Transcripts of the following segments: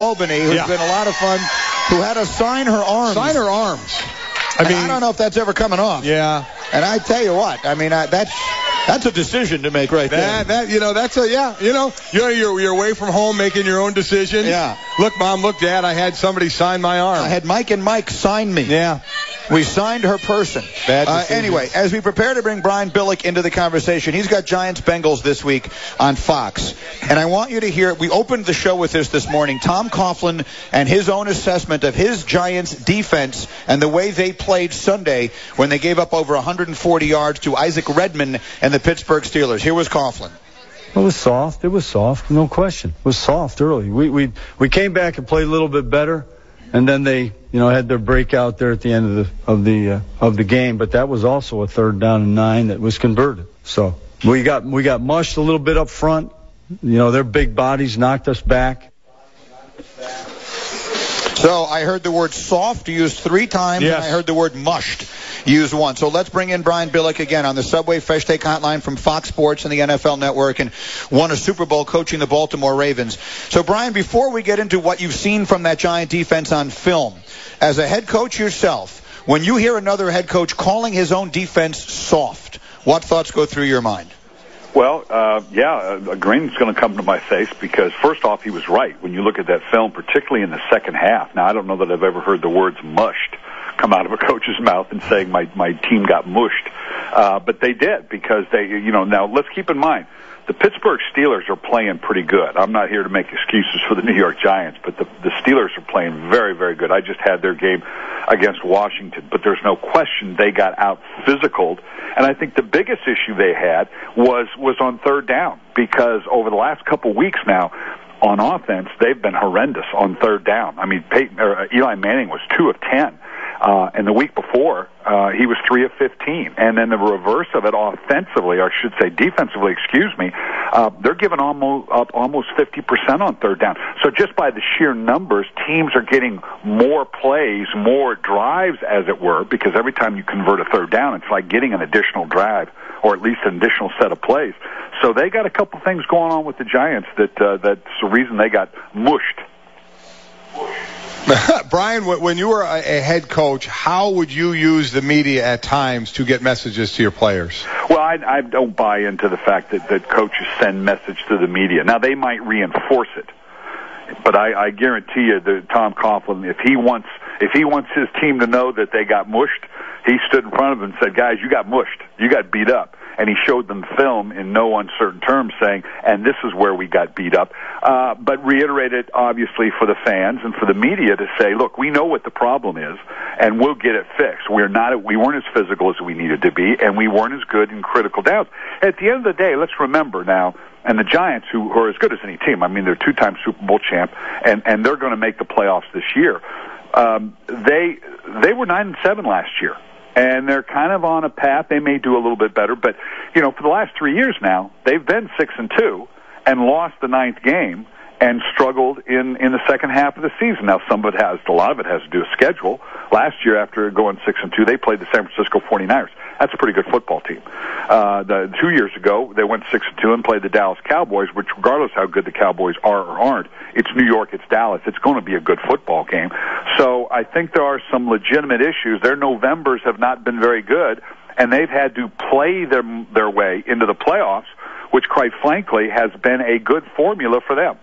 Albany, who's been a lot of fun, who had to sign her arms. I mean, I don't know if that's ever coming off. Yeah. And I tell you what, I mean, that's a decision to make right there. You're away from home making your own decision. Yeah. Look, Mom, look, Dad, I had somebody sign my arm. I had Mike and Mike sign me. Yeah. We signed her person. Anyway, as we prepare to bring Brian Billick into the conversation, he's got Giants-Bengals this week on Fox. And I want you to hear, we opened the show with this morning, Tom Coughlin and his own assessment of his Giants defense and the way they played Sunday when they gave up over 140 yards to Isaac Redman and the Pittsburgh Steelers. Here was Coughlin. It was soft, no question. It was soft early. We came back and played a little bit better, and then they had their breakout there at the end of the game. But that was also a 3rd down and 9 that was converted. So we got mushed a little bit up front. Their big bodies knocked us back. So I heard the word soft used 3 times, yes. And I heard the word mushed used once. So let's bring in Brian Billick again on the Subway Fresh Take Hotline from Fox Sports and the NFL Network, and won a Super Bowl coaching the Baltimore Ravens. So, Brian, before we get into what you've seen from that Giant defense on film, as a head coach yourself, when you hear another head coach calling his own defense soft, what thoughts go through your mind? Well, a grin's going to come to my face because, first off, he was right. When you look at that film, particularly in the second half, now I don't know that I've ever heard the words mushed come out of a coach's mouth and saying my team got mushed. But they did because now let's keep in mind, the Pittsburgh Steelers are playing pretty good. I'm not here to make excuses for the New York Giants, but the Steelers are playing very, very good. I just had their game against Washington, but there's no question they got out physicaled. And I think the biggest issue they had was on 3rd down, because over the last couple weeks now, on offense, they've been horrendous on 3rd down. I mean, Eli Manning was 2 of 10. And the week before, he was 3 of 15. And then the reverse of it offensively, or I should say defensively, they're giving almost 50% on 3rd down. So just by the sheer numbers, teams are getting more plays, more drives, as it were, because every time you convert a 3rd down, it's like getting an additional drive, or at least an additional set of plays. So they got a couple things going on with the Giants that's the reason they got mushed. Brian, when you were a head coach, how would you use the media at times to get messages to your players? Well, I don't buy into the fact that coaches send message to the media. Now, they might reinforce it, but I guarantee you that Tom Coughlin, if he wants his team to know that they got mushed, he stood in front of them and said, "Guys, you got mushed. You got beat up." And he showed them film in no uncertain terms saying, and this is where we got beat up. But reiterated, obviously, for the fans and for the media to say, look, we know what the problem is, and we'll get it fixed. We weren't as physical as we needed to be, and we weren't as good in critical downs. At the end of the day, let's remember now, and the Giants, who are as good as any team, I mean, they're 2-time Super Bowl champ, and they're going to make the playoffs this year. They were 9-7 last year. And they're kind of on a path. They may do a little bit better, but for the last 3 years now, they've been 6-2 and lost the 9th game and struggled in the second half of the season. Now, a lot of it has to do with schedule. Last year, after going 6-2, they played the San Francisco 49ers. That's a pretty good football team. 2 years ago, they went 6-2 and played the Dallas Cowboys, which, regardless how good the Cowboys are or aren't, it's New York, it's Dallas. It's going to be a good football game. So I think there are some legitimate issues. Their Novembers have not been very good, and they've had to play their way into the playoffs, which, quite frankly, has been a good formula for them.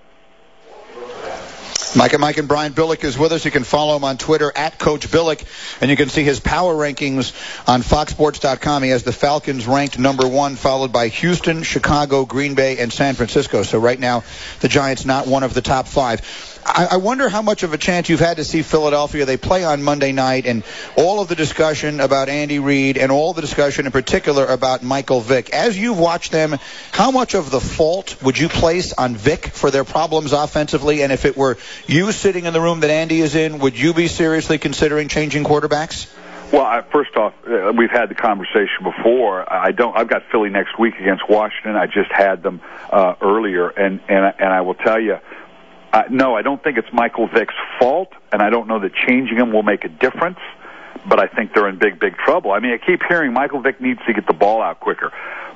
Mike and Brian Billick is with us. You can follow him on Twitter at Coach Billick, and you can see his power rankings on FoxSports.com. He has the Falcons ranked number 1, followed by Houston, Chicago, Green Bay, and San Francisco. So right now, the Giants not one of the top 5. I wonder how much of a chance you've had to see Philadelphia. They play on Monday night, and all of the discussion about Andy Reid and all the discussion in particular about Michael Vick. As you've watched them, how much of the fault would you place on Vick for their problems offensively? And if it were you sitting in the room that Andy is in, would you be seriously considering changing quarterbacks? Well, first off, we've had the conversation before. I've got Philly next week against Washington. I just had them earlier, and I will tell you, no, I don't think it's Michael Vick's fault, and I don't know that changing him will make a difference, but I think they're in big, big trouble. I mean, I keep hearing Michael Vick needs to get the ball out quicker.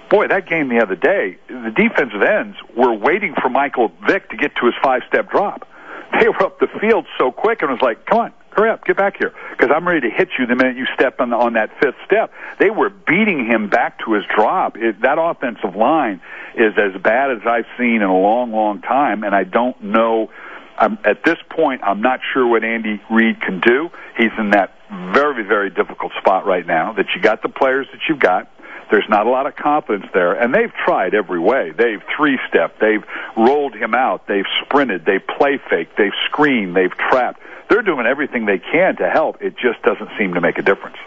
Boy, that game the other day, the defensive ends were waiting for Michael Vick to get to his 5-step drop. they were up the field so quick, and it was like, come on, hurry up, get back here, because I'm ready to hit you the minute you step on that fifth step. They were beating him back to his drop. That offensive line is as bad as I've seen in a long, long time, and I don't know. At this point, I'm not sure what Andy Reid can do. He's in that very, very difficult spot right now, that you got the players that you've got. There's not a lot of confidence there, and they've tried every way. They've three-stepped, they've rolled him out, they've sprinted, they've play-faked, they've screened, they've trapped. They're doing everything they can to help. It just doesn't seem to make a difference.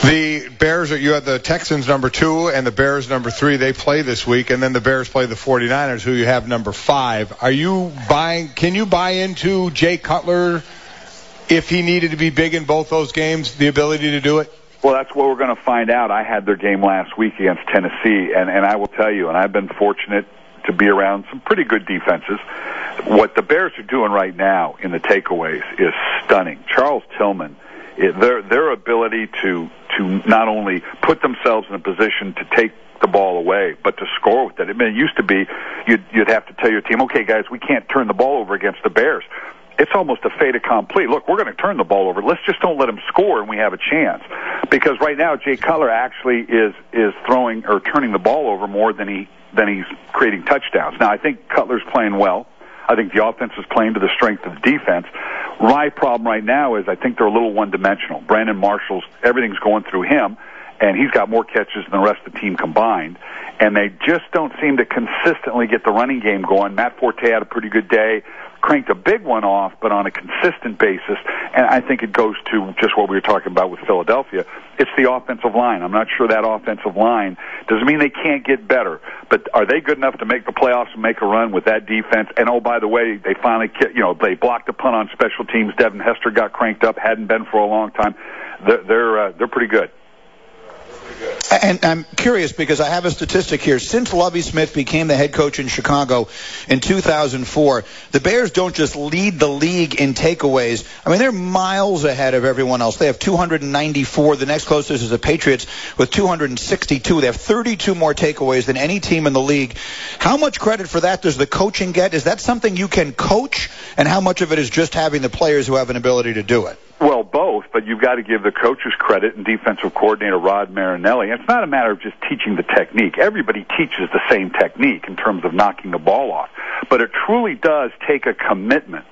The Bears, you have the Texans number 2 and the Bears number 3. They play this week, and then the Bears play the 49ers, who you have number 5. Can you buy into Jay Cutler, if he needed to be big in both those games, the ability to do it? Well, that's what we're going to find out. I had their game last week against Tennessee, and I will tell you, and I've been fortunate to be around some pretty good defenses. What the Bears are doing right now in the takeaways is stunning. Charles Tillman, their ability to not only put themselves in a position to take the ball away, but to score with it. I mean, it used to be you'd have to tell your team, okay, guys, we can't turn the ball over against the Bears. It's almost a fait accompli. Look, we're going to turn the ball over. Let's just don't let him score, and we have a chance. Because right now, Jay Cutler actually is throwing or turning the ball over more than he's creating touchdowns. Now, I think Cutler's playing well. I think the offense is playing to the strength of the defense. My problem right now is I think they're a little one-dimensional. Brandon Marshall's, everything's going through him, and he's got more catches than the rest of the team combined. And they just don't seem to consistently get the running game going. Matt Forte had a pretty good day, cranked a big one off, but on a consistent basis. And I think it goes to just what we were talking about with Philadelphia. It's the offensive line. I'm not sure that offensive line doesn't mean they can't get better, but are they good enough to make the playoffs and make a run with that defense? And oh, by the way, they finally, they blocked a punt on special teams. Devin Hester got cranked up, hadn't been for a long time. They're pretty good. And I'm curious because I have a statistic here. Since Lovie Smith became the head coach in Chicago in 2004, the Bears don't just lead the league in takeaways. I mean, they're miles ahead of everyone else. They have 294. The next closest is the Patriots with 262. They have 32 more takeaways than any team in the league. How much credit for that does the coaching get? Is that something you can coach? And how much of it is just having the players who have an ability to do it? Well, both, but you've got to give the coaches credit and defensive coordinator Rod Marinelli. It's not a matter of just teaching the technique. Everybody teaches the same technique in terms of knocking the ball off. But it truly does take a commitment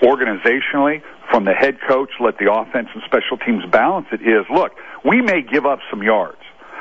organizationally from the head coach, let the offense and special teams balance it, is, look, we may give up some yards,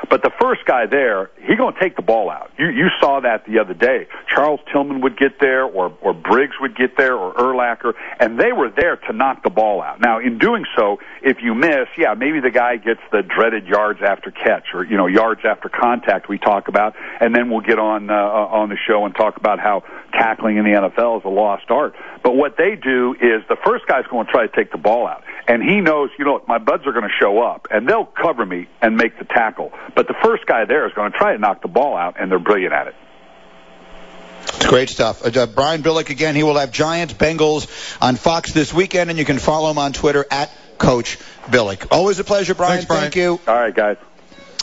but the first guy there, he's going to take the ball out. You saw that the other day. Charles Tillman would get there, or Briggs would get there, or Urlacher, and they were there to knock the ball out. Now, in doing so, if you miss, maybe the guy gets the dreaded yards after catch, or yards after contact we talk about, and then we'll get on the show and talk about how tackling in the NFL is a lost art. But what they do is the first guy's going to try to take the ball out, and he knows, my buds are going to show up, and they'll cover me and make the tackle. But the first guy there is going to try to knock the ball out, and they're brilliant at it. It's great stuff. Brian Billick, again, he will have Giants-Bengals on Fox this weekend, and you can follow him on Twitter at Coach Billick. Always a pleasure, Brian. Thanks, Brian. Thank you. All right, guys.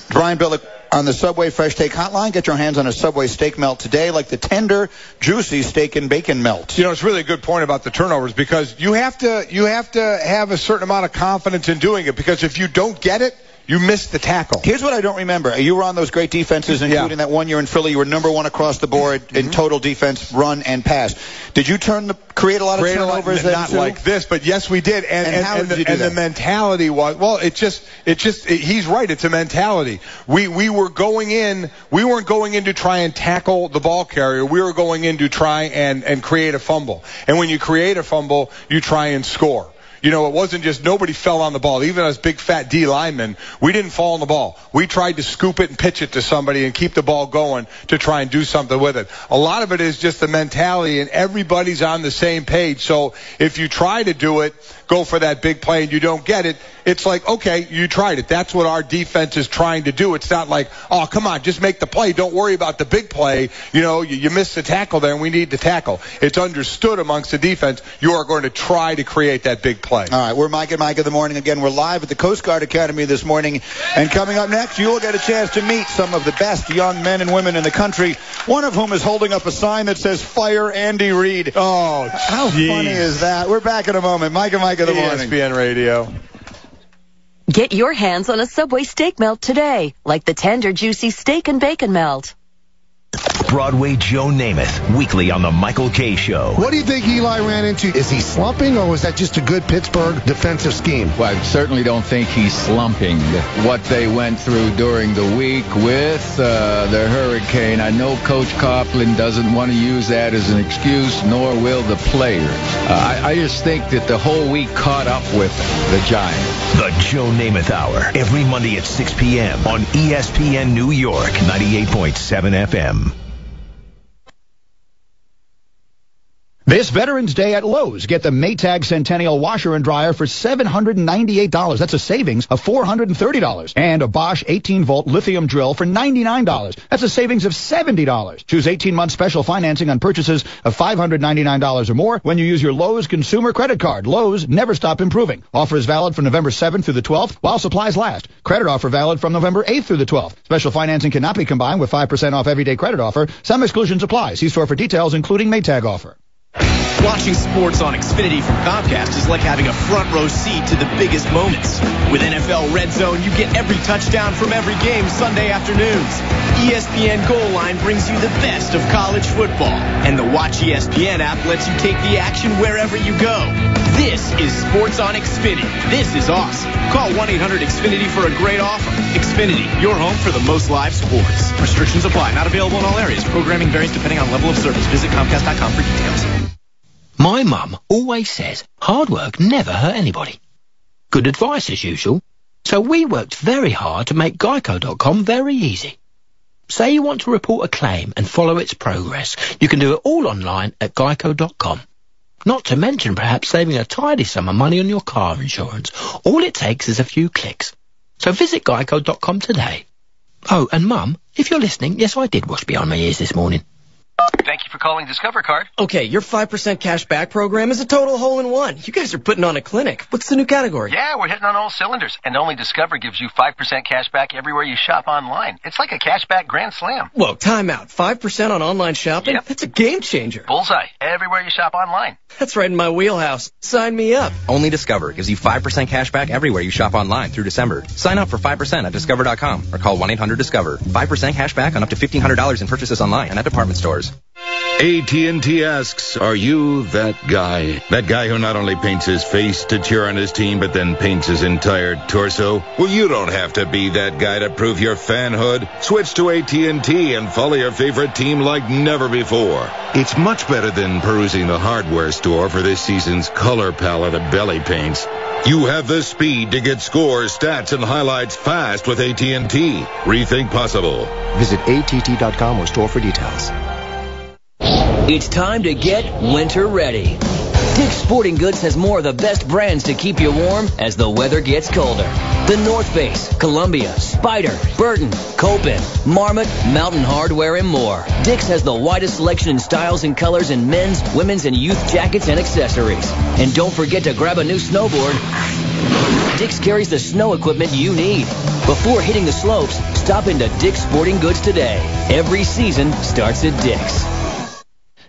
Brian Billick on the Subway Fresh Steak Hotline. Get your hands on a Subway steak melt today, like the tender, juicy steak and bacon melt. It's really a good point about the turnovers, because you have to have a certain amount of confidence in doing it, because if you don't get it, you missed the tackle. Here's what I don't remember. You were on those great defenses, including that one year in Philly. You were number one across the board in total defense, run, and pass. Did you create a lot of turnovers? Not like this, but yes, we did. And how did you do that? The mentality was, he's right. It's a mentality. We weren't going in to try and tackle the ball carrier. We were going in to try and create a fumble. And when you create a fumble, you try and score. It wasn't just nobody fell on the ball. Even as big fat D linemen, we didn't fall on the ball. We tried to scoop it and pitch it to somebody and keep the ball going to try and do something with it. A lot of it is just the mentality, and everybody's on the same page. So if you try to do it, go for that big play, and you don't get it, it's like, okay, you tried it. That's what our defense is trying to do. It's not like, oh, come on, just make the play. Don't worry about the big play. You missed the tackle there, and we need to tackle. It's understood amongst the defense, you are going to try to create that big play. play. All right, we're Mike and Mike in the morning. Again, we're live at the Coast Guard Academy this morning. And coming up next, you will get a chance to meet some of the best young men and women in the country, one of whom is holding up a sign that says, "Fire Andy Reid." Oh, how funny is that? We're back in a moment. Mike and Mike in the morning. ESPN Radio. Get your hands on a Subway steak melt today, like the tender, juicy steak and bacon melt. Broadway Joe Namath, weekly on the Michael K. Show. What do you think Eli ran into? Is he slumping, or was that just a good Pittsburgh defensive scheme? Well, I certainly don't think he's slumping. What they went through during the week with the hurricane, I know Coach Coughlin doesn't want to use that as an excuse, nor will the players. I just think that the whole week caught up with the Giants. The Joe Namath Hour, every Monday at 6 p.m. on ESPN New York, 98.7 FM. This Veterans Day at Lowe's, get the Maytag Centennial washer and dryer for $798. That's a savings of $430. And a Bosch 18-volt lithium drill for $99. That's a savings of $70. Choose 18-month special financing on purchases of $599 or more when you use your Lowe's consumer credit card. Lowe's, never stop improving. Offer is valid from November 7th through the 12th while supplies last. Credit offer valid from November 8th through the 12th. Special financing cannot be combined with 5% off everyday credit offer. Some exclusions apply. See store for details, including Maytag offer. Watching sports on Xfinity from Comcast is like having a front row seat to the biggest moments. With NFL Red Zone, you get every touchdown from every game Sunday afternoons. ESPN Goal Line brings you the best of college football. And the Watch ESPN app lets you take the action wherever you go. This is Sports on Xfinity. This is awesome. Call 1-800-XFINITY for a great offer. Xfinity, your home for the most live sports. Restrictions apply. Not available in all areas. Programming varies depending on level of service. Visit Comcast.com for details. My mum always says hard work never hurt anybody. Good advice as usual. So we worked very hard to make Geico.com very easy. Say you want to report a claim and follow its progress. You can do it all online at Geico.com. Not to mention perhaps saving a tidy sum of money on your car insurance. All it takes is a few clicks. So visit Geico.com today. Oh, and Mum, if you're listening, yes, I did wash behind my ears this morning. Thank you for calling Discover Card. Okay, your 5% cash back program is a total hole-in-one. You guys are putting on a clinic. What's the new category? Yeah, we're hitting on all cylinders. And only Discover gives you 5% cash back everywhere you shop online. It's like a cash back grand slam. Whoa, time out. 5% on online shopping? Yep. That's a game changer. Bullseye. Everywhere you shop online. That's right in my wheelhouse. Sign me up. Only Discover gives you 5% cash back everywhere you shop online through December. Sign up for 5% at Discover.com or call 1-800-DISCOVER. 5% cash back on up to $1,500 in purchases online and at department stores. AT&T asks, are you that guy? That guy who not only paints his face to cheer on his team, but then paints his entire torso? Well, you don't have to be that guy to prove your fanhood. Switch to AT&T and follow your favorite team like never before. It's much better than perusing the hardware store for this season's color palette of belly paints. You have the speed to get scores, stats, and highlights fast with AT&T. Rethink possible. Visit att.com or store for details. It's time to get winter ready. Dick's Sporting Goods has more of the best brands to keep you warm as the weather gets colder. The North Face, Columbia, Spyder, Burton, Copen, Marmot, Mountain Hardwear, and more. Dick's has the widest selection in styles and colors in men's, women's, and youth jackets and accessories. And don't forget to grab a new snowboard. Dick's carries the snow equipment you need. Before hitting the slopes, stop into Dick's Sporting Goods today. Every season starts at Dick's.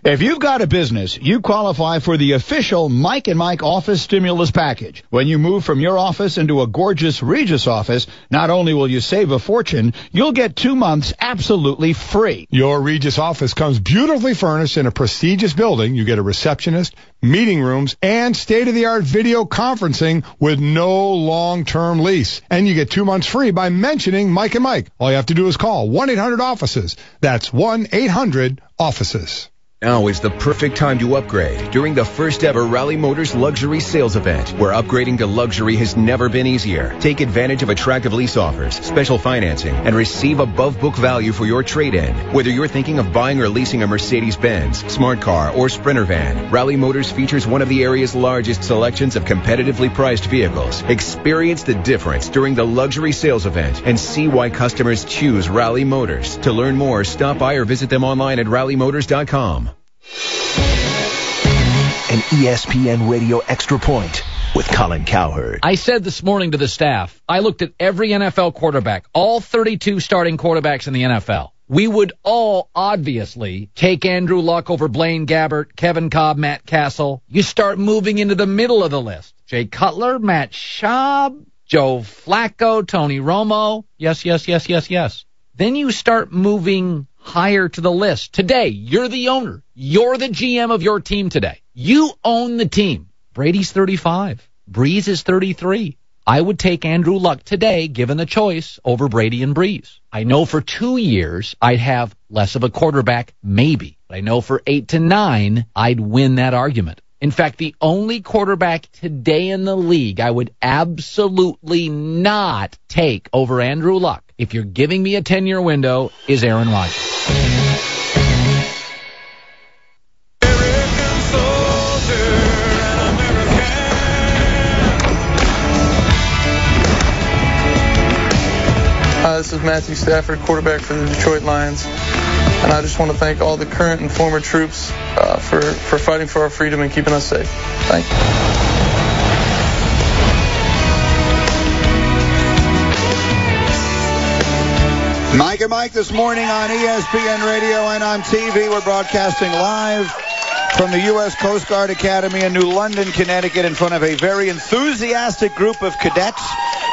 If you've got a business, you qualify for the official Mike and Mike office stimulus package. When you move from your office into a gorgeous Regis office, not only will you save a fortune, you'll get 2 months absolutely free. Your Regis office comes beautifully furnished in a prestigious building. You get a receptionist, meeting rooms, and state-of-the-art video conferencing with no long-term lease. And you get 2 months free by mentioning Mike and Mike. All you have to do is call 1-800-OFFICES. That's 1-800-OFFICES. Now is the perfect time to upgrade during the first ever Rally Motors Luxury Sales Event, where upgrading to luxury has never been easier. Take advantage of attractive lease offers, special financing, and receive above book value for your trade-in. Whether you're thinking of buying or leasing a Mercedes-Benz, Smart Car, or Sprinter van, Rally Motors features one of the area's largest selections of competitively priced vehicles. Experience the difference during the Luxury Sales Event and see why customers choose Rally Motors. To learn more, stop by or visit them online at rallymotors.com. An ESPN Radio Extra Point with Colin Cowherd. I said this morning to the staff, I looked at every NFL quarterback, all 32 starting quarterbacks in the NFL. We would all obviously take Andrew Luck over Blaine Gabbert, Kevin Cobb, Matt Castle. You start moving into the middle of the list. Jay Cutler, Matt Schaub, Joe Flacco, Tony Romo. Yes. Then you start moving higher to the list. Today, you're the owner. You're the GM of your team today. You own the team. Brady's 35. Breeze is 33. I would take Andrew Luck today, given the choice, over Brady and Breeze. I know for 2 years I'd have less of a quarterback, maybe. But I know for 8 to 9, I'd win that argument. In fact, the only quarterback today in the league I would absolutely not take over Andrew Luck, if you're giving me a 10-year window, is Aaron Rodgers. This is Matthew Stafford, quarterback for the Detroit Lions. And I just want to thank all the current and former troops for fighting for our freedom and keeping us safe. Thank you. Mike and Mike this morning on ESPN Radio and on TV. We're broadcasting live from the U.S. Coast Guard Academy in New London, Connecticut, in front of a very enthusiastic group of cadets,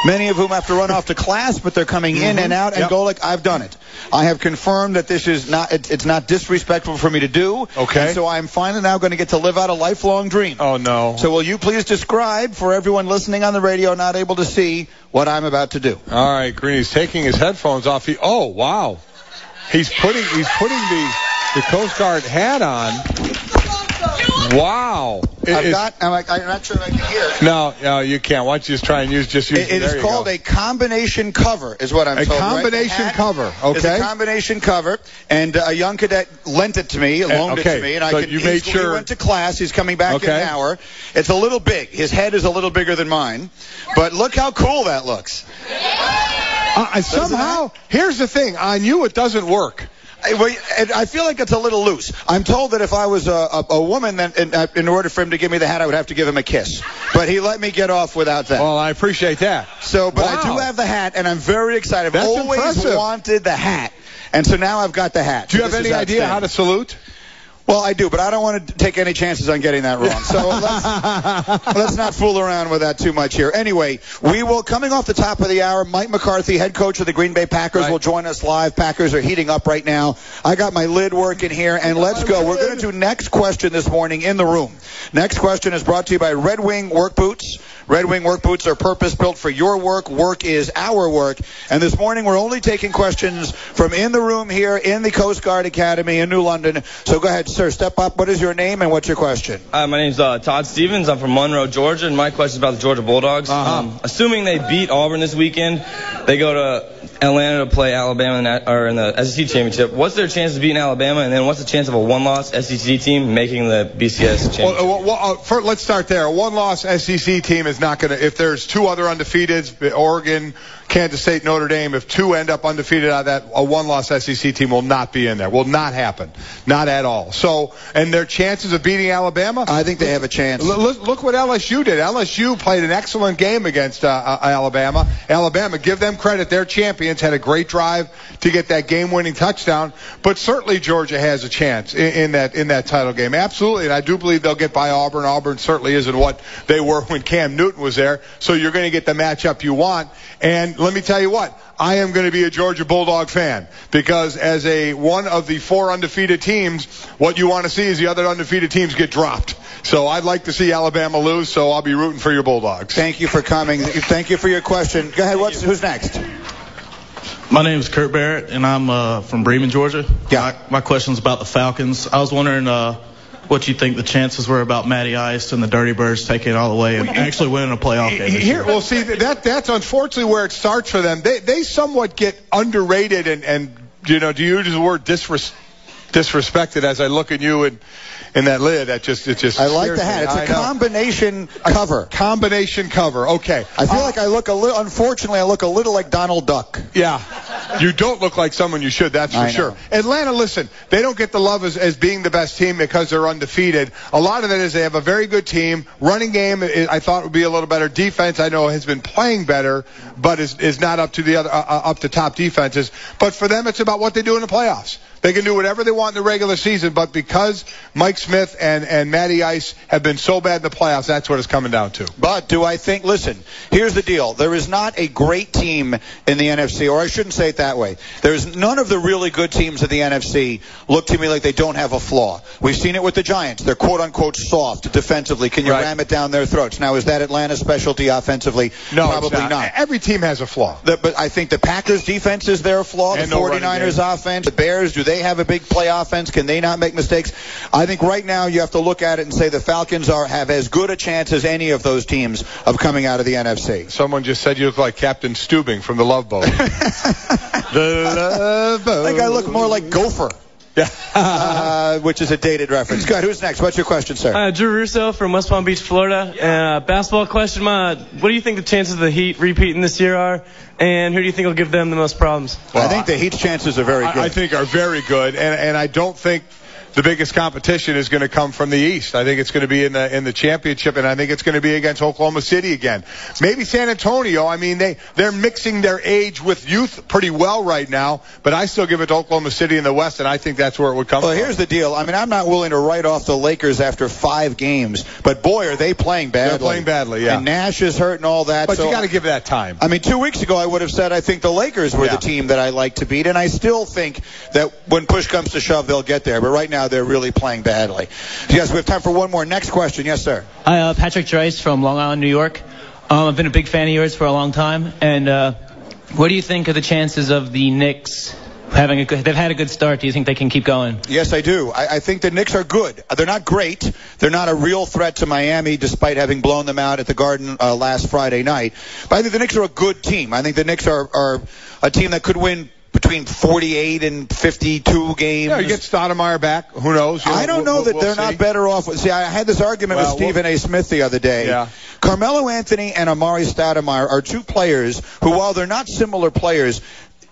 many of whom have to run off to class, but they're coming in and out. And Golick, I've done it. I have confirmed that this is not, it's not disrespectful for me to do. Okay. And so I'm finally now going to get to live out a lifelong dream. Oh, no. So will you please describe for everyone listening on the radio not able to see what I'm about to do? All right, Green, he's taking his headphones off. Oh, wow. He's putting the Coast Guard hat on. Wow. I'm not sure I can hear it. No, you can't. Why don't you just try and use it is called a combination cover, is what I'm told. A combination cover, okay. It's a combination cover, and a young cadet lent it to me, loaned it to me, and I could easily, he went to class. He's coming back in an hour. It's a little big. His head is a little bigger than mine, but look how cool that looks. Somehow, here's the thing. On you, it doesn't work. I feel like it's a little loose. I'm told that if I was a woman, then in order for him to give me the hat, I would have to give him a kiss. But he let me get off without that. Well, I appreciate that. So, but I do have the hat, and I'm very excited. I've always wanted the hat, and so now I've got the hat. Do you have any idea how to salute? Well, I do, but I don't want to take any chances on getting that wrong. So let's not fool around with that too much here. Anyway, we will, coming off the top of the hour, Mike McCarthy, head coach of the Green Bay Packers, will join us live. Packers are heating up right now. I got my lid working here, and let's go. We're going to do next question this morning in the room. Next question is brought to you by Red Wing Work Boots. Red Wing Work Boots are purpose-built for your work. Work is our work. And this morning, we're only taking questions from in the room here in the Coast Guard Academy in New London. So go ahead, sir. Step up. What is your name and what's your question? My name's Todd Stevens. I'm from Monroe, Georgia, and my question is about the Georgia Bulldogs. Assuming they beat Auburn this weekend, they go to Atlanta to play Alabama in the SEC championship. What's their chance of beating Alabama, and then what's the chance of a one-loss SEC team making the BCS championship? First, let's start there. A one-loss SEC team is not going to, if there's two other undefeateds, Oregon, Kansas State, Notre Dame, if two end up undefeated out of that, a one-loss SEC team will not be in there. Will not happen. Not at all. So, and their chances of beating Alabama? I think they have a chance. Look what LSU did. LSU played an excellent game against Alabama. Alabama, give them credit. They're champions. Had a great drive to get that game-winning touchdown. But certainly Georgia has a chance in that title game. Absolutely. And I do believe they'll get by Auburn. Auburn certainly isn't what they were when Cam Newton was there. So you're going to get the matchup you want. And let me tell you what, I am going to be a Georgia Bulldog fan because as one of the four undefeated teams, what you want to see is the other undefeated teams get dropped. So I'd like to see Alabama lose, so I'll be rooting for your Bulldogs. Thank you for coming. Thank you for your question. Go ahead. Who's next? My name is Kurt Barrett, and I'm from Bremen, Georgia. Yeah. My question's about the Falcons. I was wondering what you think the chances were about Matty Ice and the Dirty Birds taking it all the way and actually winning a playoff game this year. Well, see, that's unfortunately where it starts for them. They somewhat get underrated and you know, to use the word disrespected as I look at you in that lid. It just I like the hat. It's a combination cover. Combination cover. Okay. I feel like I look a little. Unfortunately, I look a little like Donald Duck. Yeah. You don't look like someone you should, that's for sure. Atlanta, listen, they don't get the love as being the best team because they're undefeated. A lot of it is they have a very good team. Running game, I thought would be a little better. Defense, I know, has been playing better, but is not up to the other up to top defenses. But for them, it's about what they do in the playoffs. They can do whatever they want in the regular season, but because Mike Smith and Matty Ice have been so bad in the playoffs, that's what it's coming down to. But do I think, listen, here's the deal. There is not a great team in the NFC, or I shouldn't say it that way. There's none of the really good teams in the NFC look to me like they don't have a flaw. We've seen it with the Giants. They're quote-unquote soft defensively. Can you ram it down their throats? Now, is that Atlanta's specialty offensively? No, probably not. Every team has a flaw. But I think the Packers' defense is their flaw. The 49ers' offense. The Bears, do they have a big play offense? Can they not make mistakes? I think right now you have to look at it and say the Falcons have as good a chance as any of those teams of coming out of the NFC. Someone just said you look like Captain Steubing from The Love Boat. The Love Boat. I think I look more like Gopher. Which is a dated reference. Go ahead. Who's next? What's your question, sir? Drew Russo from West Palm Beach, Florida. Basketball question. What do you think the chances of the Heat repeating this year are? And who do you think will give them the most problems? Well, I think the Heat's chances are very good. I think are very good, and I don't think the biggest competition is going to come from the East. I think it's going to be in the championship, and I think it's going to be against Oklahoma City again. Maybe San Antonio. I mean, they're mixing their age with youth pretty well right now, but I still give it to Oklahoma City in the West, and I think that's where it would come from. Well, here's the deal. I mean, I'm not willing to write off the Lakers after 5 games, but boy, are they playing badly. They're playing badly, yeah. And Nash is hurt and all that. But you got to give that time. I mean, 2 weeks ago I would have said I think the Lakers were the team that I like to beat, and I still think that when push comes to shove, they'll get there. But right now they're really playing badly. Yes, we have time for one more. Next question. Yes, sir. Hi, Patrick Joyce from Long Island, New York. I've been a big fan of yours for a long time. And what do you think of the chances of the Knicks having they've had a good start? Do you think they can keep going? Yes, I do. I think the Knicks are good. They're not great. They're not a real threat to Miami, despite having blown them out at the Garden last Friday night. But I think the Knicks are a good team. I think the Knicks are a team that could win between 48 and 52 games. Yeah, you get Stoudemire back. Who knows? I don't know that they're not better off. See, I had this argument with Stephen A. Smith the other day. Yeah. Carmelo Anthony and Amari Stoudemire are 2 players who, while they're not similar players,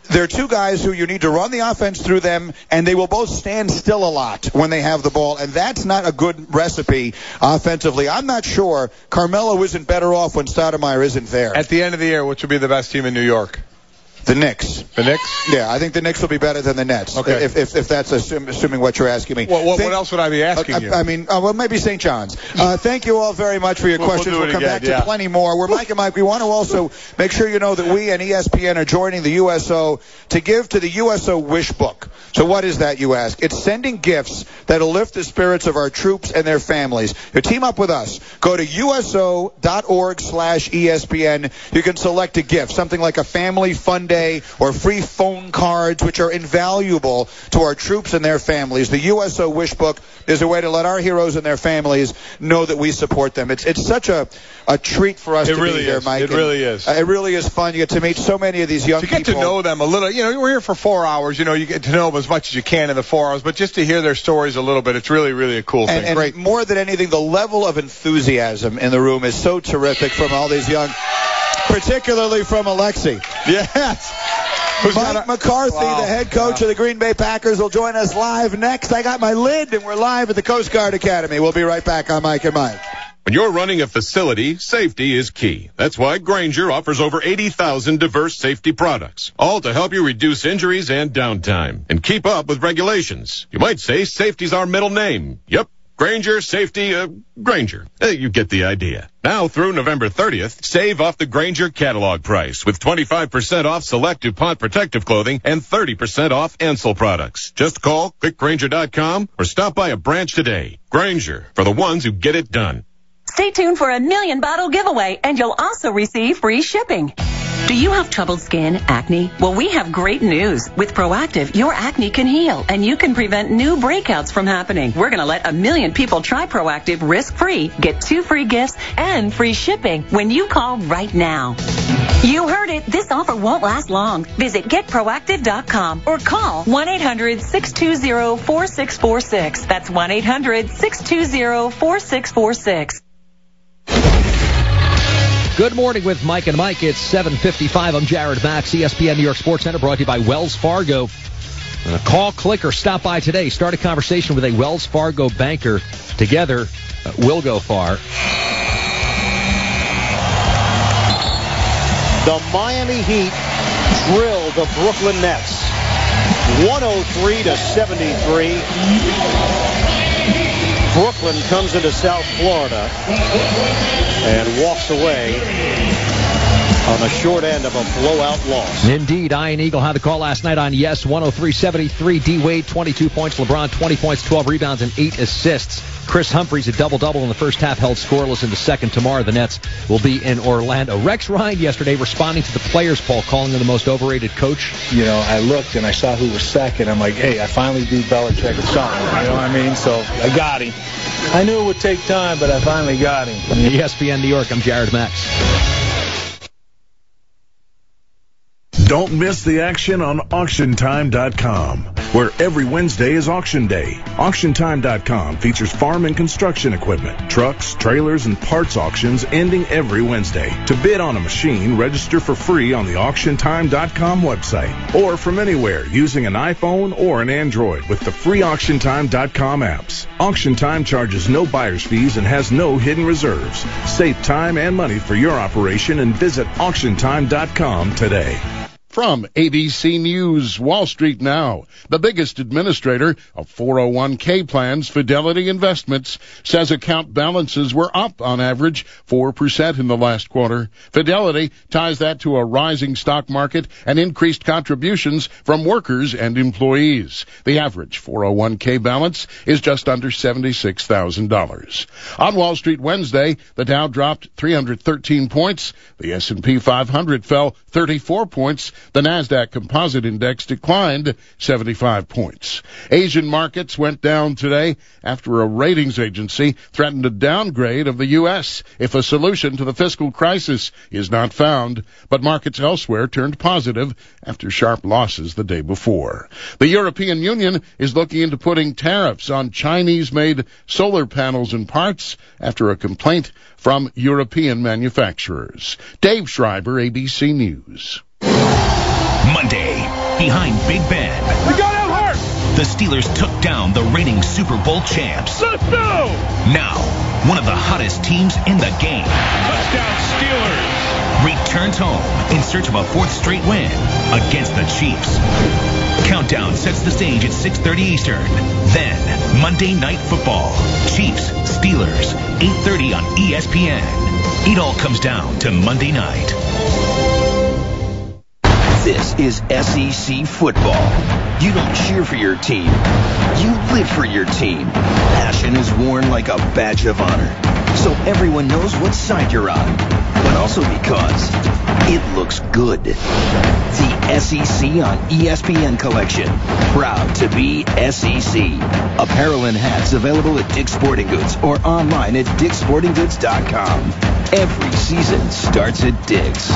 they're 2 guys who you need to run the offense through them, and they will both stand still a lot when they have the ball, and that's not a good recipe offensively. I'm not sure Carmelo isn't better off when Stoudemire isn't there. At the end of the year, which would be the best team in New York? The Knicks. The Knicks? Yeah, I think the Knicks will be better than the Nets. Okay. If that's assuming what you're asking me. What else would I be asking you? I mean, well, maybe St. John's. Thank you all very much for your questions. We'll come back to plenty more. We're Mike and Mike. We want to also make sure you know that we and ESPN are joining the USO to give to the USO Wish Book. So what is that, you ask? It's sending gifts that'll lift the spirits of our troops and their families. You team up with us. Go to uso.org/ESPN. You can select a gift, something like a family fun day or free phone cards, which are invaluable to our troops and their families. The USO Wish Book is a way to let our heroes and their families know that we support them. It's such a treat for us to be here, Mike. It really is. It really is fun. You get to meet so many of these young people. You get to know them a little. You know, we're here for 4 hours. You know, you get to know them as much as you can in the 4 hours, but just to hear their stories a little bit, it's really, really a cool thing. And great. More than anything, the level of enthusiasm in the room is so terrific from all these young, particularly from Alexi. Yes. Mike McCarthy, the head coach of the Green Bay Packers, will join us live next. I got my lid, and we're live at the Coast Guard Academy. We'll be right back on Mike and Mike. When you're running a facility, safety is key. That's why Grainger offers over 80,000 diverse safety products, all to help you reduce injuries and downtime and keep up with regulations. You might say safety's our middle name. Yep. Grainger, safety, Grainger. You get the idea. Now through November 30th, save off the Grainger catalog price with 25% off select DuPont protective clothing and 30% off Ansel products. Just call quickgrainger.com or stop by a branch today. Grainger, for the ones who get it done. Stay tuned for a 1,000,000 bottle giveaway, and you'll also receive free shipping. Do you have troubled skin, acne? Well, we have great news. With Proactive, your acne can heal, and you can prevent new breakouts from happening. We're going to let 1,000,000 people try Proactive risk-free, get 2 free gifts, and free shipping when you call right now. You heard it. This offer won't last long. Visit getproactive.com or call 1-800-620-4646. That's 1-800-620-4646. Good morning with Mike and Mike. It's 7:55. I'm Jared Max, ESPN New York Sports Center, brought to you by Wells Fargo. Call, click, or stop by today. Start a conversation with a Wells Fargo banker. Together, we'll go far. The Miami Heat drill the Brooklyn Nets 103-73. Brooklyn comes into South Florida and walks away on the short end of a blowout loss. Indeed, Ian Eagle had the call last night on Yes, 103-73. D. Wade, 22 points. LeBron, 20 points, 12 rebounds, and 8 assists. Chris Humphries, a double-double in the first half, held scoreless in the second. Tomorrow, the Nets will be in Orlando. Rex Ryan yesterday responding to the players' poll, calling him the most overrated coach. You know, I looked and I saw who was second. I'm like, hey, I finally beat Belichick at something. You know what I mean? So I got him. I knew it would take time, but I finally got him. ESPN New York, I'm Jared Max. Don't miss the action on AuctionTime.com, where every Wednesday is auction day. AuctionTime.com features farm and construction equipment, trucks, trailers, and parts auctions ending every Wednesday. To bid on a machine, register for free on the AuctionTime.com website or from anywhere using an iPhone or an Android with the free AuctionTime.com apps. Auction Time charges no buyer's fees and has no hidden reserves. Save time and money for your operation and visit AuctionTime.com today. From ABC News, Wall Street Now, the biggest administrator of 401k plans, Fidelity Investments, says account balances were up on average 4% in the last quarter. Fidelity ties that to a rising stock market and increased contributions from workers and employees. The average 401k balance is just under $76,000. On Wall Street Wednesday, the Dow dropped 313 points. The S&P 500 fell 34 points. The NASDAQ Composite Index declined 75 points. Asian markets went down today after a ratings agency threatened a downgrade of the U.S. if a solution to the fiscal crisis is not found. But markets elsewhere turned positive after sharp losses the day before. The European Union is looking into putting tariffs on Chinese-made solar panels and parts after a complaint from European manufacturers. Dave Schreiber, ABC News. Monday, behind Big Ben. We got out hard! The Steelers took down the reigning Super Bowl champs. Let's go! Now, one of the hottest teams in the game. Touchdown Steelers! Returns home in search of a fourth straight win against the Chiefs. Countdown sets the stage at 6:30 Eastern. Then, Monday Night Football. Chiefs, Steelers, 8:30 on ESPN. It all comes down to Monday night. This is SEC football. You don't cheer for your team. You live for your team. Passion is worn like a badge of honor, so everyone knows what side you're on, but also because it looks good. The SEC on ESPN collection. Proud to be SEC. Apparel and hats available at Dick's Sporting Goods or online at dicksportinggoods.com. Every season starts at Dick's.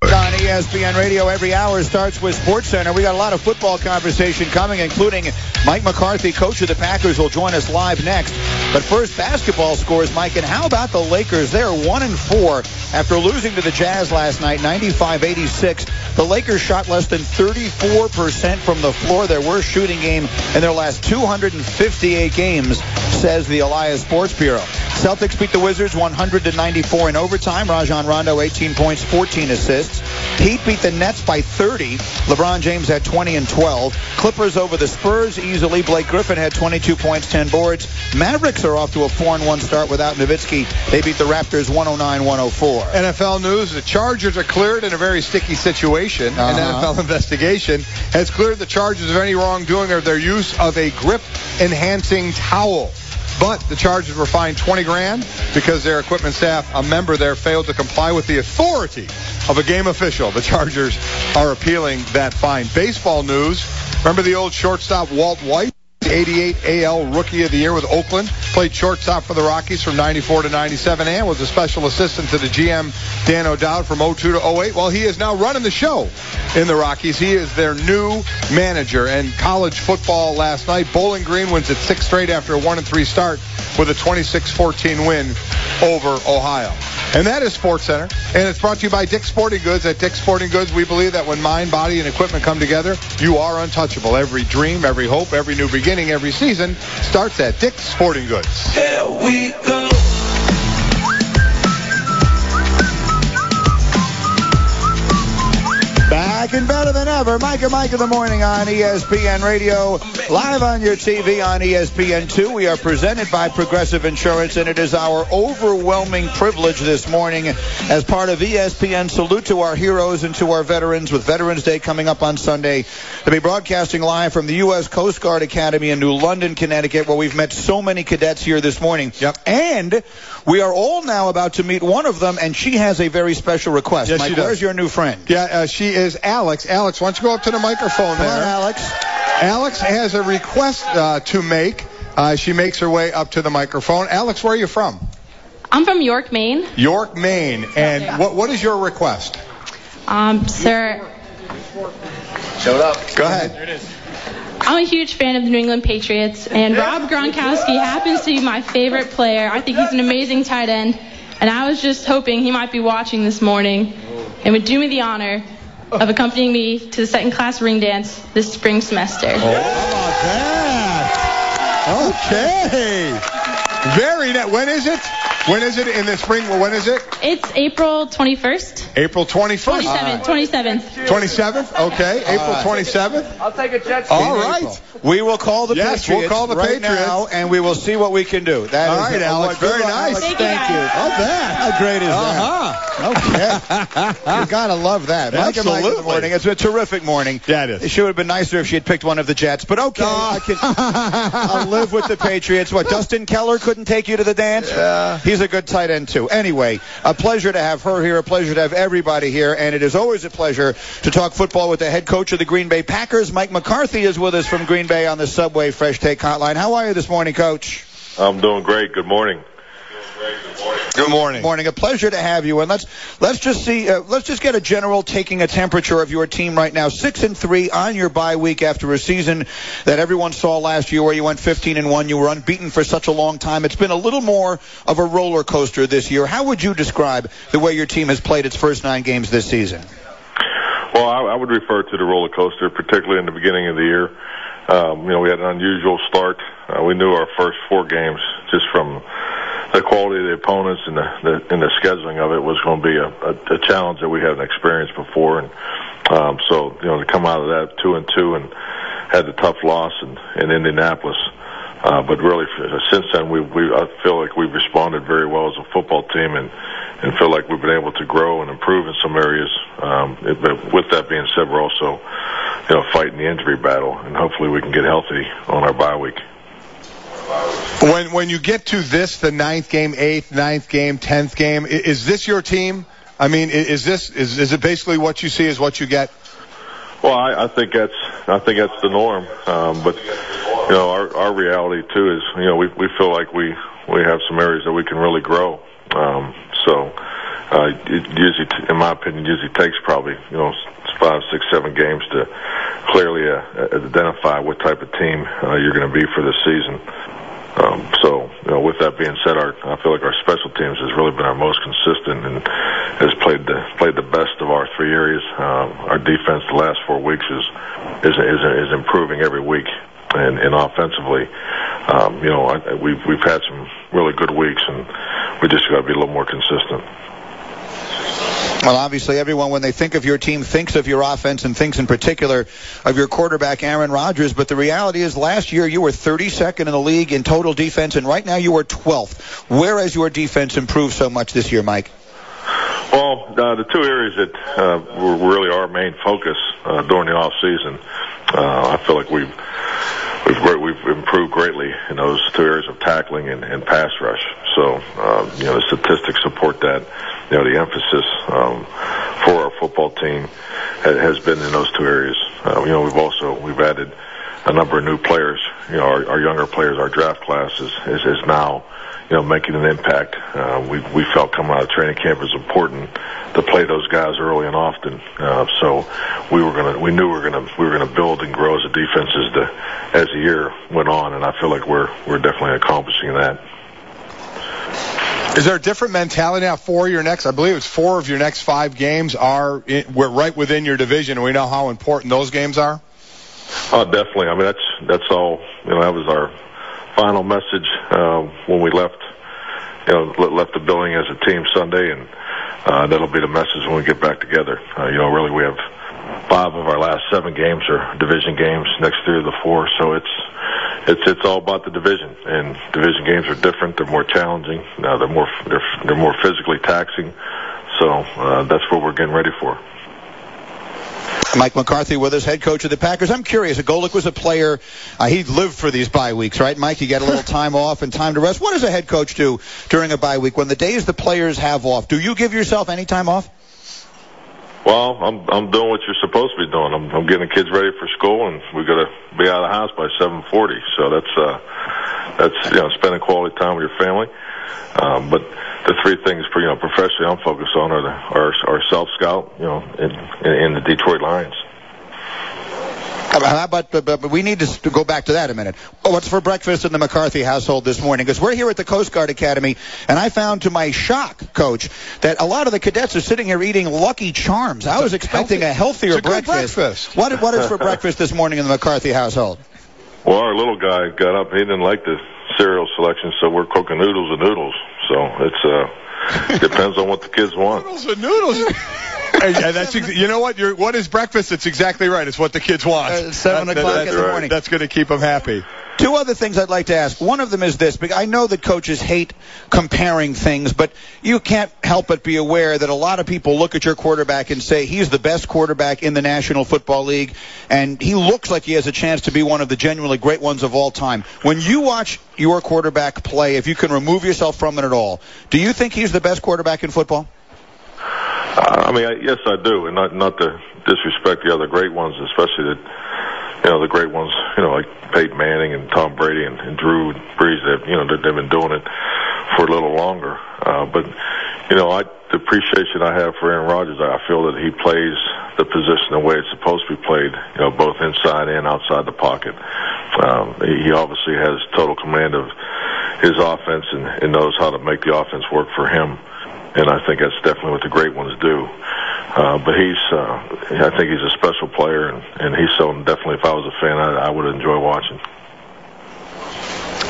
On ESPN Radio, every hour starts with SportsCenter. We got a lot of football conversation coming, including Mike McCarthy, coach of the Packers, will join us live next. But first, basketball scores, Mike. And how about the Lakers? They are 1-4 after losing to the Jazz last night, 95-86. The Lakers shot less than 34% from the floor, their worst shooting game in their last 258 games, says the Elias Sports Bureau. Celtics beat the Wizards 100-94 in overtime. Rajon Rondo, 18 points, 14 assists. Heat beat the Nets by 30. LeBron James had 20 and 12. Clippers over the Spurs easily. Blake Griffin had 22 points, 10 boards. Mavericks are off to a 4-1 start without Nowitzki. They beat the Raptors 109-104. NFL news, the Chargers are cleared in a very sticky situation. An NFL investigation has cleared the Chargers of any wrongdoing or their use of a grip-enhancing towel. But the Chargers were fined $20,000 because their equipment staff, a member there, failed to comply with the authority of a game official. The Chargers are appealing that fine. Baseball news. Remember the old shortstop Walt White? 88 AL Rookie of the Year with Oakland. Played shortstop for the Rockies from 94 to 97 and was a special assistant to the GM Dan O'Dowd from 02 to 08. Well, he is now running the show in the Rockies. He is their new manager. And college football last night, Bowling Green wins its 6th straight after a 1-3 start with a 26-14 win over Ohio. And that is SportsCenter. And it's brought to you by Dick's Sporting Goods. At Dick's Sporting Goods, we believe that when mind, body, and equipment come together, you are untouchable. Every dream, every hope, every new beginning, every season starts at Dick's Sporting Goods. Here we go. Back and better than ever. Mike and Mike in the morning on ESPN Radio. Live on your TV on ESPN2. We are presented by Progressive Insurance, and it is our overwhelming privilege this morning as part of ESPN Salute to our heroes and to our veterans, with Veterans Day coming up on Sunday, to be broadcasting live from the U.S. Coast Guard Academy in New London, Connecticut, where we've met so many cadets here this morning. Yep. And we are all now about to meet one of them, and she has a very special request. Yes, Mike, she does. where's your new friend? Yeah, she is Alex. Alex, why don't you go up to the microphone there? Come on, Alex. Alex has a request to make. She makes her way up to the microphone. Alex, where are you from? I'm from York, Maine. York, Maine. And what is your request? Sir, Shut up. Go ahead. there it is. I'm a huge fan of the New England Patriots, and Rob Gronkowski happens to be my favorite player. I think he's an amazing tight end, and I was just hoping he might be watching this morning and would do me the honor of accompanying me to the second class ring dance this spring semester. Oh, how about that? Okay. Very nice. When is it? When is it in the spring? When is it? It's April 21st. April 21st. 27th. 27th? Okay. April 27th. I'll take a jet. All right. We will call the Patriots. We'll call the right Patriots now, and we will see what we can do. That all is right, Alex. Very nice. Alex, thank you. How that? How great is that? Okay. You gotta love that. Mike and Mike in the morning. It's a terrific morning. Yeah, it is. It should have been nicer if she had picked one of the Jets, but okay. I'll live with the Patriots. What, Dustin Keller couldn't take you to the dance? Yeah. He's a good tight end, too. Anyway, a pleasure to have her here, a pleasure to have everybody here, and it is always a pleasure to talk football with the head coach of the Green Bay Packers. Mike McCarthy is with us from Green Bay on the Subway Fresh Take Hotline. How are you this morning, Coach? I'm doing great. Good morning. Good morning. Morning. A pleasure to have you. And let's just get a general taking a temperature of your team right now. 6-3 on your bye week after a season that everyone saw last year where you went 15-1. You were unbeaten for such a long time. It's been a little more of a roller coaster this year. How would you describe the way your team has played its first 9 games this season? Well, I would refer to the roller coaster, particularly in the beginning of the year. We had an unusual start. We knew our first 4 games, just from the quality of the opponents and the scheduling of it, was going to be a challenge that we hadn't experienced before. And so to come out of that 2-2 and had the tough loss in Indianapolis. But really, since then, I feel like we've responded very well as a football team, and feel like we've been able to grow and improve in some areas. But with that being said, we're also, fighting the injury battle, and hopefully we can get healthy on our bye week. When you get to this, the 9th game, 8th, 9th game, 10th game, is this your team? I mean, is it basically what you see is what you get? Well, I think that's the norm. But our reality too is we feel like we have some areas that we can really grow. It usually, in my opinion, takes probably 5, 6, 7 games to clearly identify what type of team you're going to be for this season. With that being said, I feel like our special teams has really been our most consistent and has played the best of our 3 areas. Our defense the last 4 weeks is improving every week, and offensively, we've had some really good weeks, and we just got to be a little more consistent. Well, obviously, everyone, when they think of your team, thinks of your offense and thinks in particular of your quarterback, Aaron Rodgers. But the reality is last year you were 32nd in the league in total defense, and right now you are 12th. Where has your defense improved so much this year, Mike? Well, the 2 areas that were really our main focus during the off season, I feel like we've improved greatly in those 2 areas of tackling and pass rush. So, the statistics support that. The emphasis for our football team has been in those 2 areas. We've added a number of new players. Our younger players, our draft class is now making an impact. We felt coming out of training camp was important to play those guys early and often. So we knew we were gonna build and grow as a defense as the year went on, and I feel like we're definitely accomplishing that. Is there a different mentality now? I believe it's 4 of your next 5 games we're right within your division, and we know how important those games are? Oh, definitely. I mean, that's all, that was our final message, when we left the building as a team Sunday, and, that'll be the message when we get back together. Really we have 5 of our last 7 games are division games, next 3 of the 4, so it's all about the division, and division games are different. They're more challenging. They're more physically taxing. So that's what we're getting ready for. Mike McCarthy with us, head coach of the Packers. I'm curious. Golic was a player. He lived for these bye weeks, right, Mike? You get a little time off and time to rest. What does a head coach do during a bye week when the days the players have off? Do you give yourself any time off? Well, I'm doing what you're supposed to be doing. I'm getting the kids ready for school, and we got to be out of the house by 7:40. So that's spending quality time with your family. But the 3 things, professionally, I'm focused on are our self scout, in the Detroit Lions. How about, but we need to go back to that a minute. What's for breakfast in the McCarthy household this morning? Because we're here at the Coast Guard Academy, and I found to my shock, Coach, that a lot of the cadets are sitting here eating Lucky Charms. I was expecting a healthier breakfast. What is for breakfast this morning in the McCarthy household? Well, our little guy got up. He didn't like the cereal selection, so we're cooking noodles and noodles. So it depends on what the kids want. Noodles and noodles. And that's, you know what? What is breakfast? It's exactly right. It's what the kids want. 7 o'clock in the morning. That's going to keep them happy. 2 other things I'd like to ask. One of them is this. I know that coaches hate comparing things, but you can't help but be aware that a lot of people look at your quarterback and say he's the best quarterback in the National Football League, and he looks like he has a chance to be one of the genuinely great ones of all time. When you watch your quarterback play, if you can remove yourself from it at all, do you think he's the best quarterback in football? Yes, I do, and not to disrespect the other great ones, especially the great ones, like Peyton Manning and Tom Brady and Drew Brees. They've been doing it for a little longer. But the appreciation I have for Aaron Rodgers, I feel that he plays the position the way it's supposed to be played, both inside and outside the pocket. He obviously has total command of his offense and knows how to make the offense work for him. And I think that's definitely what the great ones do. But I think he's a special player, and he's so definitely, if I was a fan, I would enjoy watching.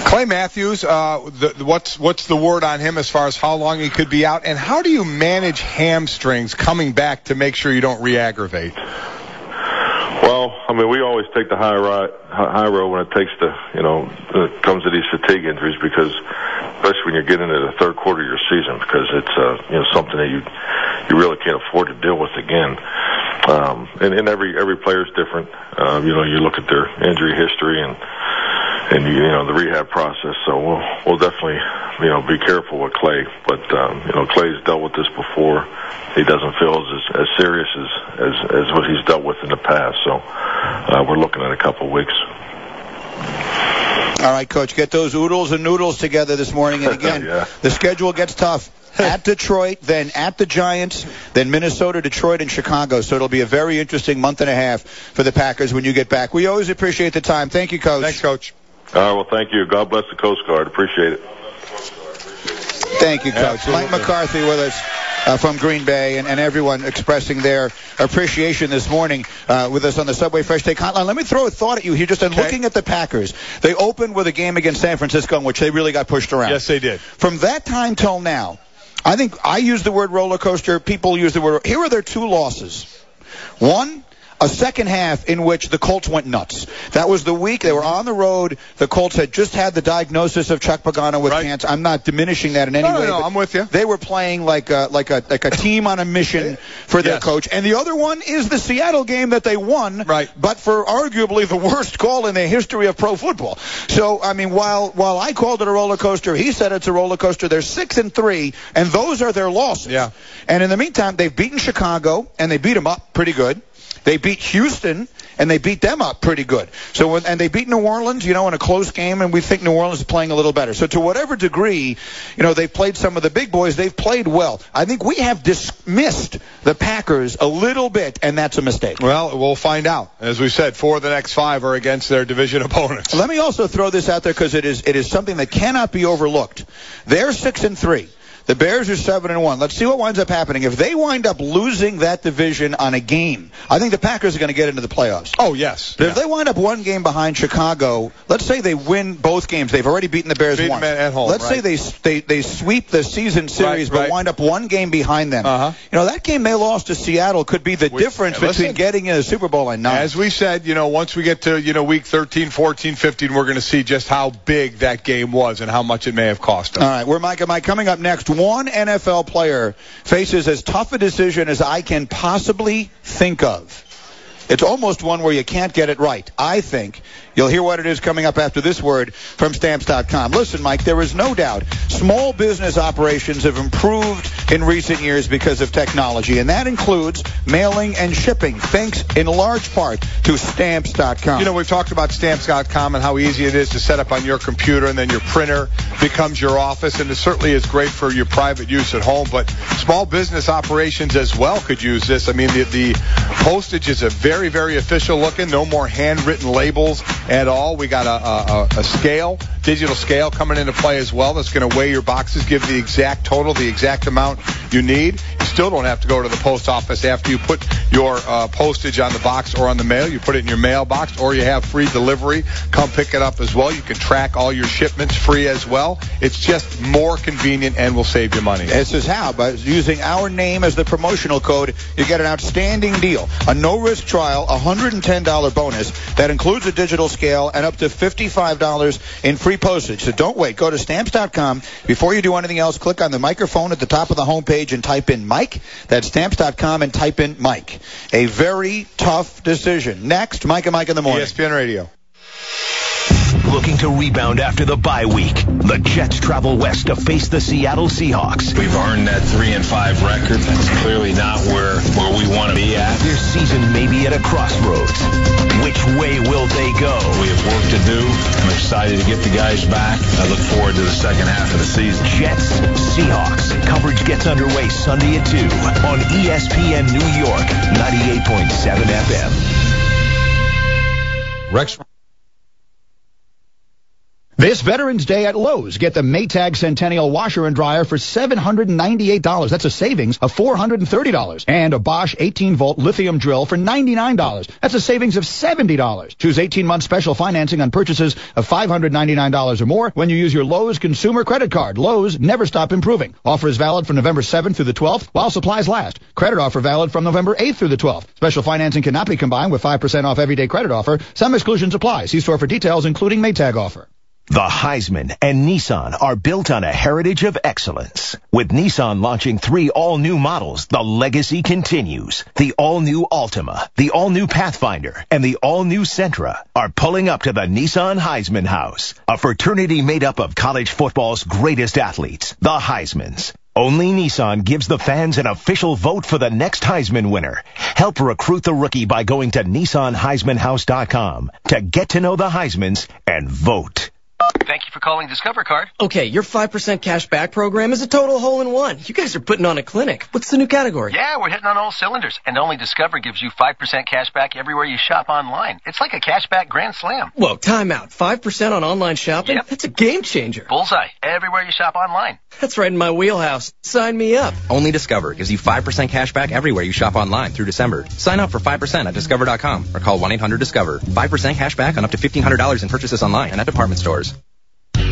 Clay Matthews, what's the word on him as far as how long he could be out, and how do you manage hamstrings coming back to make sure you don't re-aggravate? Well, we always take the high road when it takes when it comes to these fatigue injuries, because especially when you're getting into the third quarter of your season, because it's something that you really can't afford to deal with again. And every player's different. You look at their injury history and the rehab process. So we'll definitely be careful with Clay. But Clay's dealt with this before. He doesn't feel as serious as what he's dealt with in the past. So we're looking at a couple of weeks. All right, Coach, get those oodles and noodles together this morning. And again, The schedule gets tough. At Detroit, then at the Giants, then Minnesota, Detroit, and Chicago. So it'll be a very interesting month and a half for the Packers when you get back. We always appreciate the time. Thank you, Coach. Thanks, Coach. All right, well, thank you. God bless the Coast Guard. Appreciate it. Thank you, Coach. Mike McCarthy with us from Green Bay, and everyone expressing their appreciation this morning with us on the Subway Fresh Take Hotline. Let me throw a thought at you here. Just in looking at the Packers, they opened with a game against San Francisco in which they really got pushed around. Yes, they did. From that time till now, I think I use the word roller coaster. People use the word. Here are their 2 losses. One, a second half in which the Colts went nuts. That was the week they were on the road. The Colts had just had the diagnosis of Chuck Pagano with cancer. I'm not diminishing that in any way. No, I'm with you. They were playing like a team on a mission for their coach. And the other one is the Seattle game that they won, but for arguably the worst call in the history of pro football. So, while I called it a roller coaster, he said it's a roller coaster. They're 6-3, and those are their losses. Yeah. And in the meantime, they've beaten Chicago, and they beat them up pretty good. They beat Houston, and they beat them up pretty good. So, and they beat New Orleans, in a close game, and we think New Orleans is playing a little better. So to whatever degree, they've played some of the big boys, they've played well. I think we have dismissed the Packers a little bit, and that's a mistake. Well, we'll find out. As we said, 4 of the next 5 are against their division opponents. Let me also throw this out there because it is something that cannot be overlooked. They're 6-3. The Bears are 7-1. Let's see what winds up happening. If they wind up losing that division on a game, I think the Packers are going to get into the playoffs. Oh, yes. But if they wind up one game behind Chicago, let's say they win both games. They've already beaten the Bears once. At home, let's say they sweep the season series, but wind up one game behind them. That game they lost to Seattle could be the difference between getting in the Super Bowl and not. As we said, once we get to, week 13, 14, 15, we're going to see just how big that game was and how much it may have cost us. All right, we're Mike and Mike. Coming up next, one NFL player faces as tough a decision as I can possibly think of. It's almost one where you can't get it right, I think. You'll hear what it is coming up after this word from Stamps.com. Listen, Mike, there is no doubt small business operations have improved in recent years because of technology, and that includes mailing and shipping, thanks in large part to Stamps.com. We've talked about Stamps.com and how easy it is to set up on your computer, and then your printer becomes your office, and it certainly is great for your private use at home, but small business operations as well could use this. I mean, the postage is a very, very official looking, no more handwritten labels at all. We got a scale, digital scale coming into play as well that's going to weigh your boxes, give the exact total, the exact amount you need. You still don't have to go to the post office after you put your postage on the box or on the mail. You put it in your mailbox, or you have free delivery. Come pick it up as well. You can track all your shipments free as well. It's just more convenient and will save you money. This is how. By using our name as the promotional code, you get an outstanding deal. A no-risk trial, $110 bonus that includes a digital scale and up to $55 in free postage. So don't wait. Go to Stamps.com. Before you do anything else, click on the microphone at the top of the homepage and type in Mike. That's Stamps.com and type in Mike. A very tough decision. Next, Mike and Mike in the morning. ESPN Radio. Looking to rebound after the bye week, the Jets travel west to face the Seattle Seahawks. We've earned that 3-5 record. That's clearly not where we want to be at. Their season may be at a crossroads. Which way will they go? We have work to do. I'm excited to get the guys back. I look forward to the second half of the season. Jets, Seahawks. Coverage gets underway Sunday at 2 on ESPN New York, 98.7 FM. Rex. This Veterans Day at Lowe's, get the Maytag Centennial Washer and Dryer for $798. That's a savings of $430. And a Bosch 18-volt lithium drill for $99. That's a savings of $70. Choose 18-month special financing on purchases of $599 or more when you use your Lowe's consumer credit card. Lowe's, never stop improving. Offer is valid from November 7th through the 12th while supplies last. Credit offer valid from November 8th through the 12th. Special financing cannot be combined with 5% off everyday credit offer. Some exclusions apply. See store for details, including Maytag offer. The Heisman and Nissan are built on a heritage of excellence. With Nissan launching 3 all-new models, the legacy continues. The all-new Altima, the all-new Pathfinder, and the all-new Sentra are pulling up to the Nissan Heisman House, a fraternity made up of college football's greatest athletes, the Heismans. Only Nissan gives the fans an official vote for the next Heisman winner. Help recruit the rookie by going to NissanHeismanHouse.com to get to know the Heismans and vote. Thank you for calling Discover Card. Okay, your 5% cash back program is a total hole-in-one. You guys are putting on a clinic. What's the new category? Yeah, we're hitting on all cylinders. And only Discover gives you 5% cash back everywhere you shop online. It's like a cash back grand slam. Whoa, time out. 5% on online shopping? Yep. That's a game changer. Bullseye. Everywhere you shop online. That's right in my wheelhouse. Sign me up. Only Discover gives you 5% cash back everywhere you shop online through December. Sign up for 5% at Discover.com or call 1-800-DISCOVER. 5% cash back on up to $1,500 in purchases online and at department stores.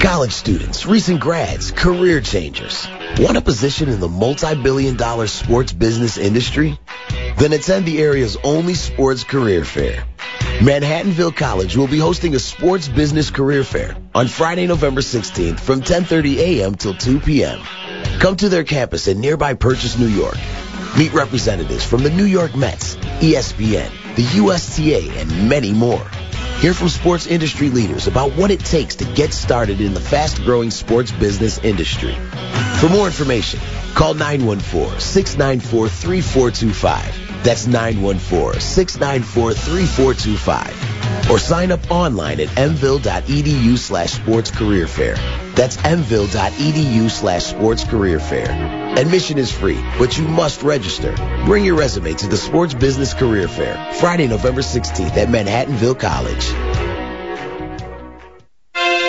College students, recent grads, career changers. Want a position in the multi-billion-dollar sports business industry? Then attend the area's only sports career fair. Manhattanville College will be hosting a sports business career fair on Friday, November 16th from 10:30 a.m. till 2 p.m. Come to their campus in nearby Purchase, New York. Meet representatives from the New York Mets, ESPN, the USTA, and many more. Hear from sports industry leaders about what it takes to get started in the fast-growing sports business industry. For more information, call 914-694-3425. That's 914-694-3425. Or sign up online at mville.edu/sportscareerfair. That's mville.edu/sportscareerfair. Admission is free, but you must register. Bring your resume to the Sports Business Career Fair, Friday, November 16th at Manhattanville College.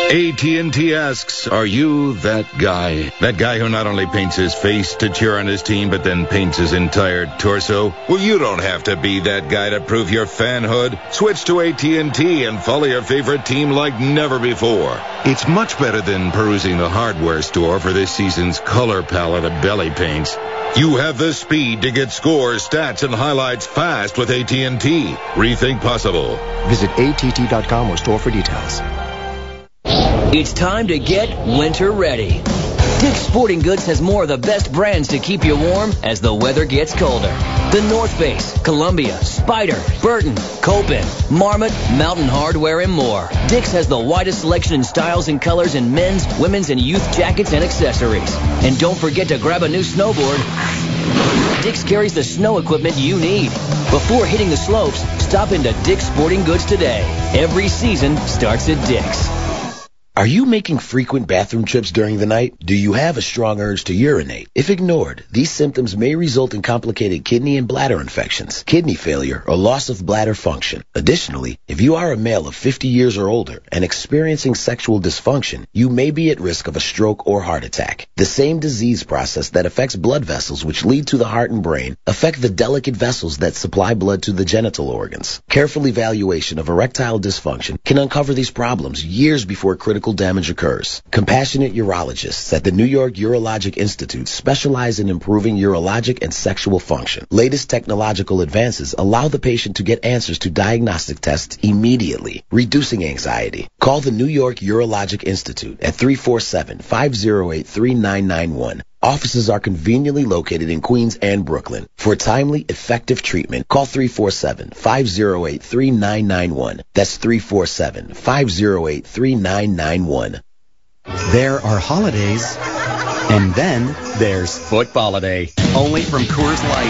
AT&T asks, are you that guy? That guy who not only paints his face to cheer on his team, but then paints his entire torso? Well, you don't have to be that guy to prove your fanhood. Switch to AT&T and follow your favorite team like never before. It's much better than perusing the hardware store for this season's color palette of belly paints. You have the speed to get scores, stats, and highlights fast with AT&T. Rethink possible. Visit att.com or store for details. It's time to get winter ready. Dick's Sporting Goods has more of the best brands to keep you warm as the weather gets colder. The North Face, Columbia, Spyder, Burton, Copen, Marmot, Mountain Hardwear, and more. Dick's has the widest selection in styles and colors in men's, women's, and youth jackets and accessories. And don't forget to grab a new snowboard. Dick's carries the snow equipment you need. Before hitting the slopes, stop into Dick's Sporting Goods today. Every season starts at Dick's. Are you making frequent bathroom trips during the night? Do you have a strong urge to urinate? If ignored, these symptoms may result in complicated kidney and bladder infections, kidney failure, or loss of bladder function. Additionally, if you are a male of 50 years or older and experiencing sexual dysfunction, you may be at risk of a stroke or heart attack. The same disease process that affects blood vessels which lead to the heart and brain affect the delicate vessels that supply blood to the genital organs. Careful evaluation of erectile dysfunction can uncover these problems years before critical damage occurs. Compassionate urologists at the New York Urologic Institute specialize in improving urologic and sexual function. Latest technological advances allow the patient to get answers to diagnostic tests immediately, reducing anxiety. Call the New York Urologic Institute at 347-508-3991. Offices are conveniently located in Queens and Brooklyn. For timely, effective treatment, call 347-508-3991. That's 347-508-3991. There are holidays, and then there's Football-a-Day, only from Coors Light.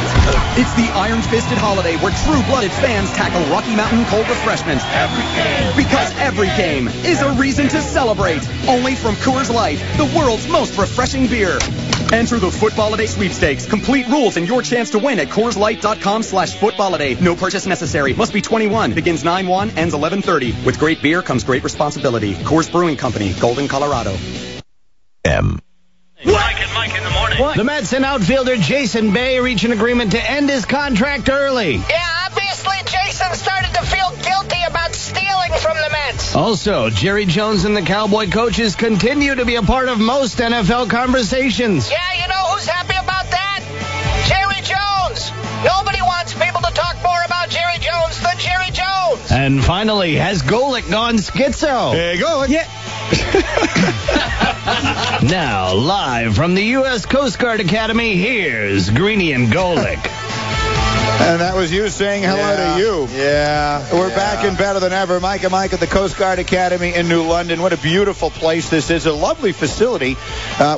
It's the iron-fisted holiday where true-blooded fans tackle Rocky Mountain cold refreshments. Every game. Because every game is a reason to celebrate. Only from Coors Light, the world's most refreshing beer. Enter the Football-a-Day sweepstakes. Complete rules and your chance to win at CoorsLight.com/Football-a-Day. No purchase necessary. Must be 21. Begins 9/1, ends 11/30. With great beer comes great responsibility. Coors Brewing Company, Golden, Colorado. Mike in the morning. The Mets and outfielder Jason Bay reach an agreement to end his contract early. Yeah, obviously Jason started to feel guilty about stealing from the Mets. Also, Jerry Jones and the Cowboy coaches continue to be a part of most NFL conversations. Yeah, you know who's happy about that? Jerry Jones. Nobody wants people to talk more about Jerry Jones than Jerry Jones. And finally, has Golick gone schizo? Hey, Golick. Yeah. Now, live from the U.S. Coast Guard Academy, here's Greeny and Golick. And that was you saying hello to you. Yeah. We're back and better than ever. Mike and Mike at the Coast Guard Academy in New London. What a beautiful place this is. A lovely facility.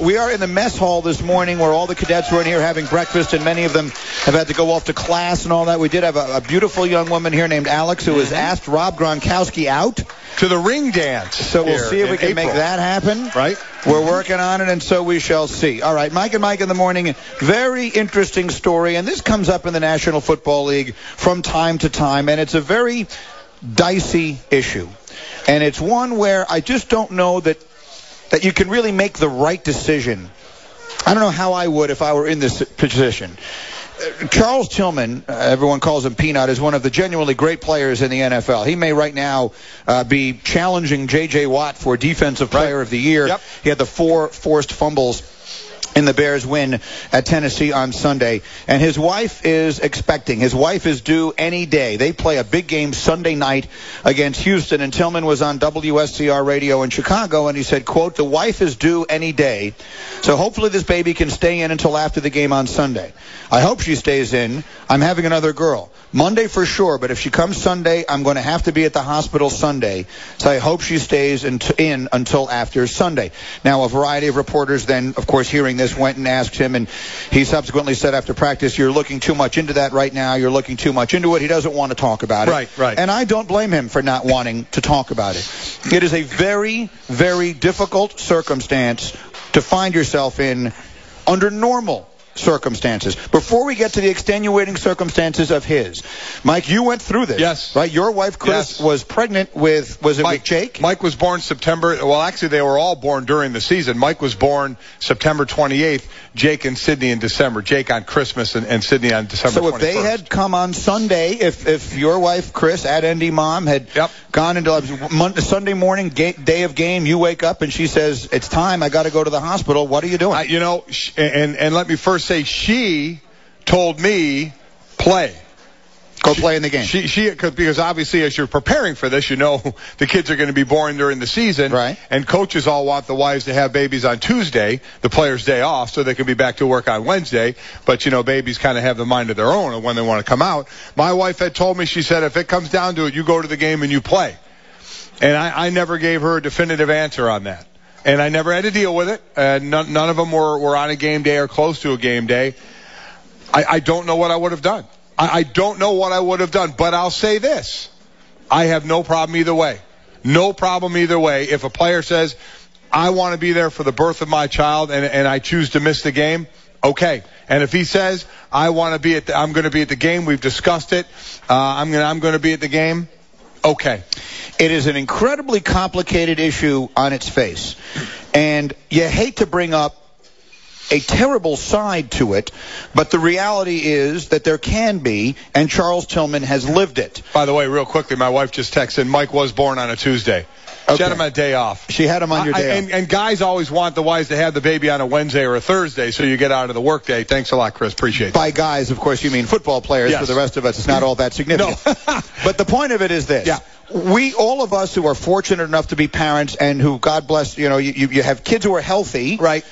We are in the mess hall this morning where all the cadets were in here having breakfast, and many of them have had to go off to class and all that. We did have a beautiful young woman here named Alex who has asked Rob Gronkowski out to the ring dance. So we'll see if we can make that happen. Right. We're working on it, and so we shall see. All right, Mike and Mike in the morning. Very interesting story, and this comes up in the National Football League from time to time, and it's a very dicey issue. And it's one where I just don't know that you can really make the right decision. I don't know how I would if I were in this position. Charles Tillman, everyone calls him Peanut, is one of the genuinely great players in the NFL. He may right now be challenging J.J. Watt for Defensive Player of the Year. Yep. He had the 4 forced fumbles in the Bears' win at Tennessee on Sunday. And his wife is expecting. His wife is due any day. They play a big game Sunday night against Houston. And Tillman was on WSCR radio in Chicago, and he said, quote, "The wife is due any day. So hopefully this baby can stay in until after the game on Sunday. I hope she stays in. I'm having another girl. Monday for sure, but if she comes Sunday, I'm going to have to be at the hospital Sunday. So I hope she stays in until after Sunday." Now, a variety of reporters then, of course, hearing this, went and asked him, and he subsequently said after practice, "You're looking too much into that right now. You're looking too much into it." He doesn't want to talk about it. Right. And I don't blame him for not wanting to talk about it. It is a very, very difficult circumstance to find yourself in under normal circumstances. Before we get to the extenuating circumstances of his, Mike, you went through this. Yes. Right? Your wife, Chris, was pregnant with, was it Mike, with Jake? Mike was born September, well, actually, they were all born during the season. Mike was born September 28th, Jake and Sydney in December. Jake on Christmas and Sydney on December 21st. So if they had come on Sunday, if your wife, Chris, at ND Mom, had gone into Sunday morning, day of game, you wake up and she says, it's time, I got to go to the hospital, what are you doing? You know, and let me first say, she told me, play. Go play in the game. Because obviously as you're preparing for this, you know the kids are going to be born during the season. Right. And coaches all want the wives to have babies on Tuesday, the players' day off, so they can be back to work on Wednesday. But, you know, babies kind of have the mind of their own of when they want to come out. My wife had told me, she said, if it comes down to it, you go to the game and you play. And I never gave her a definitive answer on that. And I never had to deal with it. None of them were on a game day or close to a game day. I don't know what I would have done. I don't know what I would have done, but I'll say this. I have no problem either way. No problem either way. If a player says, I want to be there for the birth of my child and I choose to miss the game, okay. And if he says, I'm going to be at the game, we've discussed it, I'm going to be at the game, okay. It is an incredibly complicated issue on its face. And you hate to bring up a terrible side to it, but the reality is that there can be, and Charles Tillman has lived it. By the way, real quickly, my wife just texted, Mike was born on a Tuesday. Okay. She had him on a day off. She had him on your day off. And guys always want the wives to have the baby on a Wednesday or a Thursday, so you get out of the workday. Thanks a lot, Chris. Appreciate it. By guys, of course, you mean football players. Yes. For the rest of us, it's not all that significant. No. But the point of it is this. Yeah. All of us who are fortunate enough to be parents and who, God bless, you have kids who are healthy. Right.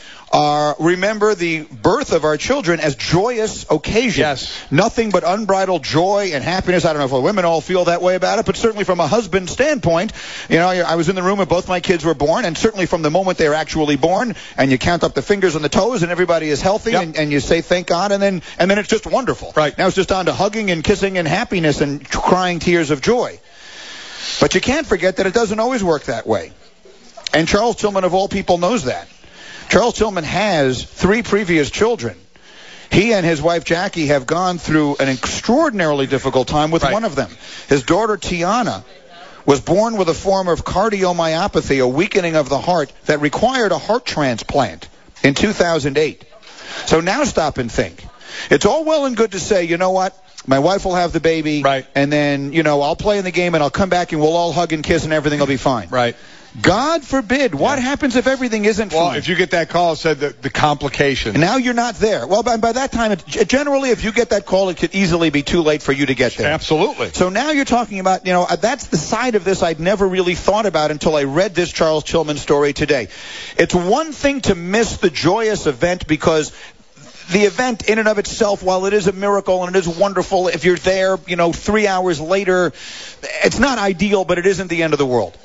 Remember the birth of our children as joyous occasions. Yes. Nothing but unbridled joy and happiness. I don't know if women all feel that way about it, but certainly from a husband standpoint, I was in the room when both my kids were born, and certainly from the moment they were actually born, and you count up the fingers and the toes, and everybody is healthy, yep. and you say thank God, and then it's just wonderful. Right. Now it's just on to hugging and kissing and happiness and crying tears of joy. But you can't forget that it doesn't always work that way. And Charles Tillman, of all people, knows that. Charles Tillman has 3 previous children. He and his wife Jackie have gone through an extraordinarily difficult time with one of them. His daughter Tiana was born with a form of cardiomyopathy, a weakening of the heart that required a heart transplant in 2008. So now stop and think. It's all well and good to say, you know what? My wife will have the baby, right. And then, I'll play in the game and I'll come back and we'll all hug and kiss and everything will be fine. Right. God forbid. What happens if everything isn't fine? Well, if you get that call, it said the complications. And now you're not there. Well, by that time, generally, if you get that call, it could easily be too late for you to get there. Absolutely. So now you're talking about, that's the side of this I'd never really thought about until I read this Charles Tillman story today. It's one thing to miss the joyous event because the event in and of itself, while it is a miracle and it is wonderful, if you're there, 3 hours later, it's not ideal, but it isn't the end of the world.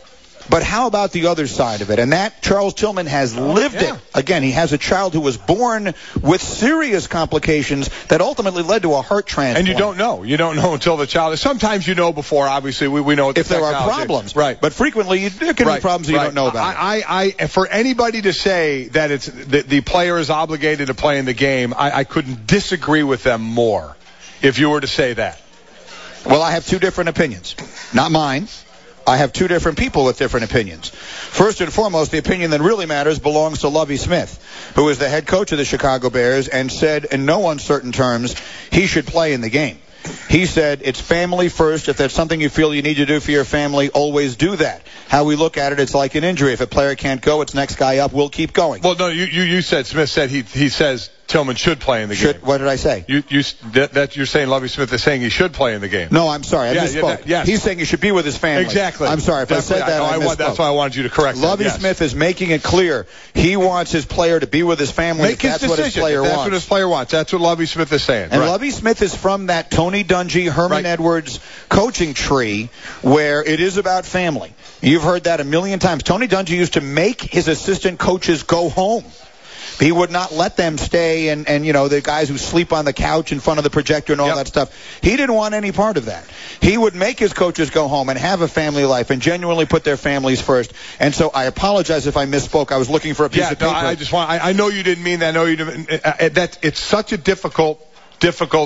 But how about the other side of it? And that Charles Tillman has lived it. Again, he has a child who was born with serious complications that ultimately led to a heart transplant. And you don't know. You don't know until the child is. Sometimes you know before, obviously. We know if there are problems. Right. But frequently, there can be problems that you don't know about. For anybody to say that it's the player is obligated to play in the game, I couldn't disagree with them more if you were to say that. Well, I have 2 different opinions. Not mine. I have 2 different people with different opinions. First and foremost, the opinion that really matters belongs to Lovie Smith, who is the head coach of the Chicago Bears and said in no uncertain terms he should play in the game. He said it's family first. If there's something you feel you need to do for your family, always do that. How we look at it, it's like an injury. If a player can't go, it's next guy up. We'll keep going. Well, no, you said Smith said he says Tillman should play in the game. What did I say? You're saying Lovie Smith is saying he should play in the game. No, I'm sorry. I misspoke. Yes. He's saying he should be with his family. Exactly. I'm sorry. If I said that, I misspoke. That's why I wanted you to correct that. Lovie Smith is making it clear he wants his player to be with his family. Make his decision. What his player wants. That's what his player wants. That's what Lovie Smith is saying. And Lovie Smith is from that Tony Dungy, Herman Edwards coaching tree where it is about family. You've heard that a million times. Tony Dungy used to make his assistant coaches go home He would not let them stay and the guys who sleep on the couch in front of the projector and all that stuff. He didn't want any part of that. He would make his coaches go home and have a family life and genuinely put their families first. And so I apologize if I misspoke. I was looking for a piece of paper. I know you didn't mean that. I know you didn't. It's such a difficult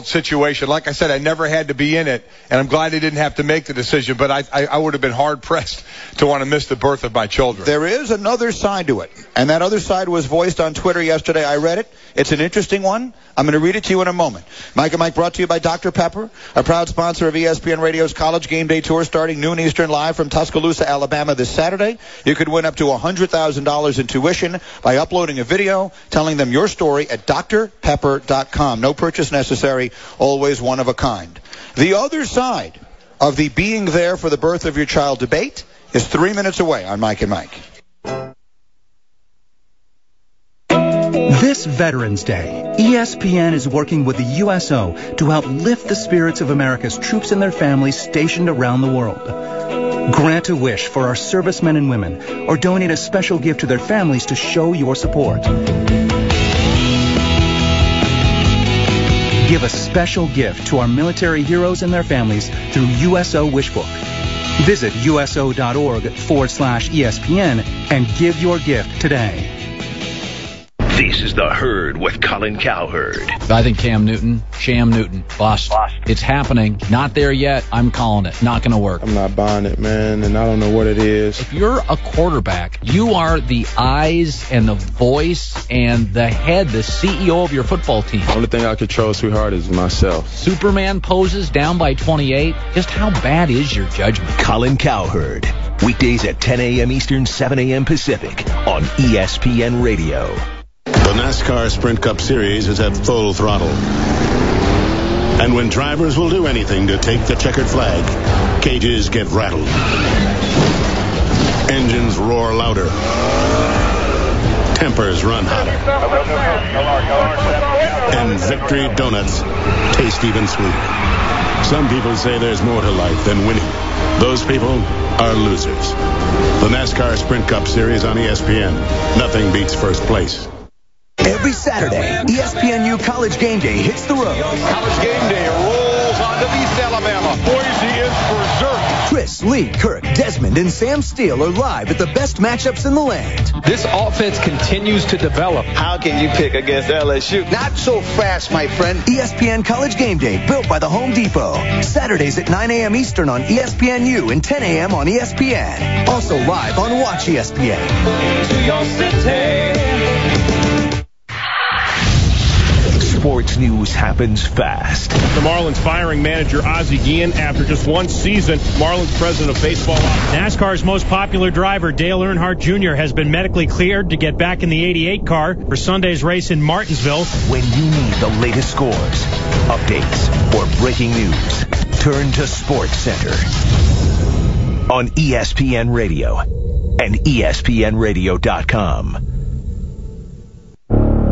situation. Like I said, I never had to be in it, and I'm glad I didn't have to make the decision, but I would have been hard-pressed to want to miss the birth of my children. There is another side to it, and that other side was voiced on Twitter yesterday. I read it. It's an interesting one. I'm going to read it to you in a moment. Mike and Mike brought to you by Dr. Pepper, a proud sponsor of ESPN Radio's College Game Day Tour starting noon Eastern live from Tuscaloosa, Alabama this Saturday. You could win up to $100,000 in tuition by uploading a video telling them your story at drpepper.com. No purchase necessary, always one of a kind. The other side of the being there for the birth of your child debate is 3 minutes away on Mike and Mike. This Veterans Day, ESPN is working with the USO to help lift the spirits of America's troops and their families stationed around the world. Grant a wish for our servicemen and women, or donate a special gift to their families to show your support. Give a special gift to our military heroes and their families through USO Wishbook. Visit uso.org/ESPN and give your gift today. This is The Herd with Colin Cowherd. I think Sham Newton, bust. It's happening. Not there yet. I'm calling it. Not going to work. I'm not buying it, man, and I don't know what it is. If you're a quarterback, you are the eyes and the voice and the head, the CEO of your football team. The only thing I control, sweetheart, is myself. Superman poses down by 28. Just how bad is your judgment? Colin Cowherd. Weekdays at 10 a.m. Eastern, 7 a.m. Pacific on ESPN Radio. The NASCAR Sprint Cup Series is at full throttle. And when drivers will do anything to take the checkered flag, cages get rattled. Engines roar louder. Tempers run hotter. And victory donuts taste even sweeter. Some people say there's more to life than winning. Those people are losers. The NASCAR Sprint Cup Series on ESPN. Nothing beats first place. Every Saturday, ESPNU College Game Day hits the road. College Game Day rolls onto East Alabama. Boise is berserk. Chris, Lee, Kirk, Desmond, and Sam Steele are live at the best matchups in the land. This offense continues to develop. How can you pick against LSU? Not so fast, my friend. ESPN College Game Day, built by the Home Depot. Saturdays at 9 a.m. Eastern on ESPNU and 10 a.m. on ESPN. Also live on Watch ESPN. Into your city. Sports news happens fast. The Marlins firing manager Ozzie Guillen after just one season. Marlins president of baseball. NASCAR's most popular driver, Dale Earnhardt Jr., has been medically cleared to get back in the 88 car for Sunday's race in Martinsville. When you need the latest scores, updates, or breaking news, turn to Sports Center on ESPN Radio and ESPNRadio.com.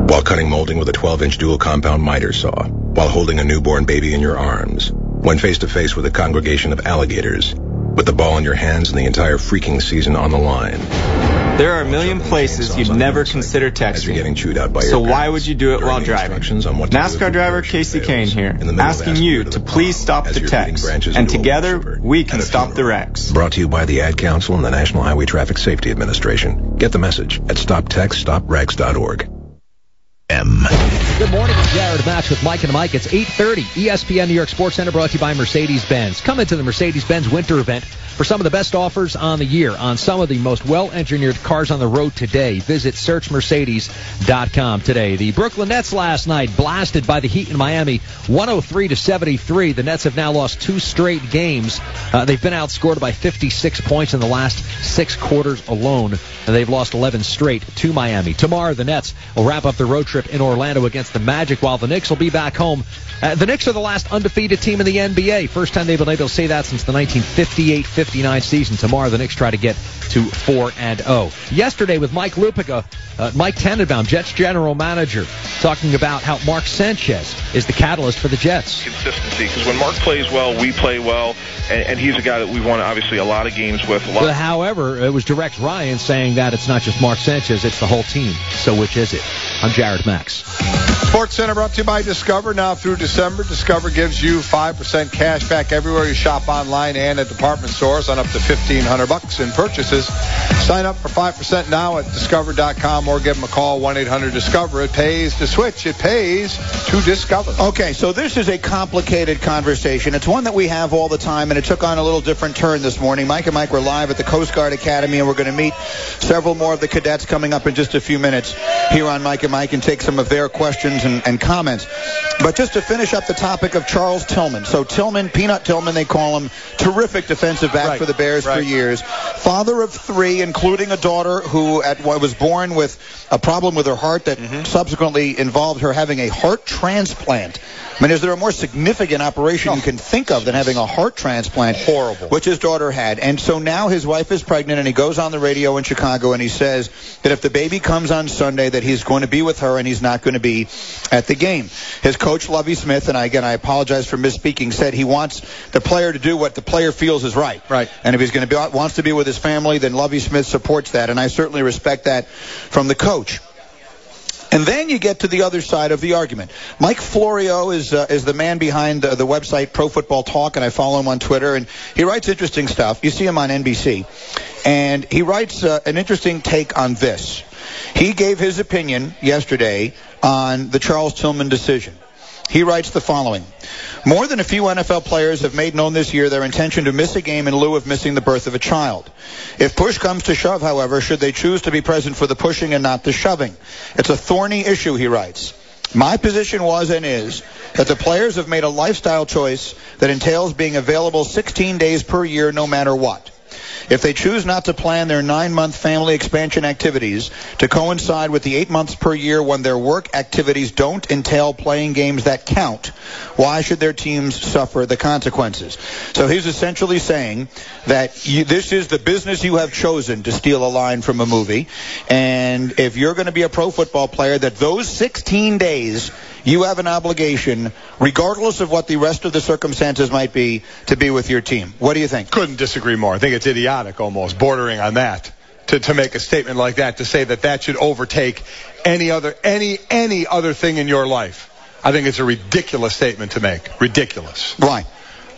While cutting molding with a 12-inch dual compound miter saw, while holding a newborn baby in your arms, when face-to-face with a congregation of alligators, with the ball in your hands and the entire freaking season on the line. There are a million places you'd never consider texting, getting chewed out by so your why would you do it while driving? NASCAR driver Casey Kane here, asking you to please stop the text, and together we can stop the wrecks. Brought to you by the Ad Council and the National Highway Traffic Safety Administration. Get the message at stoptextstopwrecks.org. Good morning, it's Jared Match with Mike and Mike. It's 8:30. ESPN New York Sports Center brought to you by Mercedes-Benz. Come into the Mercedes-Benz winter event for some of the best offers on the year on some of the most well-engineered cars on the road today. Visit searchmercedes.com today. The Brooklyn Nets last night blasted by the Heat in Miami, 103-73. The Nets have now lost 2 straight games. They've been outscored by 56 points in the last 6 quarters alone, and they've lost 11 straight to Miami. Tomorrow, the Nets will wrap up their road trip in Orlando against the Magic, while the Knicks will be back home. The Knicks are the last undefeated team in the NBA. First time they've been able to say that since the 1958-59 season. Tomorrow, the Knicks try to get to 4-0. Yesterday, with Mike Lupica, Mike Tannenbaum, Jets general manager, talking about how Mark Sanchez is the catalyst for the Jets. Consistency, because when Mark plays well, we play well, and he's a guy that we've won, obviously, a lot of games with. However, it was Direct Ryan saying that it's not just Mark Sanchez, it's the whole team. So which is it? I'm Jared Max. Sports Center brought to you by Discover. Now through December, Discover gives you 5% cash back everywhere you shop online and at department stores on up to $1,500 in purchases. Sign up for 5% now at Discover.com or give them a call, 1-800-DISCOVER. It pays to switch. It pays to Discover. Okay, so this is a complicated conversation. It's one that we have all the time, and it took on a little different turn this morning. Mike and Mike were live at the Coast Guard Academy, and we're going to meet several more of the cadets coming up in just a few minutes here on Mike and Mike and take some of their questions and comments. But just to finish up the topic of Charles Tillman. So Tillman, Peanut Tillman, they call him, terrific defensive back for the Bears for years. Father of 3, including a daughter who was born with a problem with her heart that subsequently involved her having a heart transplant. I mean, is there a more significant operation you can think of than having a heart transplant? Horrible. Which his daughter had. And so now his wife is pregnant, and he goes on the radio in Chicago, and he says that if the baby comes on Sunday, that he's going to be with her and he's not going to be at the game. His coach, Lovie Smith, and again, I apologize for misspeaking, said he wants the player to do what the player feels is right. Right. And if he's going to wants to be with his family, then Lovie Smith supports that, and I certainly respect that from the coach. And then you get to the other side of the argument. Mike Florio is the man behind the website Pro Football Talk, and I follow him on Twitter, and he writes interesting stuff. You see him on NBC. And he writes an interesting take on this. He gave his opinion yesterday on the Charles Tillman decision. He writes the following. More than a few NFL players have made known this year their intention to miss a game in lieu of missing the birth of a child. If push comes to shove, however, should they choose to be present for the pushing and not the shoving? It's a thorny issue, he writes. My position was and is that the players have made a lifestyle choice that entails being available 16 days per year no matter what. If they choose not to plan their 9-month family expansion activities to coincide with the 8 months per year when their work activities don't entail playing games that count, why should their teams suffer the consequences? So he's essentially saying that this is the business you have chosen, to steal a line from a movie, and if you're going to be a pro football player, that those 16 days you have an obligation, regardless of what the rest of the circumstances might be, to be with your team. What do you think? Couldn't disagree more. I think it's idiotic, almost bordering on that, to make a statement like that, to say that should overtake any other thing in your life. I think it's a ridiculous statement to make. Ridiculous. Why?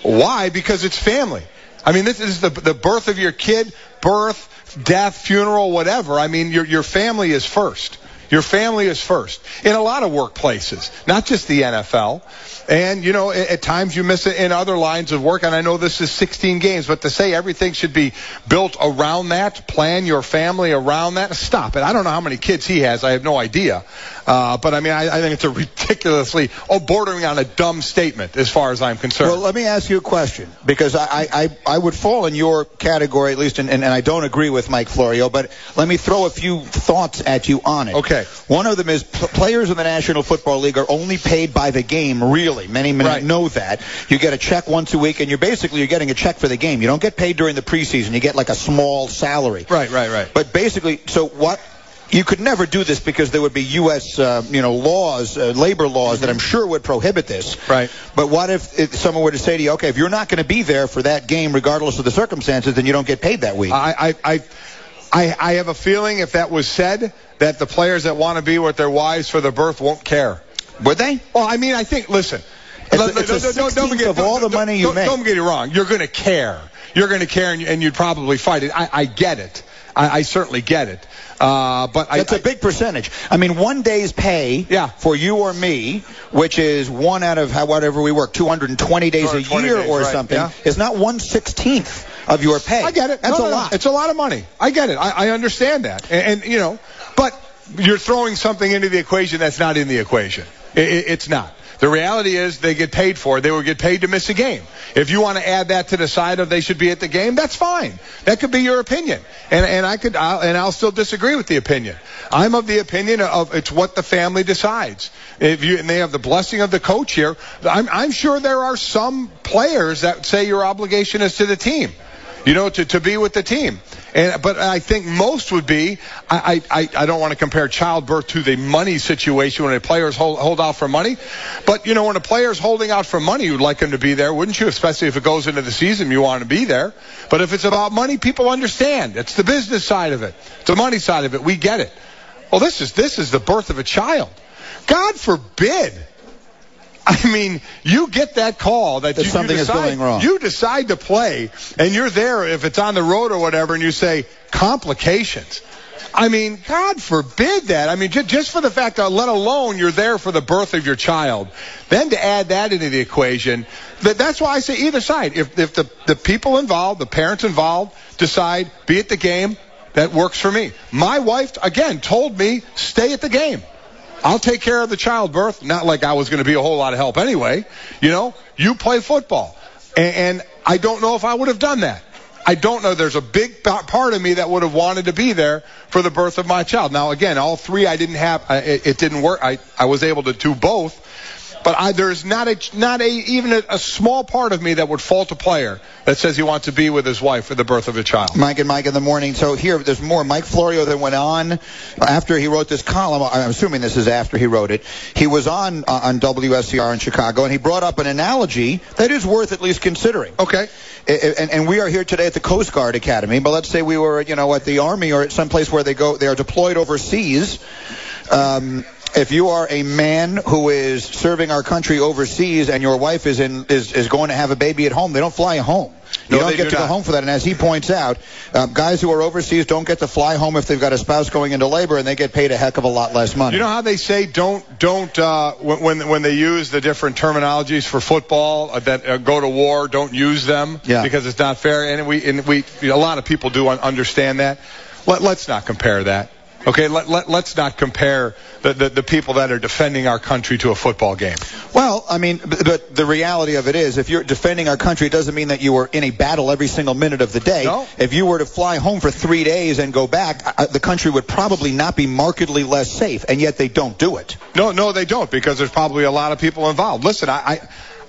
Why? Because it's family. I mean, this is the birth of your kid, birth, death, funeral, whatever. I mean, your family is first. Your family is first in a lot of workplaces, not just the NFL. And, at times you miss it in other lines of work. And I know this is 16 games, but to say everything should be built around that, plan your family around that, stop it. I don't know how many kids he has. I have no idea. But, I mean, I think it's a ridiculously, bordering on a dumb statement as far as I'm concerned. Well, let me ask you a question, because I would fall in your category, at least, and I don't agree with Mike Florio, but let me throw a few thoughts at you on it. Okay. One of them is players in the National Football League are only paid by the game, really. Many know that. You get a check once a week, and you're getting a check for the game. You don't get paid during the preseason. You get like a small salary. Right. But basically, so what? You could never do this because there would be U.S. Laws, labor laws that I'm sure would prohibit this. Right. But what if someone were to say to you, okay, if you're not going to be there for that game, regardless of the circumstances, then you don't get paid that week? I have a feeling if that was said, that the players that want to be with their wives for the birth won't care. Would they? Well, I mean, I think, listen. It's a 16th of all the money you make. Don't get it wrong. You're going to care. You're going to care, and you'd probably fight it. I get it. I certainly get it. But that's a big percentage. I mean, 1 day's pay for you or me, which is one out of whatever we work, 220 days a year or something, is not 1/16 of your pay. I get it. That's a lot. It's a lot of money. I get it. I understand that. And but you're throwing something into the equation that's not in the equation. It's not. The reality is they get paid for it. They will get paid to miss a game. If you want to add that to the side of they should be at the game, that's fine. That could be your opinion. And I'll still disagree with the opinion. I'm of the opinion of it's what the family decides. And they have the blessing of the coach here. I'm sure there are some players that say your obligation is to the team. To be with the team. But I think most would be, I don't want to compare childbirth to the money situation when a player's hold out for money. But, when a player's holding out for money, you'd like him to be there, wouldn't you? Especially if it goes into the season, you want to be there. But if it's about money, people understand. It's the business side of it. It's the money side of it. We get it. Well, this is the birth of a child. God forbid. I mean, you get that call that something is going wrong. You decide to play, and you're there if it's on the road or whatever, and you say, complications. I mean, God forbid that. I mean, just for the fact that, let alone you're there for the birth of your child, then to add that into the equation, that's why I say either side. If the people involved, the parents involved, decide, be at the game, that works for me. My wife, again, told me, stay at the game. I'll take care of the childbirth. Not like I was going to be a whole lot of help anyway. You play football. And I don't know if I would have done that. I don't know. There's a big part of me that would have wanted to be there for the birth of my child. Now, again, all three I didn't have. It didn't work. I was able to do both. But there's not even a small part of me that would fault a player that says he wants to be with his wife for the birth of a child. Mike and Mike in the morning. So here, there's more. Mike Florio then went on after he wrote this column. I'm assuming this is after he wrote it. He was on WSCR in Chicago, and he brought up an analogy that is worth at least considering. Okay. And we are here today at the Coast Guard Academy, but let's say we were, at the Army or at some place where they are deployed overseas. If you are a man who is serving our country overseas and your wife is going to have a baby at home, they don't fly you home. You don't get to go home for that. And as he points out, guys who are overseas don't get to fly home if they've got a spouse going into labor, and they get paid a heck of a lot less money. You know how they say when they use the different terminologies for football that go to war, don't use them because it's not fair. And we a lot of people do understand that. Let's not compare that. Okay, let's not compare the people that are defending our country to a football game. Well, I mean, but the reality of it is, if you're defending our country, it doesn't mean that you were in a battle every single minute of the day. No. If you were to fly home for 3 days and go back, the country would probably not be markedly less safe, and yet they don't do it. No, they don't, because there's probably a lot of people involved. Listen,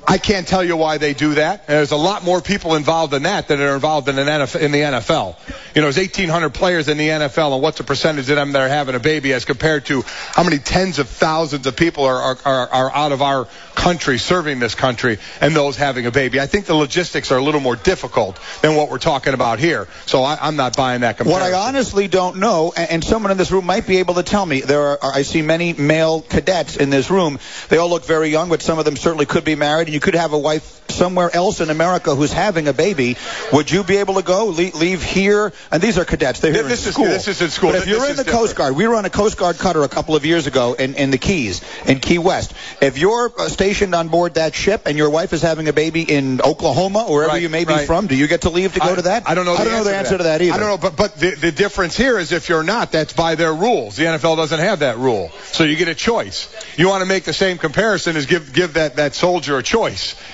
I can't tell you why they do that. And there's a lot more people involved in that than are involved in the NFL. There's 1,800 players in the NFL, and what's the percentage of them that are having a baby as compared to how many tens of thousands of people are out of our country, serving this country, and those having a baby. I think the logistics are a little more difficult than what we're talking about here. So I'm not buying that comparison. What I honestly don't know, and someone in this room might be able to tell me, I see many male cadets in this room. They all look very young, but some of them certainly could be married. You could have a wife somewhere else in America who's having a baby. Would you be able to go leave here? And these are cadets. They're here in school. This is in school. But if you're in the Coast Guard, we were on a Coast Guard cutter a couple of years ago in the Keys, in Key West. If you're stationed on board that ship and your wife is having a baby in Oklahoma or wherever you may be from, do you get to leave to go to that? I don't know the answer to that either. I don't know, but the difference here is if you're not, that's by their rules. The NFL doesn't have that rule. So you get a choice. You want to make the same comparison as give that soldier a choice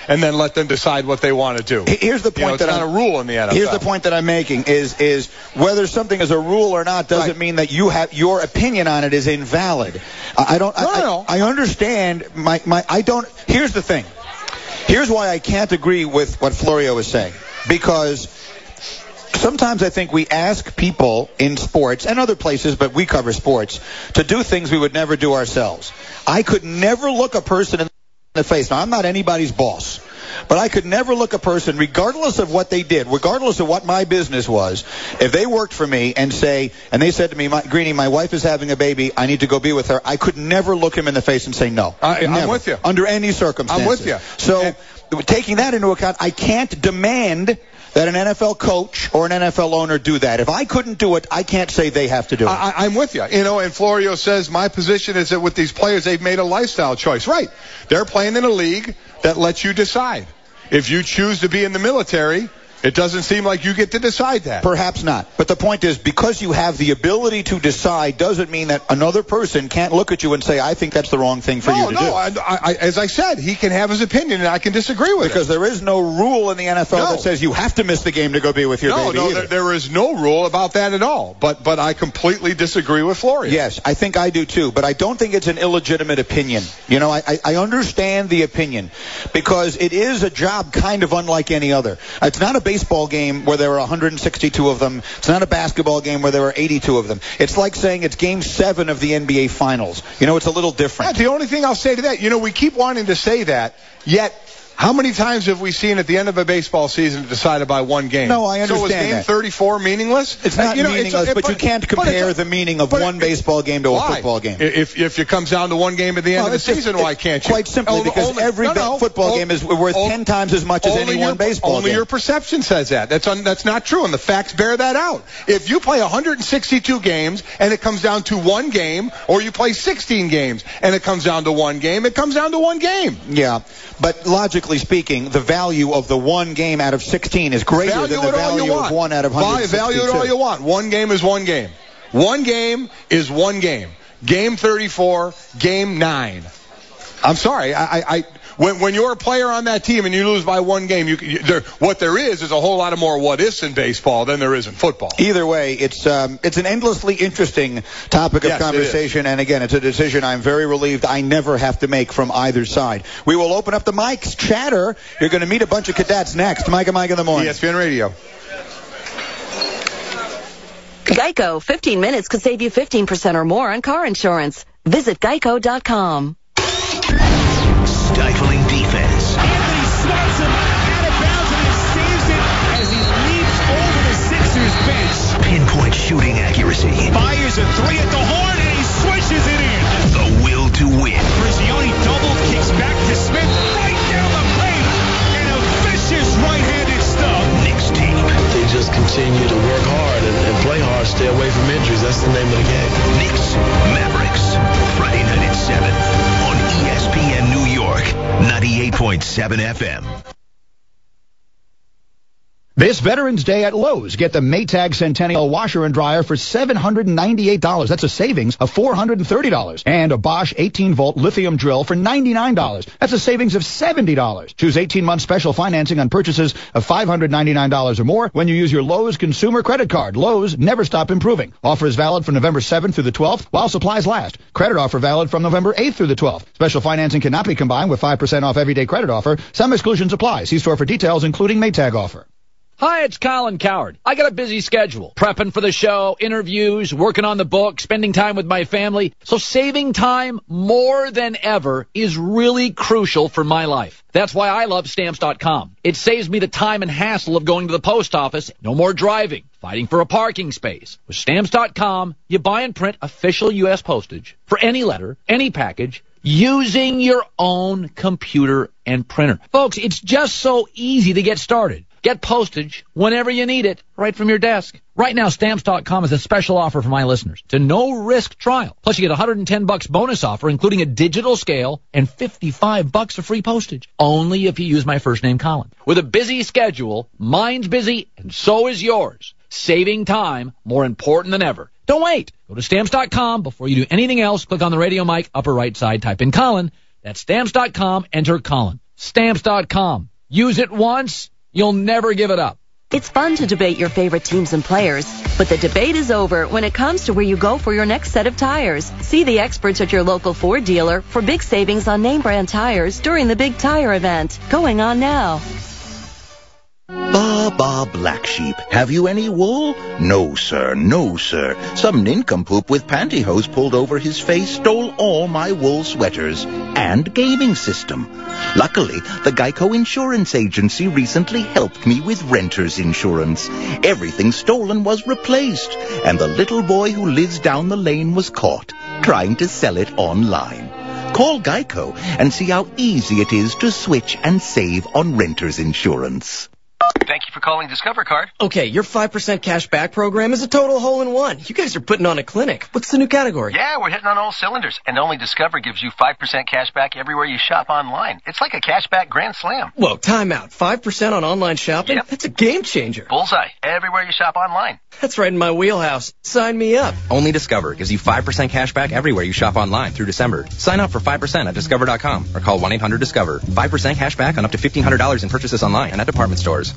and then let them decide what they want to do. Here's the point it's not a rule in the NFL. Here's the point that I'm making is whether something is a rule or not doesn't mean that your opinion on it is invalid. I understand here's the thing. Here's why I can't agree with what Florio is saying. Because sometimes I think we ask people in sports and other places, but we cover sports, to do things we would never do ourselves. I could never look a person in the face. Now, I'm not anybody's boss, but I could never look a person, regardless of what they did, regardless of what my business was, if they worked for me and they said to me, Greenie, my wife is having a baby, I need to go be with her, I could never look him in the face and say no. I'm with you. Under any circumstances. I'm with you. So, taking that into account, I can't demand that an NFL coach or an NFL owner do that. If I couldn't do it, I can't say they have to do it. I'm with you. And Florio says my position is that with these players, they've made a lifestyle choice. Right. They're playing in a league that lets you decide. If you choose to be in the military, it doesn't seem like you get to decide that. Perhaps not. But the point is, because you have the ability to decide doesn't mean that another person can't look at you and say, I think that's the wrong thing for you to do. No, as I said, he can have his opinion, and I can disagree with it. Because there is no rule in the NFL that says you have to miss the game to go be with your baby. No, there is no rule about that at all. But I completely disagree with Florio. Yes, I think I do too. But I don't think it's an illegitimate opinion. I understand the opinion because it is a job kind of unlike any other. It's not a baseball game where there are 162 of them. It's not a basketball game where there are 82 of them. It's like saying it's Game 7 of the NBA Finals. It's a little different. The only thing I'll say to that, we keep wanting to say that, yet How many times have we seen at the end of a baseball season decided by one game? No, I understand. So is game 34 meaningless? It's not meaningless, but you can't compare the meaning of one baseball game to a football game. If it comes down to one game at the end of the season, why can't you? Quite simply because every football game is worth 10 times as much as any one baseball game. Only your perception says that. That's not true, and the facts bear that out. If you play 162 games and it comes down to one game, or you play 16 games and it comes down to one game, it comes down to one game. Yeah, but logically speaking, the value of the one game out of 16 is greater than the value of one out of 162. Value it all you want. One game is one game. One game is one game. Game 34, game 9. I'm sorry. When you're a player on that team and you lose by one game, what there is a whole lot of more what-ifs in baseball than there is in football. Either way, it's an endlessly interesting topic of conversation, and again, it's a decision I'm very relieved I never have to make from either side. We will open up the mics. Chatter. You're going to meet a bunch of cadets next. Mike and Mike in the morning. ESPN Radio. Geico, 15 minutes could save you 15% or more on car insurance. Visit geico.com. Stifling defense. Anthony swats him out of bounds and he saves it as he leaps over the Sixers bench. Pinpoint shooting accuracy. Fires a three at the horn and he swishes it in. The will to win. Prigioni double kicks back to Smith right down the paint. And a vicious right-handed stub. Knicks team. They just continue to work hard and play hard, stay away from injuries. That's the name of the game. Knicks, Mavericks. Friday night at 7 on ESPN New York, 98.7 FM. This Veterans Day at Lowe's, get the Maytag Centennial washer and dryer for $798. That's a savings of $430. And a Bosch 18-volt lithium drill for $99. That's a savings of $70. Choose 18-month special financing on purchases of $599 or more when you use your Lowe's consumer credit card. Lowe's, never stop improving. Offer is valid from November 7th through the 12th while supplies last. Credit offer valid from November 8th through the 12th. Special financing cannot be combined with 5% off everyday credit offer. Some exclusions apply. See store for details, including Maytag offer. Hi, it's Colin Coward. I got a busy schedule. Prepping for the show, interviews, working on the book, spending time with my family. So saving time more than ever is really crucial for my life. That's why I love Stamps.com. It saves me the time and hassle of going to the post office. No more driving, fighting for a parking space. With Stamps.com, you buy and print official U.S. postage for any letter, any package, using your own computer and printer. Folks, it's just so easy to get started. Get postage whenever you need it, right from your desk. Right now, Stamps.com is a special offer for my listeners. It's a no-risk trial. Plus, you get $110 bonus offer, including a digital scale and $55 of free postage. Only if you use my first name, Colin. With a busy schedule, mine's busy, and so is yours. Saving time, more important than ever. Don't wait. Go to Stamps.com. Before you do anything else, click on the radio mic, upper right side, type in Colin. That's Stamps.com, enter Colin. Stamps.com. Use it once. You'll never give it up. It's fun to debate your favorite teams and players, but the debate is over when it comes to where you go for your next set of tires. See the experts at your local Ford dealer for big savings on name brand tires during the Big Tire event, going on now. Ba, black sheep. Have you any wool? No, sir. No, sir. Some nincompoop with pantyhose pulled over his face stole all my wool sweaters and gaming system. Luckily, the Geico Insurance Agency recently helped me with renter's insurance. Everything stolen was replaced, and the little boy who lives down the lane was caught trying to sell it online. Call Geico and see how easy it is to switch and save on renter's insurance. Thank you for calling Discover Card. Okay, your 5% cash back program is a total hole-in-one. You guys are putting on a clinic. What's the new category? Yeah, we're hitting on all cylinders. And only Discover gives you 5% cash back everywhere you shop online. It's like a cash back grand slam. Whoa, time out. 5% on online shopping? Yep. That's a game changer. Bullseye. Everywhere you shop online. That's right in my wheelhouse. Sign me up. Only Discover gives you 5% cash back everywhere you shop online through December. Sign up for 5% at Discover.com or call 1-800-DISCOVER. 5% cash back on up to $1,500 in purchases online and at department stores.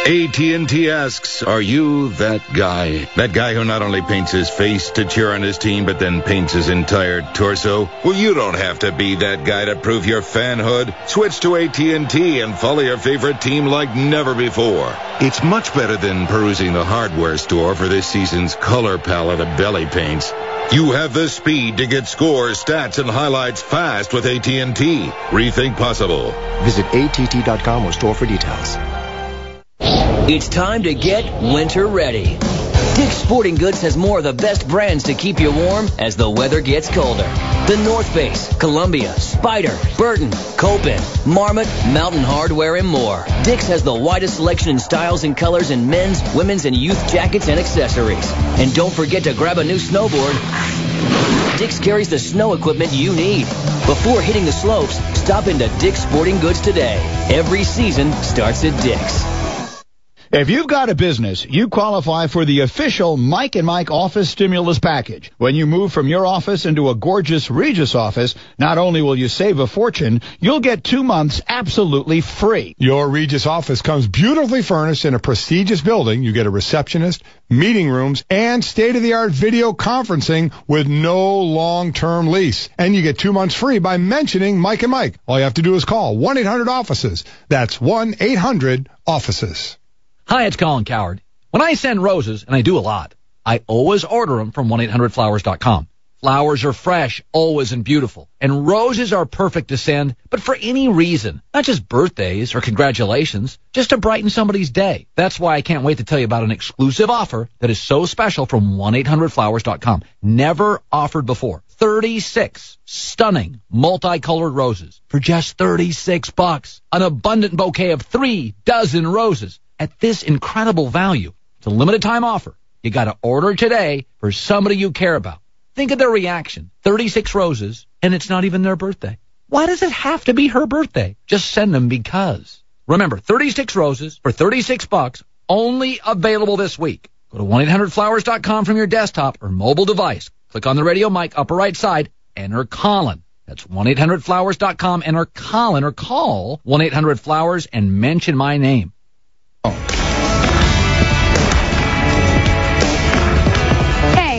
AT&T asks, are you that guy? That guy who not only paints his face to cheer on his team, but then paints his entire torso? Well, you don't have to be that guy to prove your fanhood. Switch to AT&T and follow your favorite team like never before. It's much better than perusing the hardware store for this season's color palette of belly paints. You have the speed to get scores, stats, and highlights fast with AT&T. Rethink possible. Visit att.com or store for details. It's time to get winter ready. Dick's Sporting Goods has more of the best brands to keep you warm as the weather gets colder. The North Face, Columbia, Spyder, Burton, Copen, Marmot, Mountain Hardwear, and more. Dick's has the widest selection in styles and colors in men's, women's, and youth jackets and accessories. And don't forget to grab a new snowboard. Dick's carries the snow equipment you need. Before hitting the slopes, stop into Dick's Sporting Goods today. Every season starts at Dick's. If you've got a business, you qualify for the official Mike and Mike office stimulus package. When you move from your office into a gorgeous Regis office, not only will you save a fortune, you'll get 2 months absolutely free. Your Regis office comes beautifully furnished in a prestigious building. You get a receptionist, meeting rooms, and state-of-the-art video conferencing with no long-term lease. And you get 2 months free by mentioning Mike and Mike. All you have to do is call 1-800-OFFICES. That's 1-800-OFFICES. Hi, it's Colin Coward. When I send roses, and I do a lot, I always order them from 1-800-Flowers.com. Flowers are fresh, always, and beautiful. And roses are perfect to send, but for any reason. Not just birthdays or congratulations, just to brighten somebody's day. That's why I can't wait to tell you about an exclusive offer that is so special from 1-800-Flowers.com. Never offered before. 36 stunning multicolored roses for just $36. An abundant bouquet of 3 dozen roses at this incredible value. It's a limited time offer. You got to order today for somebody you care about. Think of their reaction. 36 roses, and it's not even their birthday. Why does it have to be her birthday? Just send them because. Remember, 36 roses for $36, only available this week. Go to 1-800-Flowers.com from your desktop or mobile device. Click on the radio mic upper right side, enter Colin. That's 1-800-Flowers.com, enter Colin, or call 1-800-Flowers and mention my name.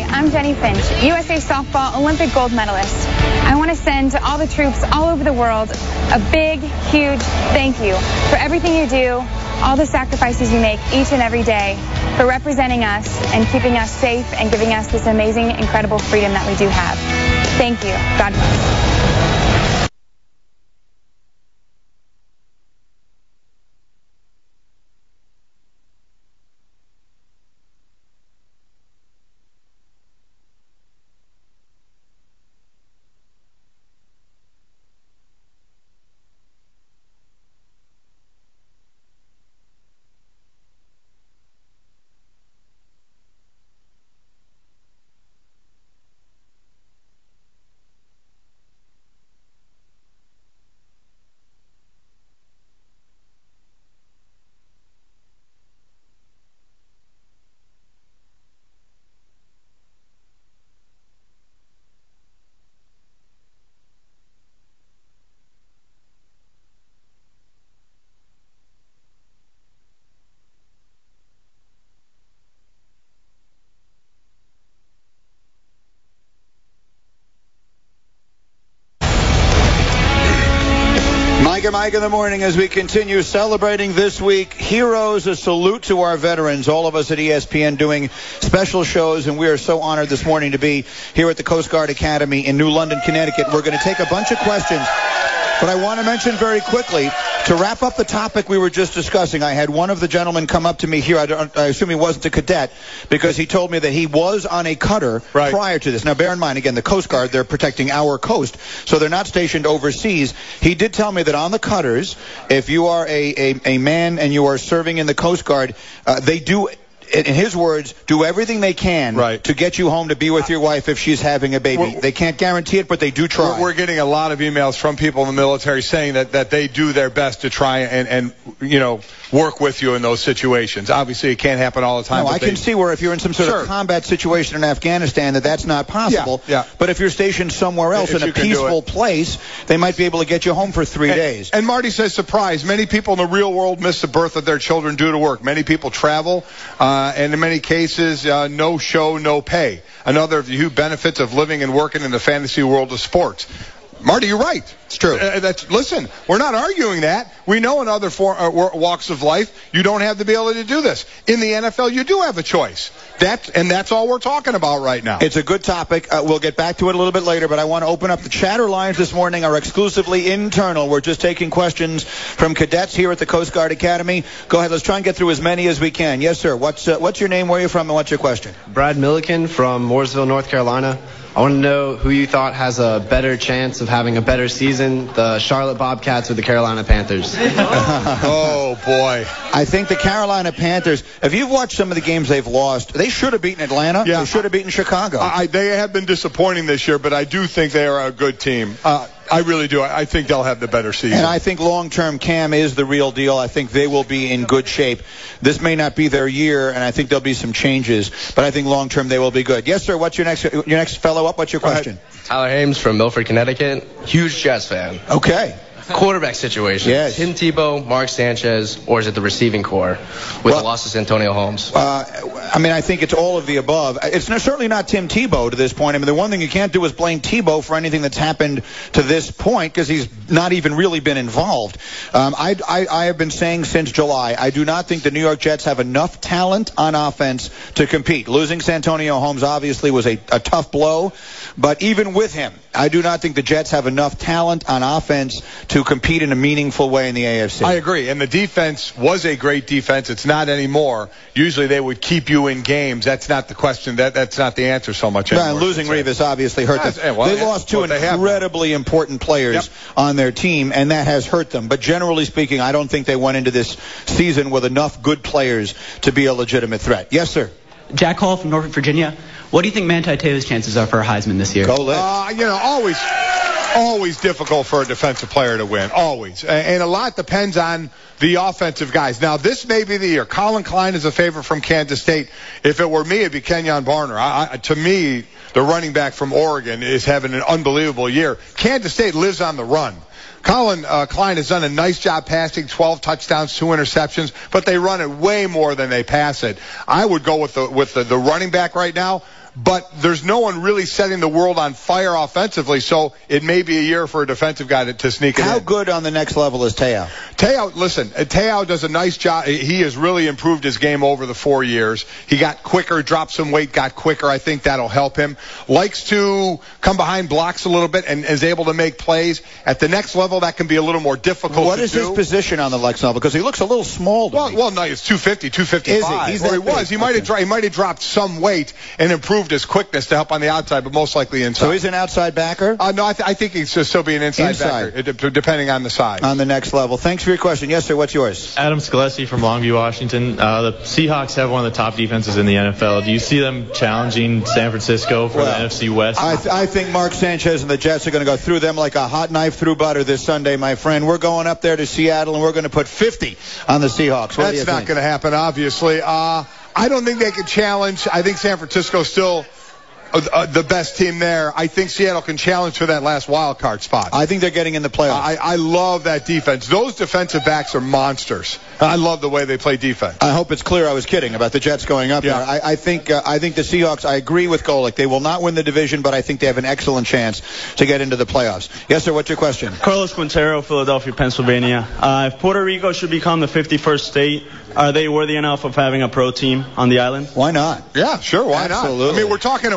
I'm Jenny Finch, USA Softball Olympic gold medalist. I want to send to all the troops all over the world a big, huge thank you for everything you do, all the sacrifices you make each and every day, for representing us and keeping us safe and giving us this amazing, incredible freedom that we do have. Thank you. God bless. Mike in the morning as we continue celebrating this week. Heroes, a salute to our veterans, all of us at ESPN doing special shows, and we are so honored this morning to be here at the Coast Guard Academy in New London, Connecticut. We're going to take a bunch of questions, but I want to mention very quickly, to wrap up the topic we were just discussing, I had one of the gentlemen come up to me here. I assume he wasn't a cadet, because he told me that he was on a cutter prior to this. Now, bear in mind, again, the Coast Guard, they're protecting our coast, so they're not stationed overseas. He did tell me that on the cutters, if you are a man and you are serving in the Coast Guard, they do in his words, do everything they can to get you home to be with your wife if she's having a baby. They can't guarantee it, but they do try. We're getting a lot of emails from people in the military saying that they do their best to try and work with you in those situations. Obviously, it can't happen all the time. No, I can see where if you're in some sort of combat situation in Afghanistan that's not possible. Yeah. But if you're stationed somewhere else in a peaceful place, they might be able to get you home for 3 days. And Marty says, surprise, many people in the real world miss the birth of their children due to work. Many people travel, and in many cases, no show, no pay. Another of the huge benefits of living and working in the fantasy world of sports. Marty, you're right. It's true. Listen, we're not arguing that. We know in other walks of life, you don't have the ability to do this. In the NFL, you do have a choice. That's all we're talking about right now. It's a good topic. We'll get back to it a little bit later, but I want to open up the chatter lines this morning. Are exclusively internal. We're just taking questions from cadets here at the Coast Guard Academy. Go ahead. Let's try and get through as many as we can. Yes, sir. What's your name, where are you from, and what's your question? Brad Milliken from Mooresville, North Carolina. I want to know who you thought has a better chance of having a better season, the Charlotte Bobcats or the Carolina Panthers? Oh, boy. I think the Carolina Panthers, if you've watched some of the games they've lost, they should have beaten Atlanta. Yeah. They should have beaten Chicago. They have been disappointing this year, but I do think they are a good team. I really do. I think they'll have the better season. And I think long-term Cam is the real deal. I think they will be in good shape. This may not be their year, and I think there'll be some changes, but I think long-term they will be good. Yes, sir. What's your next fellow up? What's your question? Tyler Hames from Milford, Connecticut. Huge Jets fan. Okay. Quarterback situation. Yes. Tim Tebow, Mark Sanchez, or is it the receiving core with the loss of Santonio Holmes? I think it's all of the above. It's certainly not Tim Tebow to this point. I mean, the one thing you can't do is blame Tebow for anything that's happened to this point because he's not even really been involved. I have been saying since July, I do not think the New York Jets have enough talent on offense to compete. Losing Santonio Holmes obviously was a tough blow, but even with him, I do not think the Jets have enough talent on offense to compete in a meaningful way in the AFC. I agree. And the defense was a great defense. It's not anymore. Usually they would keep you in games. That's not the question. That's not the answer so much anymore. And losing Revis obviously hurt them. They lost two incredibly important players on their team, and that has hurt them. But generally speaking, I don't think they went into this season with enough good players to be a legitimate threat. Yes, sir. Jack Hall from Norfolk, Virginia. What do you think Manti Te'o's chances are for a Heisman this year? Go Lick. Always difficult for a defensive player to win. Always. And a lot depends on the offensive guys. Now, this may be the year. Colin Klein is a favorite from Kansas State. If it were me, it'd be Kenyon Barner. To me, the running back from Oregon is having an unbelievable year. Kansas State lives on the run. Colin Klein has done a nice job passing, 12 touchdowns, 2 interceptions, but they run it way more than they pass it. I would go with the running back right now. But there's no one really setting the world on fire offensively, so it may be a year for a defensive guy to sneak it in. How good on the next level is Te'o? Te'o does a nice job. He has really improved his game over the 4 years. He got quicker, dropped some weight, got quicker. I think that'll help him. Likes to come behind blocks a little bit and is able to make plays. At the next level, that can be a little more difficult to do. What is his position on the next level? Because he looks a little small to me. Well, no, it's 250, 255. Is he? He might have dropped some weight and improved his quickness to help on the outside, but most likely inside. So he's an outside backer? No, I think he's still be an inside backer, depending on the size. On the next level. Thanks for your question. Yes, sir, what's yours? Adam Scalesi from Longview, Washington. The Seahawks have one of the top defenses in the NFL. Do you see them challenging San Francisco for the NFC West? I think Mark Sanchez and the Jets are going to go through them like a hot knife through butter this Sunday, my friend. We're going up there to Seattle, and we're going to put 50 on the Seahawks. That's not going to happen, obviously. I don't think they can challenge. I think San Francisco's still the best team there. I think Seattle can challenge for that last wild card spot. I think they're getting in the playoffs. I love that defense. Those defensive backs are monsters. I love the way they play defense. I hope it's clear I was kidding about the Jets going up there. I think the Seahawks, I agree with Golick. They will not win the division, but I think they have an excellent chance to get into the playoffs. Yes, sir, what's your question? Carlos Quintero, Philadelphia, Pennsylvania. If Puerto Rico should become the 51st state, are they worthy enough of having a pro team on the island? Why not? Yeah, sure, why not? I mean, we're talking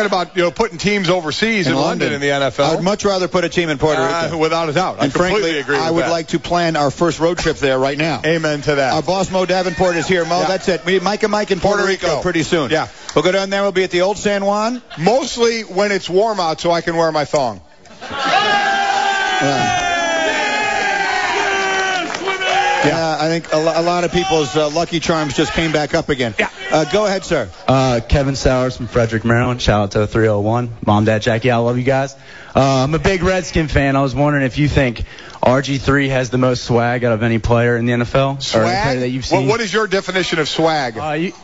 about putting teams overseas in London in the NFL. I'd much rather put a team in Puerto Rico. Without a doubt. And I completely agree with that. I would like to plan our first road trip there right now. Amen to that. Our boss Mo Davenport is here. Mo, that's it. We need Mike and Mike in Puerto Rico pretty soon. Yeah. We'll go down there. We'll be at the Old San Juan. Mostly when it's warm out so I can wear my thong. Yeah, I think a lot of people's Lucky Charms just came back up again. Yeah. Go ahead, sir. Kevin Sowers from Frederick, Maryland. Shout out to 301. Mom, Dad, Jackie, I love you guys. I'm a big Redskin fan. I was wondering if you think RG3 has the most swag out of any player in the NFL. Swag? Or any player that you've seen. What is your definition of swag?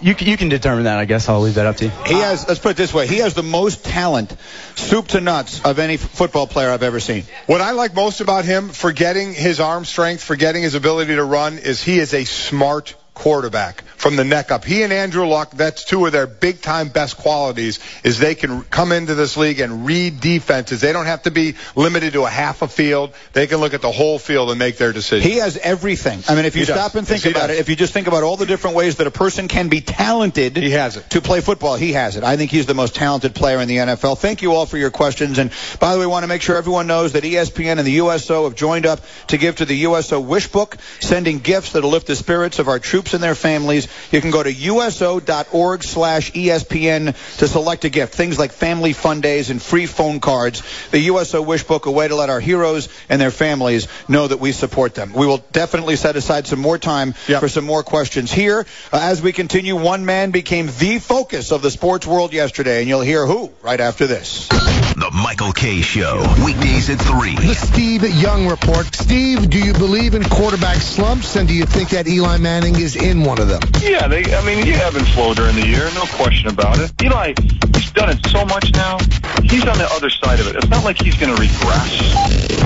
You can determine that. I guess I'll leave that up to you. He has, let's put it this way, he has the most talent, soup to nuts, of any football player I've ever seen. What I like most about him, forgetting his arm strength, forgetting his ability to run, is he is a smart quarterback from the neck up. He and Andrew Luck, that's two of their big-time best qualities, is they can come into this league and read defenses. They don't have to be limited to a half a field. They can look at the whole field and make their decisions. He has everything. I mean, if you stop and think about it, if you just think about all the different ways that a person can be talented he has it. To play football, he has it. I think he's the most talented player in the NFL. Thank you all for your questions. And by the way, I want to make sure everyone knows that ESPN and the USO have joined up to give to the USO Wish Book, sending gifts that will lift the spirits of our troops and their families. You can go to uso.org/ESPN to select a gift. Things like family fun days and free phone cards. The USO Wish Book, a way to let our heroes and their families know that we support them. We will definitely set aside some more time for some more questions here. As we continue, one man became the focus of the sports world yesterday, and you'll hear who right after this. The Michael K. Show, weekdays at 3. The Steve Young Report. Steve, do you believe in quarterback slumps, and do you think that Eli Manning is in one of them? Yeah, you ebb and flow during the year, no question about it. Eli, he's done it so much now. He's on the other side of it. It's not like he's going to regress.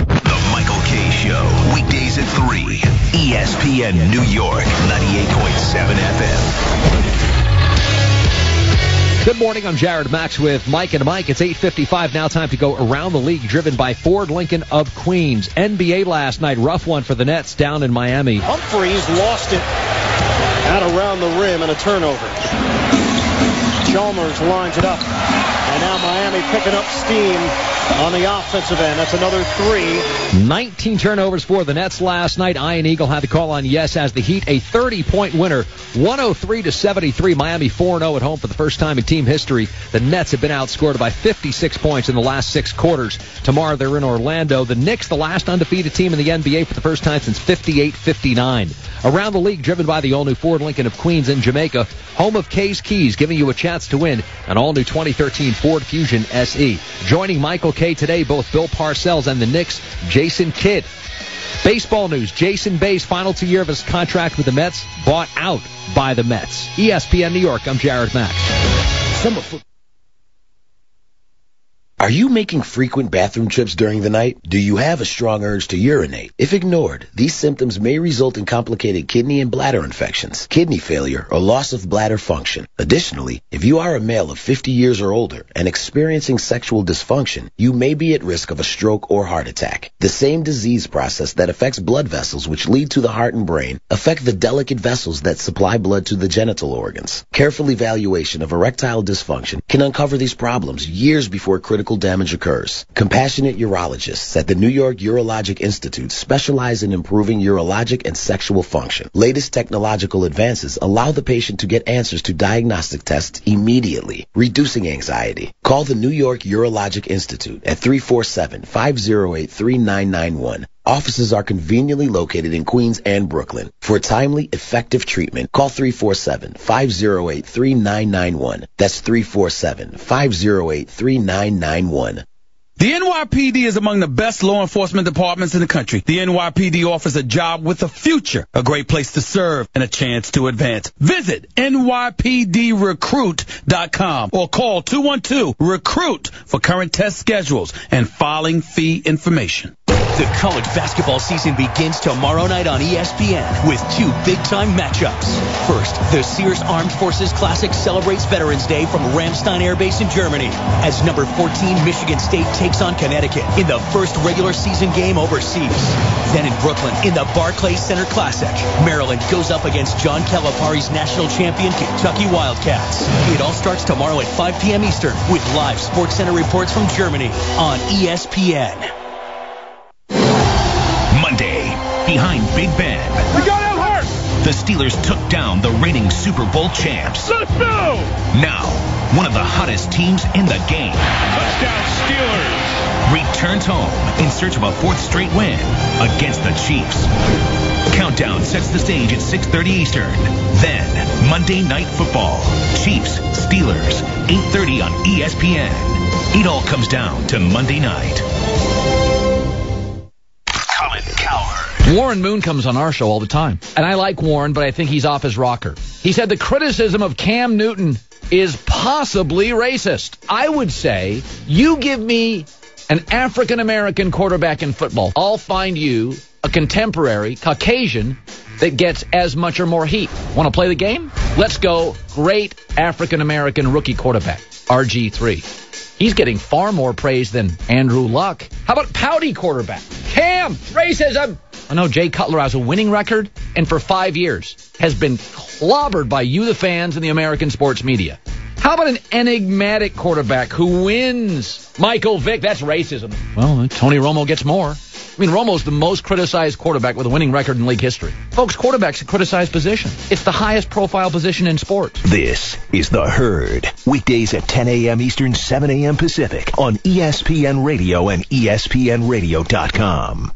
The Michael K. Show, weekdays at 3. ESPN New York, 98.7 FM. Good morning, I'm Jared Max with Mike and Mike. It's 8:55 now, time to go around the league, driven by Ford Lincoln of Queens. NBA last night, rough one for the Nets down in Miami. Humphreys lost it out around the rim and a turnover. Chalmers lines it up. And now Miami picking up steam on the offensive end. That's another 3. 19 turnovers for the Nets last night. Ian Eagle had the call on yes as the Heat, a 30-point winner, 103-73. Miami 4-0 at home for the first time in team history. The Nets have been outscored by 56 points in the last 6 quarters. Tomorrow they're in Orlando. The Knicks, the last undefeated team in the NBA for the first time since 58-59. Around the league, driven by the all-new Ford Lincoln of Queens in Jamaica, home of K's Keys, giving you a chance to win an all-new 2013 Ford Fusion SE. Joining Michael K. today, both Bill Parcells and the Knicks' Jason Kidd. Baseball news, Jason Bay's final 2 year of his contract with the Mets, bought out by the Mets. ESPN New York, I'm Jared Max. Are you making frequent bathroom trips during the night? Do you have a strong urge to urinate? If ignored, these symptoms may result in complicated kidney and bladder infections, kidney failure, or loss of bladder function. Additionally, if you are a male of 50 years or older and experiencing sexual dysfunction, you may be at risk of a stroke or heart attack. The same disease process that affects blood vessels, which lead to the heart and brain, affect the delicate vessels that supply blood to the genital organs. Careful evaluation of erectile dysfunction can uncover these problems years before critical damage occurs. Compassionate urologists at the New York Urologic Institute specialize in improving urologic and sexual function. Latest technological advances allow the patient to get answers to diagnostic tests immediately, reducing anxiety. Call the New York Urologic Institute at 347-508-3991. Offices are conveniently located in Queens and Brooklyn. For timely, effective treatment, call 347-508-3991. That's 347-508-3991. The NYPD is among the best law enforcement departments in the country. The NYPD offers a job with a future, a great place to serve, and a chance to advance. Visit NYPDRecruit.com or call 212-RECRUIT for current test schedules and filing fee information. The college basketball season begins tomorrow night on ESPN with 2 big-time matchups. First, the Sears Armed Forces Classic celebrates Veterans Day from Ramstein Air Base in Germany as number 14 Michigan State takes on Connecticut in the first regular season game overseas. Then in Brooklyn, in the Barclays Center Classic, Maryland goes up against John Calipari's national champion Kentucky Wildcats. It all starts tomorrow at 5 p.m. Eastern with live SportsCenter reports from Germany on ESPN. Monday, behind Big Ben. We got out hurt! The Steelers took down the reigning Super Bowl champs. Let's go! Now, one of the hottest teams in the game. Touchdown Steelers! Returns home in search of a 4th straight win against the Chiefs. Countdown sets the stage at 6:30 Eastern. Then, Monday Night Football. Chiefs, Steelers, 8:30 on ESPN. It all comes down to Monday night. Colin Cowherd. Warren Moon comes on our show all the time. And I like Warren, but I think he's off his rocker. He said the criticism of Cam Newton is possibly racist. I would say, you give me an African-American quarterback in football, I'll find you a contemporary Caucasian that gets as much or more heat. Want to play the game? Let's go. Great African-American rookie quarterback, RG3. He's getting far more praise than Andrew Luck. How about pouty quarterback? Cam, racism. I know Jay Cutler has a winning record, and for 5 years has been clobbered by you, the fans, and the American sports media. How about an enigmatic quarterback who wins? Michael Vick, that's racism. Well, Tony Romo gets more. I mean, Romo's the most criticized quarterback with a winning record in league history. Folks, quarterback's a criticized position. It's the highest profile position in sports. This is The Herd. Weekdays at 10 a.m. Eastern, 7 a.m. Pacific on ESPN Radio and ESPNradio.com.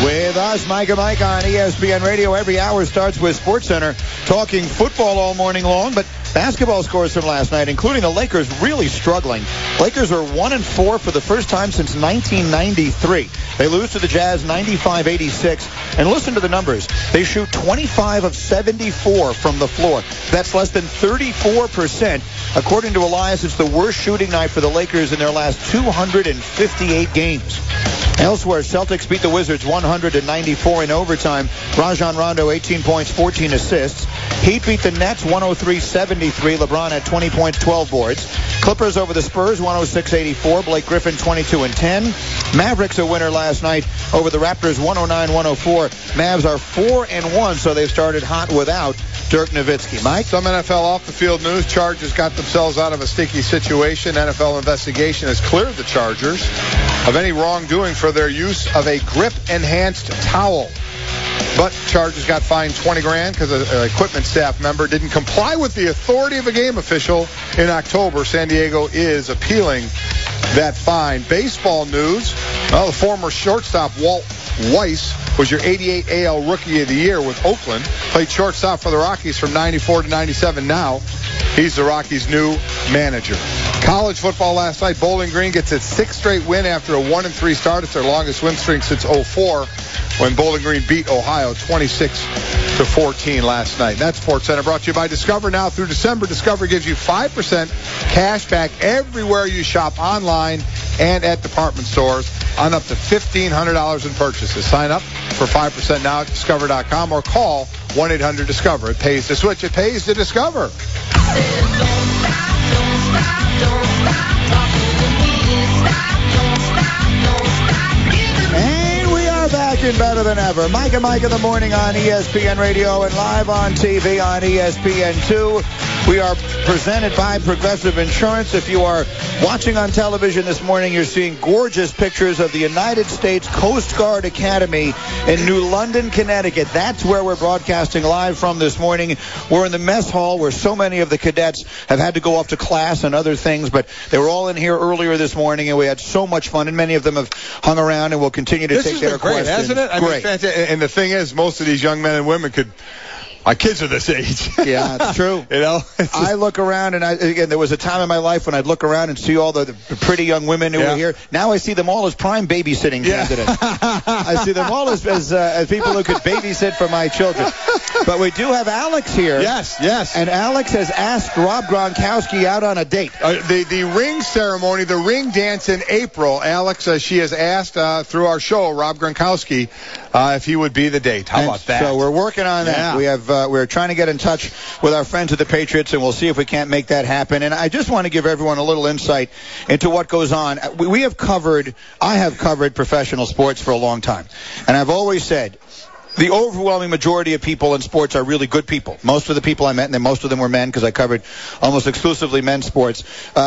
With us, Mike and Mike on ESPN Radio. Every hour starts with SportsCenter talking football all morning long, but basketball scores from last night, including the Lakers really struggling. Lakers are 1-4 for the first time since 1993. They lose to the Jazz 95-86. And listen to the numbers. They shoot 25 of 74 from the floor. That's less than 34%. According to Elias, it's the worst shooting night for the Lakers in their last 258 games. Elsewhere, Celtics beat the Wizards 100-94 in overtime. Rajon Rondo, 18 points, 14 assists. Heat beat the Nets 103-73. LeBron had 20 points, 12 boards. Clippers over the Spurs 106-84. Blake Griffin 22-10. Mavericks a winner last night over the Raptors 109-104. Mavs are 4-1, so they've started hot without Dirk Nowitzki. Mike? Some NFL off-the-field news. Chargers got themselves out of a sticky situation. NFL investigation has cleared the Chargers of any wrongdoing for their use of a grip-enhanced towel. But Chargers got fined $20,000 because an equipment staff member didn't comply with the authority of a game official in October. San Diego is appealing that fine. Baseball news. Well, the former shortstop Walt Weiss was your 88 AL Rookie of the Year with Oakland. Played shortstop for the Rockies from 94 to 97 now. He's the Rockies' new manager. College football last night. Bowling Green gets its 6th straight win after a 1-3 start. It's their longest win streak since 2004 when Bowling Green beat Ohio 26-14 last night. That's SportsCenter brought to you by Discover. Now through December, Discover gives you 5% cash back everywhere you shop online and at department stores on up to $1,500 in purchases. Sign up for 5% now at Discover.com or call 1-800-DISCOVER. It pays to switch. It pays to Discover. And we are back in better than ever. Mike and Mike in the morning on ESPN Radio and live on TV on ESPN2. We are presented by Progressive Insurance. If you are watching on television this morning, you're seeing gorgeous pictures of the United States Coast Guard Academy in New London, Connecticut. That's where we're broadcasting live from this morning. We're in the mess hall where so many of the cadets have had to go off to class and other things, but they were all in here earlier this morning, and we had so much fun, and many of them have hung around and will continue to take their questions. This has been great, hasn't it? Great. I mean, and the thing is, most of these young men and women could... My kids are this age. Yeah, it's true. You know, I look around, and again, there was a time in my life when I'd look around and see all the pretty young women who were here. Now I see them all as prime babysitting candidates. I see them all as people who could babysit for my children. But we do have Alex here. Yes. And Alex has asked Rob Gronkowski out on a date. The ring ceremony, the ring dance in April. Alex, she has asked through our show, Rob Gronkowski, if he would be the date. How about that? So we're working on that. We're trying to get in touch with our friends at the Patriots, and we'll see if we can't make that happen. And I just want to give everyone a little insight into what goes on. I have covered professional sports for a long time, and I've always said the overwhelming majority of people in sports are really good people. Most of the people I met, and most of them were men because I covered almost exclusively men's sports,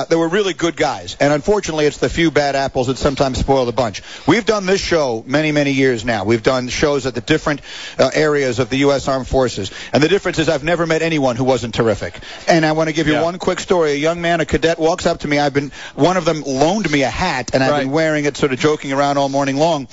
they were really good guys. And unfortunately, it's the few bad apples that sometimes spoil the bunch. We've done this show many, many years now. We've done shows at the different areas of the U.S. Armed Forces. And the difference is I've never met anyone who wasn't terrific. And I want to give you one quick story. A young man, a cadet, walks up to me. One of them loaned me a hat, and I've been wearing it sort of joking around all morning long.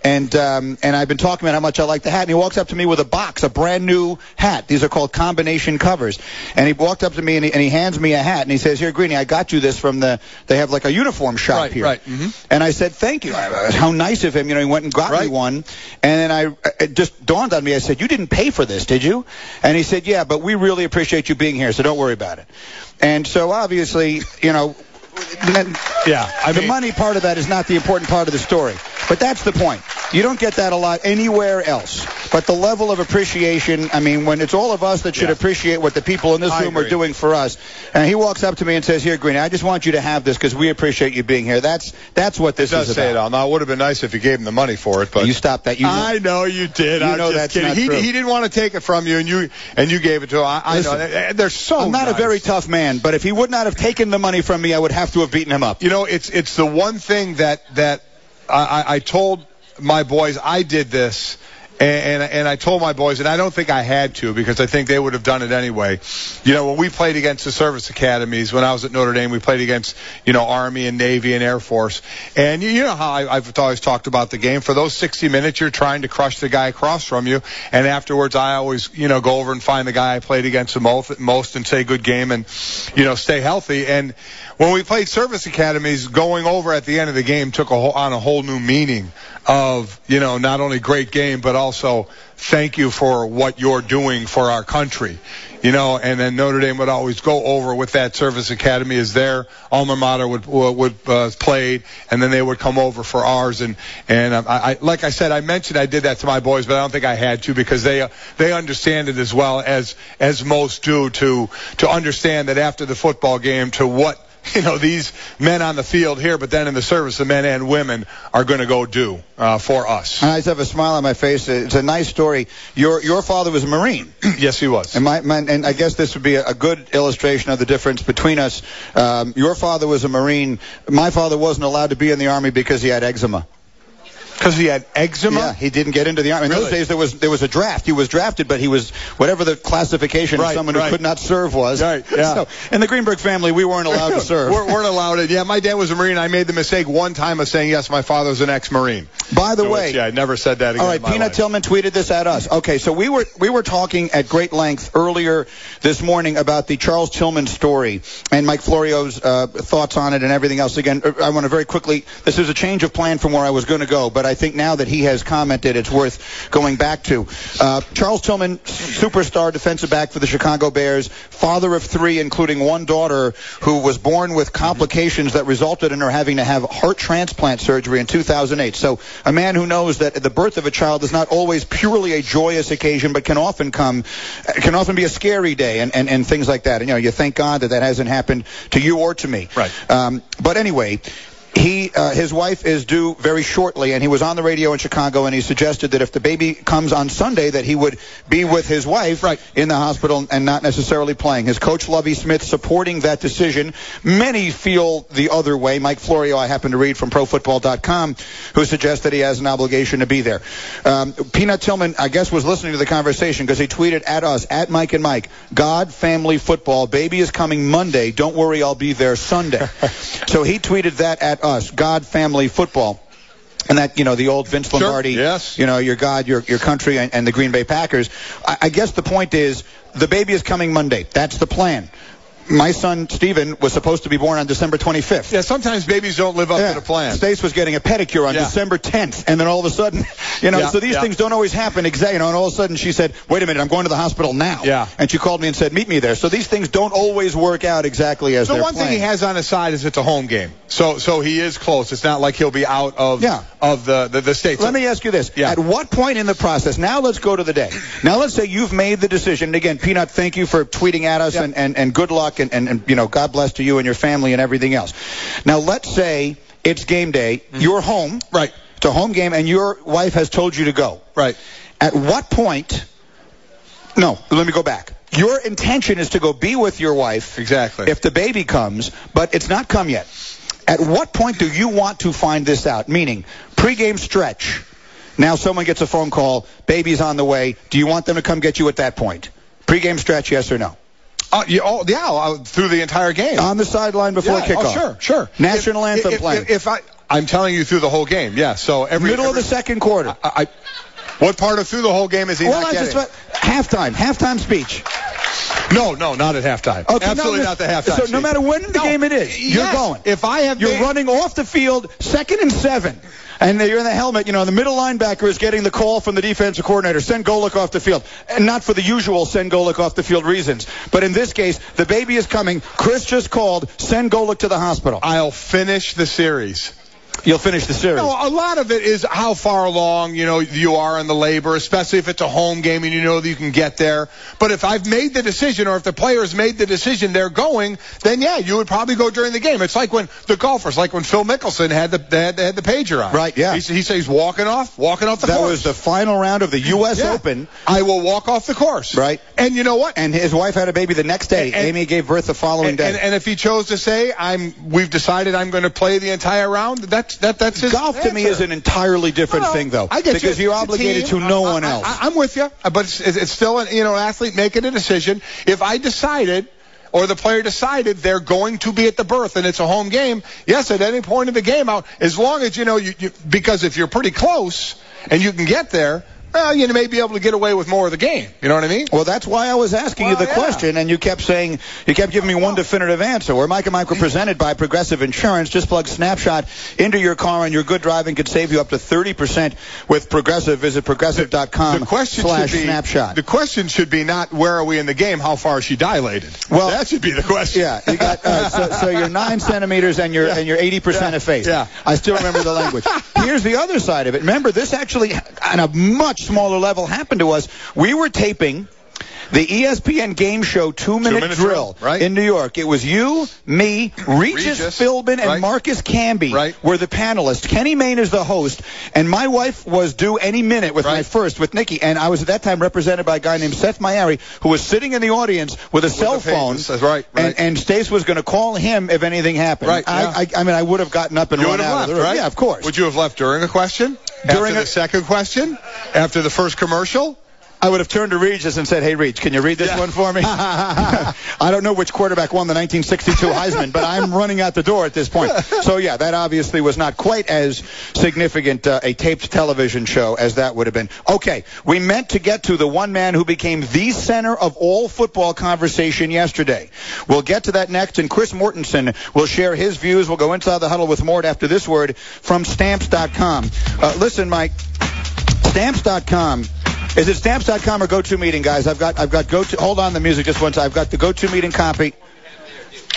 And I've been talking about how much I like the hat. And he walks up to me with a box, a brand new hat. These are called combination covers. And he walked up to me and he hands me a hat and he says, "Here, Greeny, I got you this from they have like a uniform shop here." Right. Mm-hmm. And I said, "Thank you." How nice of him. He went and got me one. And then it just dawned on me. I said, "You didn't pay for this, did you?" And he said, "Yeah, but we really appreciate you being here, so don't worry about it." And so obviously, the money part of that is not the important part of the story. But that's the point. You don't get that a lot anywhere else. But the level of appreciation, when it's all of us that should appreciate what the people in this room are doing for us. And he walks up to me and says, "Here, Greeny, I just want you to have this because we appreciate you being here." That's what this is about. It does say it all. Now, it would have been nice if you gave him the money for it, but you stopped that. I know you did. I'm just that's kidding. Not he true. He didn't want to take it from you, and you gave it to him. I know. They're so I'm not nice. a very tough man, but if he would not have taken the money from me, I would have to have beaten him up. It's the one thing that I told my boys I did this, and I told my boys, and I don't think I had to because I think they would have done it anyway. When we played against the service academies, when I was at Notre Dame, we played against, Army and Navy and Air Force. And you know how I've always talked about the game. For those 60 minutes, you're trying to crush the guy across from you. And afterwards, I always, go over and find the guy I played against the most and say good game and, stay healthy. And when we played service academies, going over at the end of the game took on a whole new meaning of, not only great game, but also thank you for what you're doing for our country. And then Notre Dame would always go over with that service academy as their alma mater would played, and then they would come over for ours. And I like I said, I mentioned I did that to my boys, but I don't think I had to because they understand it as well as most do to understand that after the football game to what these men on the field here, but then in the service, the men and women are going to go do for us. And I just have a smile on my face. It's a nice story. Your father was a Marine. Yes, he was. And and I guess this would be a good illustration of the difference between us. Your father was a Marine. My father wasn't allowed to be in the Army because he had eczema. Because he had eczema? Yeah, he didn't get into the Army. In those days, there was a draft. He was drafted, but he was whatever the classification of someone who could not serve was. Right, yeah. So, in the Greenberg family, we weren't allowed to serve. weren't allowed it. Yeah, my dad was a Marine. I made the mistake one time of saying, yes, my father's an ex-Marine. By the way. I never said that again. All right, Peanut Tillman tweeted this at us. Okay, so we were talking at great length earlier this morning about the Charles Tillman story and Mike Florio's thoughts on it and everything else. Again, I want to very quickly, this is a change of plan from where I was going to go, but I think now that he has commented, it's worth going back to. Charles Tillman, superstar defensive back for the Chicago Bears, father of 3, including one daughter who was born with complications that resulted in her having to have heart transplant surgery in 2008. So a man who knows that the birth of a child is not always purely a joyous occasion, but can often be a scary day and things like that. And you thank God that hasn't happened to you or to me. Right. But anyway, his wife is due very shortly, and he was on the radio in Chicago, and he suggested that if the baby comes on Sunday, that he would be with his wife in the hospital and not necessarily playing. His coach, Lovie Smith, supporting that decision. Many feel the other way. Mike Florio, I happen to read from ProFootball.com, who suggests that he has an obligation to be there. Peanut Tillman, I guess, was listening to the conversation because he tweeted at us, at Mike and Mike, God, family, football, baby is coming Monday. Don't worry, I'll be there Sunday. So he tweeted that at us, God, family, football. And that, the old Vince Lombardi, yes. Your God, your country, and the Green Bay Packers. I guess the point is, the baby is coming Monday. That's the plan. My son, Steven, was supposed to be born on December 25th. Yeah, sometimes babies don't live up to the plan. Stace was getting a pedicure on December 10th, and then all of a sudden, so these things don't always happen exactly, and all of a sudden she said, wait a minute, I'm going to the hospital now. Yeah. And she called me and said, meet me there. So these things don't always work out exactly as they're planned. The one thing he has on his side is it's a home game. So he is close. It's not like he'll be out of the state. Let me ask you this. Yeah. At what point in the process, now let's go to the day. Now let's say you've made the decision. And again, Peanut, thank you for tweeting at us and good luck and God bless to you and your family and everything else. Now let's say it's game day. Mm-hmm. You're home. Right. It's a home game and your wife has told you to go. Right. At what point... No, let me go back. Your intention is to go be with your wife. Exactly. If the baby comes, but it's not come yet. At what point do you want to find this out? Meaning, pregame stretch. Now someone gets a phone call, baby's on the way. Do you want them to come get you at that point? Pregame stretch, yes or no? Through the entire game. On the sideline before kickoff. Oh, sure. National anthem playing. If I'm telling you through the whole game. Yeah. So middle of the second quarter. What part of through the whole game is he not getting? Halftime speech. No, not at halftime. Okay, absolutely not the halftime. So no matter when in the game it is, you're going. You're running off the field, 2nd and 7. And you're in the helmet, the middle linebacker is getting the call from the defensive coordinator, send Golick off the field. And not for the usual send Golick off the field reasons. But in this case, the baby is coming. Chris just called, send Golick to the hospital. I'll finish the series. You'll finish the series. No, a lot of it is how far along, you are in the labor, especially if it's a home game and you know that you can get there. But if I've made the decision or if the players made the decision they're going, then yeah, you would probably go during the game. It's like when the golfers, like when Phil Mickelson had the pager on. Right, yeah. He says he's walking off the course. That was the final round of the U.S. Open. I will walk off the course. Right. And you know what? And his wife had a baby the next day. Amy gave birth the following day. And if he chose to say, we've decided I'm going to play the entire round, that's his golf to me is an entirely different thing, though. I get because you're obligated to no one else. I'm with you, but it's still an athlete making a decision. If I decided, or the player decided they're going to be at the berth and it's a home game, yes, at any point in the game, as long as because if you're pretty close and you can get there, well, you may be able to get away with more of the game. You know what I mean? Well, that's why I was asking you the question, and you kept giving me one definitive answer. Where Mike and Mike were presented by Progressive Insurance. Just plug Snapshot into your car, and your good driving could save you up to 30% with Progressive. Visit progressive.com/snapshot. The question should be not where are we in the game, how far is she dilated? Well, that should be the question. Yeah, you got so you're 9 centimeters and you're 80% effaced. Yeah, I still remember the language. Here's the other side of it. Remember, this actually on a much smaller level happened to us. We were taping the ESPN game show 2-minute drill in New York. It was you, me, Regis Philbin, and Marcus Camby were the panelists. Kenny Mayne is the host, and my wife was due any minute with my first, with Nikki, and I was at that time represented by a guy named Seth Mayari, who was sitting in the audience with a cell phone, and Stace was going to call him if anything happened. I mean, I would have gotten up and run out of the room. Right? Yeah, of course. Would you have left during a question? After the second question? After the first commercial? I would have turned to Regis and said, hey, Reg, can you read this one for me? I don't know which quarterback won the 1962 Heisman, but I'm running out the door at this point. So, yeah, that obviously was not quite as significant a taped television show as that would have been. Okay, we meant to get to the one man who became the center of all football conversation yesterday. We'll get to that next, and Chris Mortensen will share his views. We'll go inside the huddle with Mort after this word from Stamps.com. Listen, Mike, Stamps.com. Is it Stamps.com or GoToMeeting, guys? I've got GoTo. Hold on the music just once. I've got the GoToMeeting copy.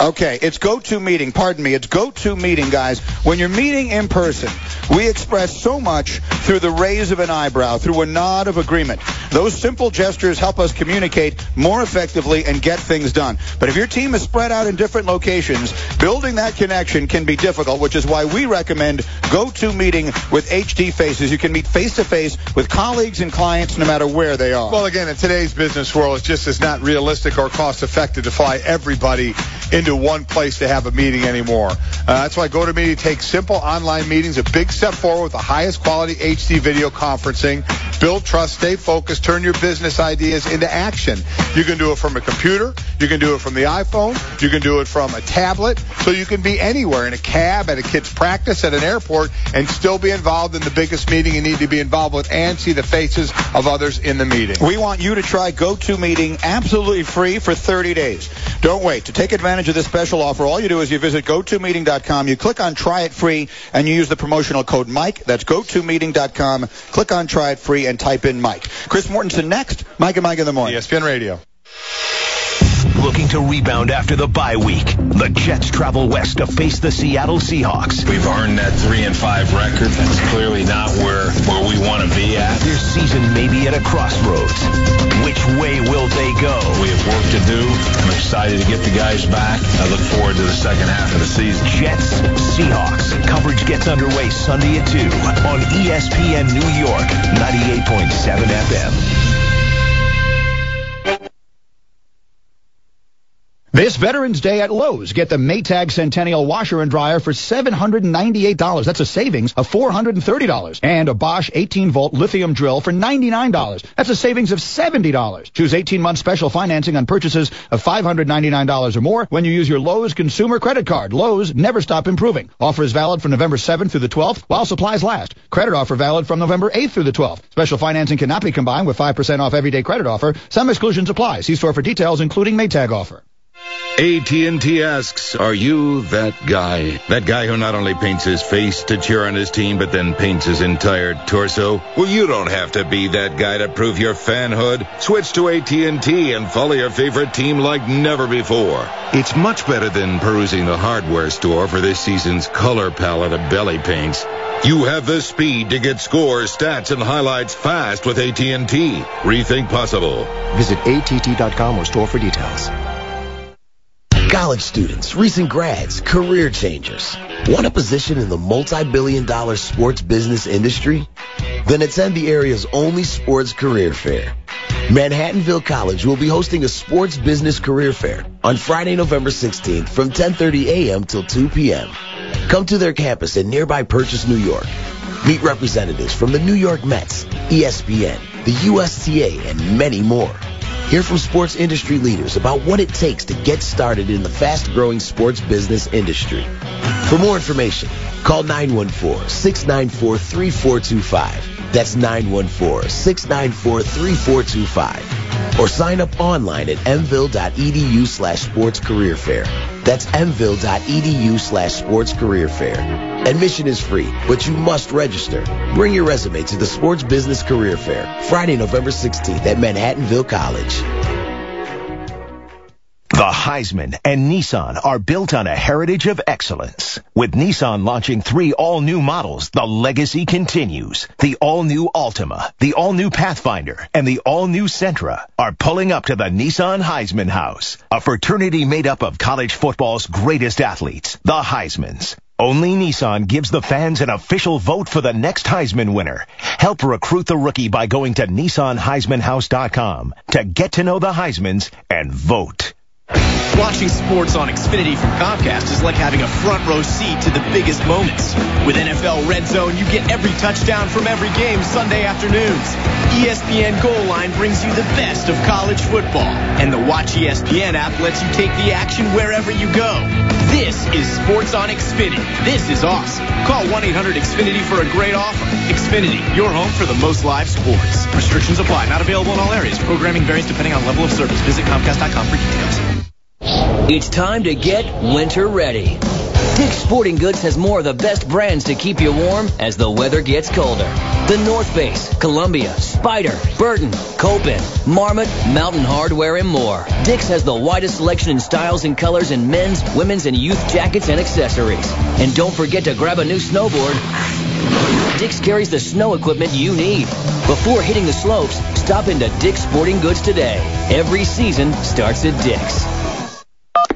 Okay, it's GoToMeeting. Pardon me. It's GoToMeeting, guys. When you're meeting in person, we express so much through the raise of an eyebrow, through a nod of agreement. Those simple gestures help us communicate more effectively and get things done. But if your team is spread out in different locations, building that connection can be difficult, which is why we recommend GoToMeeting with HD Faces. You can meet face-to-face with colleagues and clients no matter where they are. Well, again, in today's business world, it just is not realistic or cost-effective to fly everybody into one place to have a meeting anymore. That's why GoToMeeting takes simple online meetings, a big step forward with the highest quality HD video conferencing. Build trust, stay focused, turn your business ideas into action. You can do it from a computer. You can do it from the iPhone. You can do it from a tablet. So you can be anywhere, in a cab, at a kid's practice, at an airport, and still be involved in the biggest meeting you need to be involved with and see the faces of others in the meeting. We want you to try GoToMeeting absolutely free for 30 days. Don't wait. To take advantage of this special offer, all you do is you visit GoToMeeting.com, you click on Try It Free, and you use the promotional code Mike. That's GoToMeeting.com. Click on Try It Free and type in Mike. Chris Mortensen next. Mike and Mike in the morning. ESPN Radio. Looking to rebound after the bye week. The Jets travel west to face the Seattle Seahawks. We've earned that 3-5 record. That's clearly not where we want to be at. Their season may be at a crossroads. Which way will they go? We have work to do. I'm excited to get the guys back. I look forward to the second half of the season. Jets, Seahawks. Coverage gets underway Sunday at 2 on ESPN New York, 98.7 FM. This Veterans Day at Lowe's, get the Maytag Centennial Washer and Dryer for $798. That's a savings of $430. And a Bosch 18-volt lithium drill for $99. That's a savings of $70. Choose 18-month special financing on purchases of $599 or more when you use your Lowe's consumer credit card. Lowe's, never stop improving. Offer is valid from November 7th through the 12th while supplies last. Credit offer valid from November 8th through the 12th. Special financing cannot be combined with 5% off everyday credit offer. Some exclusions apply. See store for details, including Maytag offer. AT&T asks, are you that guy? That guy who not only paints his face to cheer on his team, but then paints his entire torso? Well, you don't have to be that guy to prove your fanhood. Switch to AT&T and follow your favorite team like never before. It's much better than perusing the hardware store for this season's color palette of belly paints. You have the speed to get scores, stats, and highlights fast with AT&T. Rethink possible. Visit att.com or store for details. College students, recent grads, career changers. Want a position in the multi-billion-dollar sports business industry? Then attend the area's only sports career fair. Manhattanville College will be hosting a sports business career fair on Friday, November 16th from 10:30 a.m. till 2 p.m. Come to their campus in nearby Purchase, New York. Meet representatives from the New York Mets, ESPN, the USTA, and many more. Hear from sports industry leaders about what it takes to get started in the fast-growing sports business industry. For more information, call 914-694-3425. That's 914-694-3425. Or sign up online at mville.edu/sportscareerfair. That's mville.edu/sportscareerfair. Admission is free, but you must register. Bring your resume to the Sports Business Career Fair, Friday, November 16th at Manhattanville College. The Heisman and Nissan are built on a heritage of excellence. With Nissan launching 3 all-new models, the legacy continues. The all-new Altima, the all-new Pathfinder, and the all-new Sentra are pulling up to the Nissan Heisman House, a fraternity made up of college football's greatest athletes, the Heismans. Only Nissan gives the fans an official vote for the next Heisman winner. Help recruit the rookie by going to NissanHeismanHouse.com to get to know the Heismans and vote. Watching sports on Xfinity from Comcast is like having a front row seat to the biggest moments. With NFL Red Zone, you get every touchdown from every game Sunday afternoons. ESPN Goal Line brings you the best of college football. And the Watch ESPN app lets you take the action wherever you go. This is Sports on Xfinity. This is awesome. Call 1-800-XFINITY for a great offer. Xfinity, your home for the most live sports. Restrictions apply. Not available in all areas. Programming varies depending on level of service. Visit Comcast.com for details. It's time to get winter ready. Dick's Sporting Goods has more of the best brands to keep you warm as the weather gets colder. The North Face, Columbia, Spider, Burton, Copen, Marmot, Mountain Hardwear, and more. Dick's has the widest selection in styles and colors in men's, women's, and youth jackets and accessories. And don't forget to grab a new snowboard. Dick's carries the snow equipment you need. Before hitting the slopes, stop into Dick's Sporting Goods today. Every season starts at Dick's.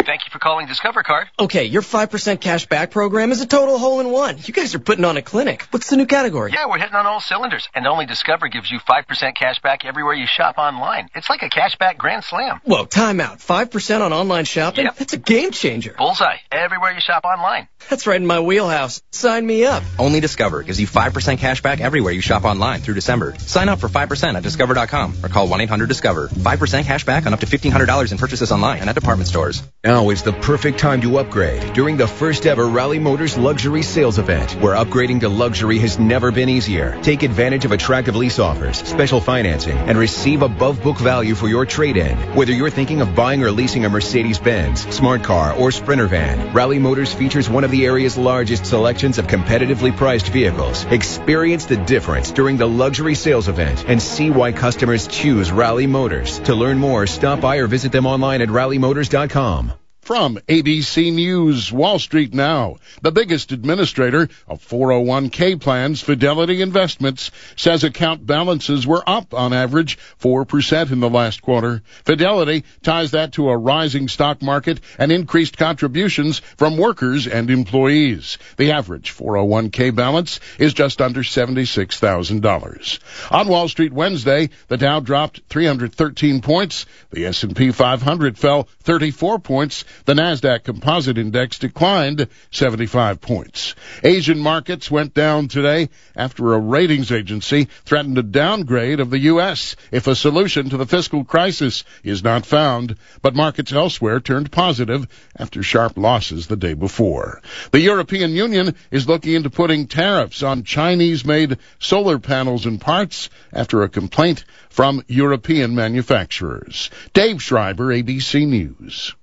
Thank you for calling Discover Card. Okay, your 5% cash back program is a total hole-in-one. You guys are putting on a clinic. What's the new category? Yeah, we're hitting on all cylinders. And only Discover gives you 5% cash back everywhere you shop online. It's like a cash back grand slam. Whoa, time out. 5% on online shopping? Yep. That's a game changer. Bullseye. Everywhere you shop online. That's right in my wheelhouse. Sign me up. Only Discover gives you 5% cash back everywhere you shop online through December. Sign up for 5% at Discover.com or call 1-800-DISCOVER. 5% cash back on up to $1,500 in purchases online and at department stores. Now is the perfect time to upgrade during the first ever Raleigh Motors Luxury Sales Event, where upgrading to luxury has never been easier. Take advantage of attractive lease offers, special financing, and receive above book value for your trade-in. Whether you're thinking of buying or leasing a Mercedes-Benz, Smart Car, or Sprinter van, Raleigh Motors features one of the area's largest selections of competitively priced vehicles. Experience the difference during the luxury sales event and see why customers choose Raleigh Motors. To learn more, stop by or visit them online at RaleighMotors.com. From ABC News, Wall Street Now, the biggest administrator of 401k plans, Fidelity Investments, says account balances were up on average 4% in the last quarter. Fidelity ties that to a rising stock market and increased contributions from workers and employees. The average 401k balance is just under $76,000. On Wall Street Wednesday, the Dow dropped 313 points. The S&P 500 fell 34 points. The Nasdaq Composite Index declined 75 points. Asian markets went down today after a ratings agency threatened a downgrade of the U.S. if a solution to the fiscal crisis is not found. But markets elsewhere turned positive after sharp losses the day before. The European Union is looking into putting tariffs on Chinese-made solar panels and parts after a complaint from European manufacturers. Dave Schreiber, ABC News.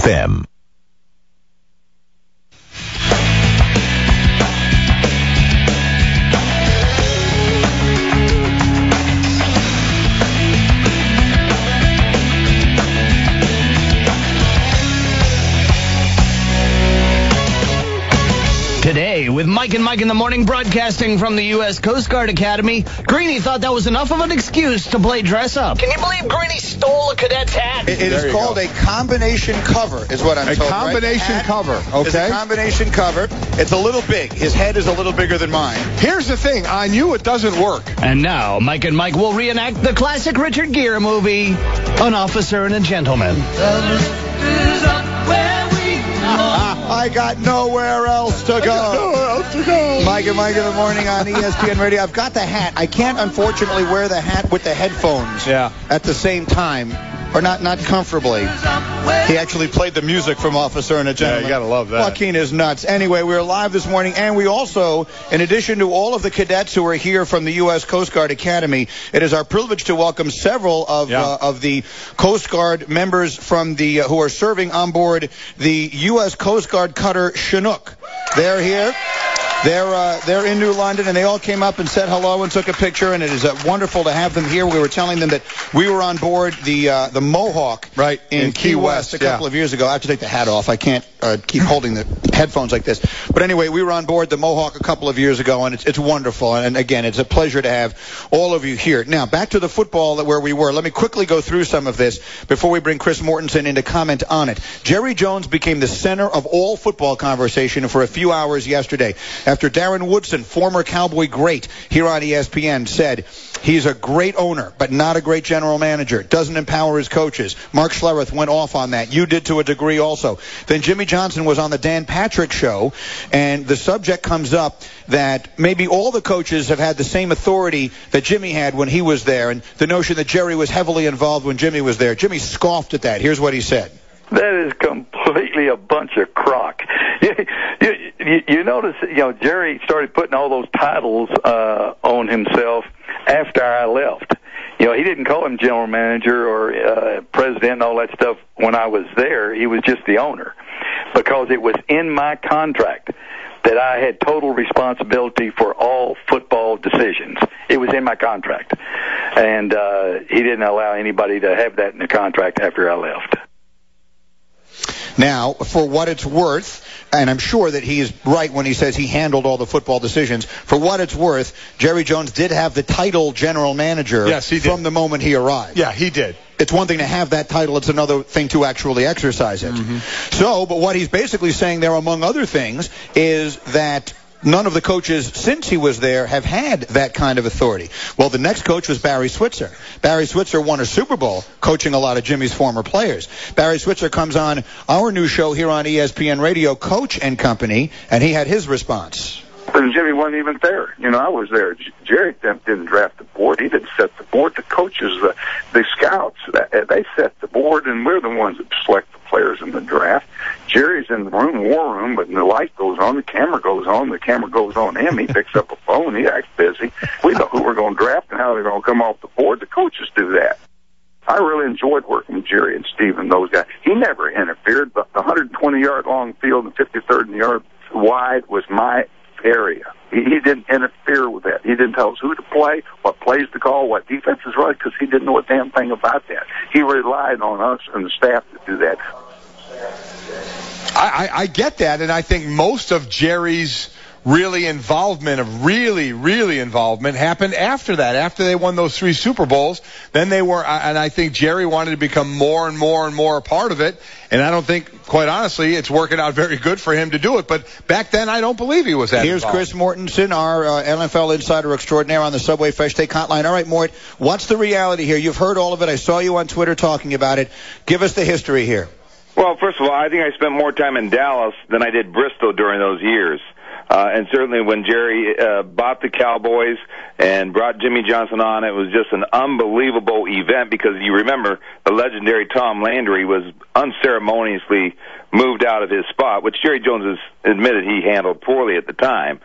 Them. Today, with Mike and Mike in the Morning, broadcasting from the U.S. Coast Guard Academy, Greeny thought that was enough of an excuse to play dress up. Can you believe Greeny stole a cadet's hat? It is called a combination cover, is what I'm told. A combination cover, okay? It's a combination cover. It's a little big. His head is a little bigger than mine. Here's the thing. On you, it doesn't work. And now, Mike and Mike will reenact the classic Richard Gere movie, An Officer and a Gentleman. I got nowhere else to go. Mike and Mike in the Morning on ESPN Radio. I've got the hat. I can't, unfortunately, wear the hat with the headphones at the same time, or not comfortably. He actually played the music from Officer and a Gentleman. Yeah, you got to love that. Joaquin is nuts. Anyway, we're live this morning, and we also, in addition to all of the cadets who are here from the U.S. Coast Guard Academy, it is our privilege to welcome several of the Coast Guard members from the who are serving on board the U.S. Coast Guard cutter Chinook. They're here. They're in New London, and they all came up and said hello and took a picture, and it is wonderful to have them here. We were telling them that we were on board the Mohawk in Key West a couple of years ago. I have to take the hat off. I can't keep holding the headphones like this. But anyway, we were on board the Mohawk a couple of years ago, and it's wonderful. And again, it's a pleasure to have all of you here. Now, back to the football where we were. Let me quickly go through some of this before we bring Chris Mortensen in to comment on it. Jerry Jones became the center of all football conversation for a few hours yesterday, after Darren Woodson, former Cowboy great here on ESPN, said he's a great owner, but not a great general manager. Doesn't empower his coaches. Mark Schlereth went off on that. You did to a degree also. Then Jimmy Johnson was on the Dan Patrick Show, and the subject comes up that maybe all the coaches have had the same authority that Jimmy had when he was there, and the notion that Jerry was heavily involved when Jimmy was there. Jimmy scoffed at that. Here's what he said. That is completely a bunch of crock. You notice, Jerry started putting all those titles on himself after I left. He didn't call him general manager or president and all that stuff when I was there. He was just the owner, because it was in my contract that I had total responsibility for all football decisions. It was in my contract. And he didn't allow anybody to have that in the contract after I left. Now, for what it's worth, and I'm sure that he is right when he says he handled all the football decisions, for what it's worth, Jerry Jones did have the title general manager from the moment he arrived. Yeah, he did. It's one thing to have that title. It's another thing to actually exercise it. But what he's basically saying there, among other things, is that none of the coaches since he was there have had that kind of authority. Well, the next coach was Barry Switzer. Barry Switzer won a Super Bowl coaching a lot of Jimmy's former players. Barry Switzer comes on our new show here on ESPN Radio, Coach and Company, and he had his response. And Jimmy wasn't even there. I was there. Jerry didn't draft the board. He didn't set the board. The coaches, the scouts, they set the board, and we're the ones that select the players in the draft. Jerry's in the war room, but the light goes on, the camera goes on him. He picks up a phone. He acts busy. We know who we're going to draft and how they're going to come off the board. The coaches do that. I really enjoyed working with Jerry and Steve and those guys. He never interfered. The 120-yard long field and 53rd yard wide was my area. He didn't interfere with that. He didn't tell us who to play, what plays to call, what defenses run, because he didn't know a damn thing about that. He relied on us and the staff to do that. I get that, and I think most of Jerry's really involvement happened after that. After they won those 3 Super Bowls, then they were, and I think Jerry wanted to become more and more a part of it. And I don't think, quite honestly, it's working out very good for him to do it. But back then, I don't believe he was that Here's involved. Chris Mortensen, our NFL insider extraordinaire on the Subway Fresh Take Hotline. All right, Mort, what's the reality here? You've heard all of it. I saw you on Twitter talking about it. Give us the history here. Well, first of all, I think I spent more time in Dallas than I did Bristol during those years. And certainly when Jerry bought the Cowboys and brought Jimmy Johnson on, it was just an unbelievable event because you remember the legendary Tom Landry was unceremoniously moved out of his spot, which Jerry Jones has admitted he handled poorly at the time.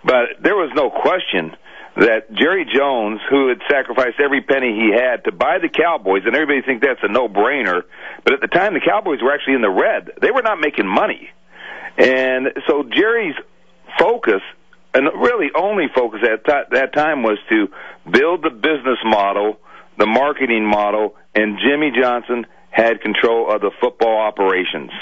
But there was no question that Jerry Jones, who had sacrificed every penny he had to buy the Cowboys, and everybody thinks that's a no-brainer, but at the time the Cowboys were actually in the red. They were not making money. And so Jerry's focus, and really only focus at that time, was to build the business model, the marketing model, and Jimmy Johnson had control of the football operations.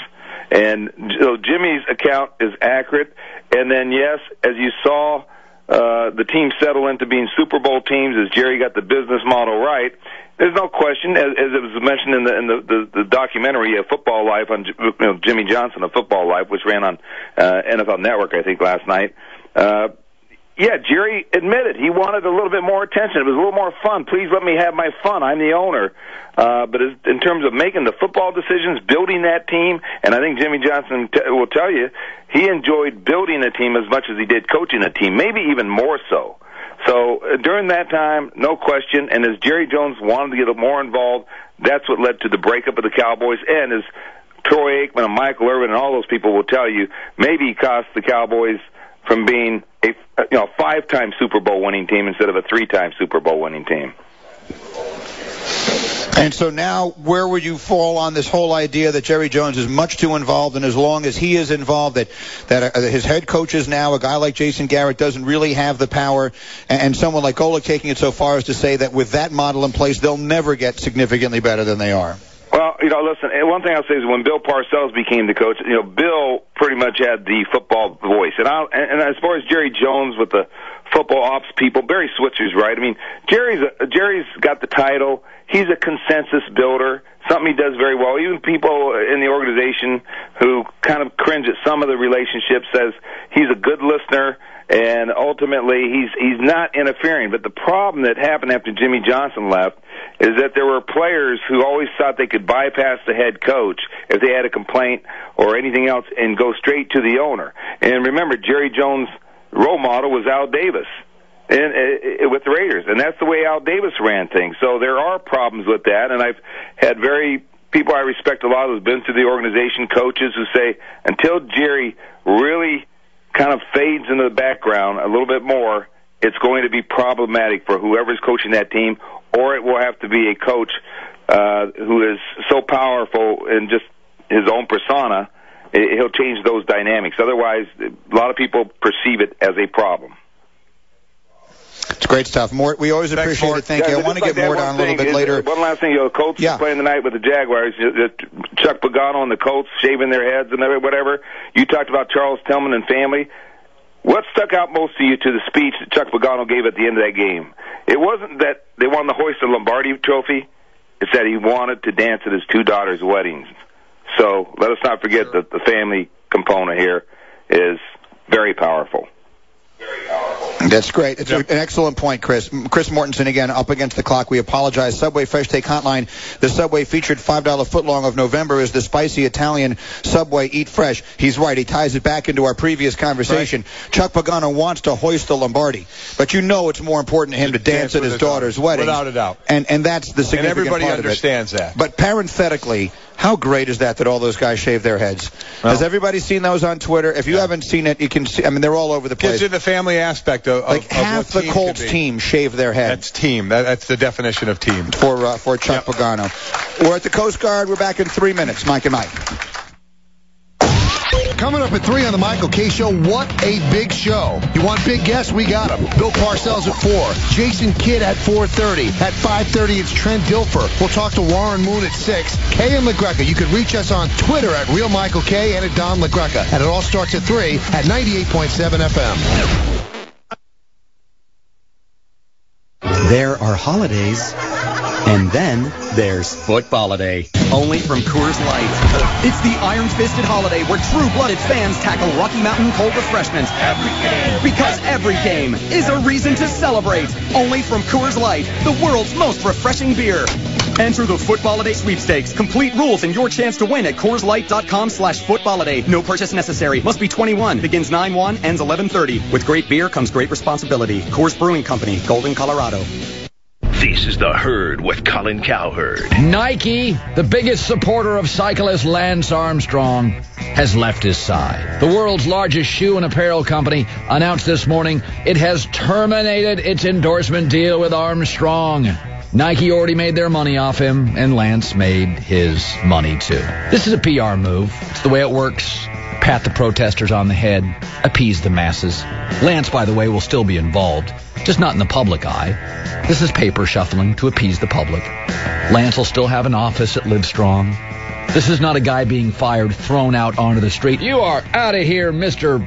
And so Jimmy's account is accurate. And then, yes, as you saw, the team settle into being Super Bowl teams as Jerry got the business model right. There's no question, as it was mentioned in the documentary Football Life on Jimmy Johnson, A Football Life, which ran on NFL Network, I think, last night. Yeah, Jerry admitted he wanted a little bit more attention. It was a little more fun. Please let me have my fun. I'm the owner. But in terms of making the football decisions, building that team, and I think Jimmy Johnson will tell you, he enjoyed building a team as much as he did coaching a team, maybe even more so. So during that time, no question, and as Jerry Jones wanted to get more involved, that's what led to the breakup of the Cowboys. And as Troy Aikman and Michael Irvin and all those people will tell you, maybe he cost the Cowboys from being a 5-time Super Bowl winning team instead of a 3-time Super Bowl winning team. And so now, where would you fall on this whole idea that Jerry Jones is much too involved, and as long as he is involved, that his head coach is now a guy like Jason Garrett doesn't really have the power, and someone like Golick taking it so far as to say that with that model in place, they'll never get significantly better than they are? Well, listen, one thing I'll say is when Bill Parcells became the coach, Bill pretty much had the football voice. And as far as Jerry Jones with the football ops people, Barry Switzer's right. I mean, Jerry's got the title. He's a consensus builder, something he does very well. Even people in the organization who kind of cringe at some of the relationships says he's a good listener, and ultimately he's not interfering. But the problem that happened after Jimmy Johnson left is that there were players who always thought they could bypass the head coach if they had a complaint or anything else and go straight to the owner. And remember, Jerry Jones' role model was Al Davis with the Raiders, and that's the way Al Davis ran things. So there are problems with that, and I've had people I respect a lot who've been through the organization, coaches who say until Jerry really kind of fades into the background a little bit more, it's going to be problematic for whoever's coaching that team, or it will have to be a coach who is so powerful in just his own persona, he'll change those dynamics. Otherwise, a lot of people perceive it as a problem. It's great stuff. Mort, we always appreciate it. Thank you. I want to get Mort on a little bit later. One last thing, the Colts playing tonight with the Jaguars. Chuck Pagano and the Colts shaving their heads and whatever. You talked about Charles Tillman and family. What stuck out most to you to the speech that Chuck Pagano gave at the end of that game? It wasn't that they wanted to hoist the Lombardi trophy. It's that he wanted to dance at his 2 daughters' weddings. So let us not forget that the family component here is very powerful. That's great. It's an excellent point, Chris. Chris Mortensen again, up against the clock. We apologize. Subway Fresh Take Hotline. The Subway featured $5 footlong of November is the spicy Italian Subway Eat Fresh. He's right. He ties it back into our previous conversation. Right. Chuck Pagano wants to hoist the Lombardi, but it's more important to him to dance at his daughter's wedding. Without a doubt. And that's the significant part of it. And everybody understands that. But parenthetically, how great is that all those guys shave their heads? Well, has everybody seen those on Twitter? If you haven't seen it, you can see. I mean, they're all over the place. Gives you the family aspect of half what the Colts team shave their heads. That's team. That's the definition of team. For Chuck Pagano. We're at the Coast Guard. We're back in 3 minutes. Mike and Mike. Coming up at 3 on the Michael K. Show, what a big show. You want big guests? We got them. Bill Parcells at 4. Jason Kidd at 4:30. At 5:30, it's Trent Dilfer. We'll talk to Warren Moon at 6. Kay and LaGreca. You can reach us on Twitter at Real Michael K and at Don LaGreca. And it all starts at 3 at 98.7 FM. There are holidays, and then there's Footballiday, only from Coors Light. It's the iron-fisted holiday where true-blooded fans tackle Rocky Mountain cold refreshments every game. Because every game is a reason to celebrate. Only from Coors Light, the world's most refreshing beer. Enter the Footballiday sweepstakes. Complete rules and your chance to win at CoorsLight.com/Footballiday. No purchase necessary. Must be 21. Begins 9/1, ends 11/30. With great beer comes great responsibility. Coors Brewing Company, Golden, Colorado. This is The Herd with Colin Cowherd. Nike, the biggest supporter of cyclist Lance Armstrong, has left his side. The world's largest shoe and apparel company announced this morning it has terminated its endorsement deal with Armstrong. Nike already made their money off him, and Lance made his money too. This is a PR move. It's the way it works. Pat the protesters on the head, appease the masses. Lance, by the way, will still be involved, just not in the public eye. This is paper shuffling to appease the public. Lance will still have an office at Livestrong. This is not a guy being fired, thrown out onto the street. You are out of here, Mr.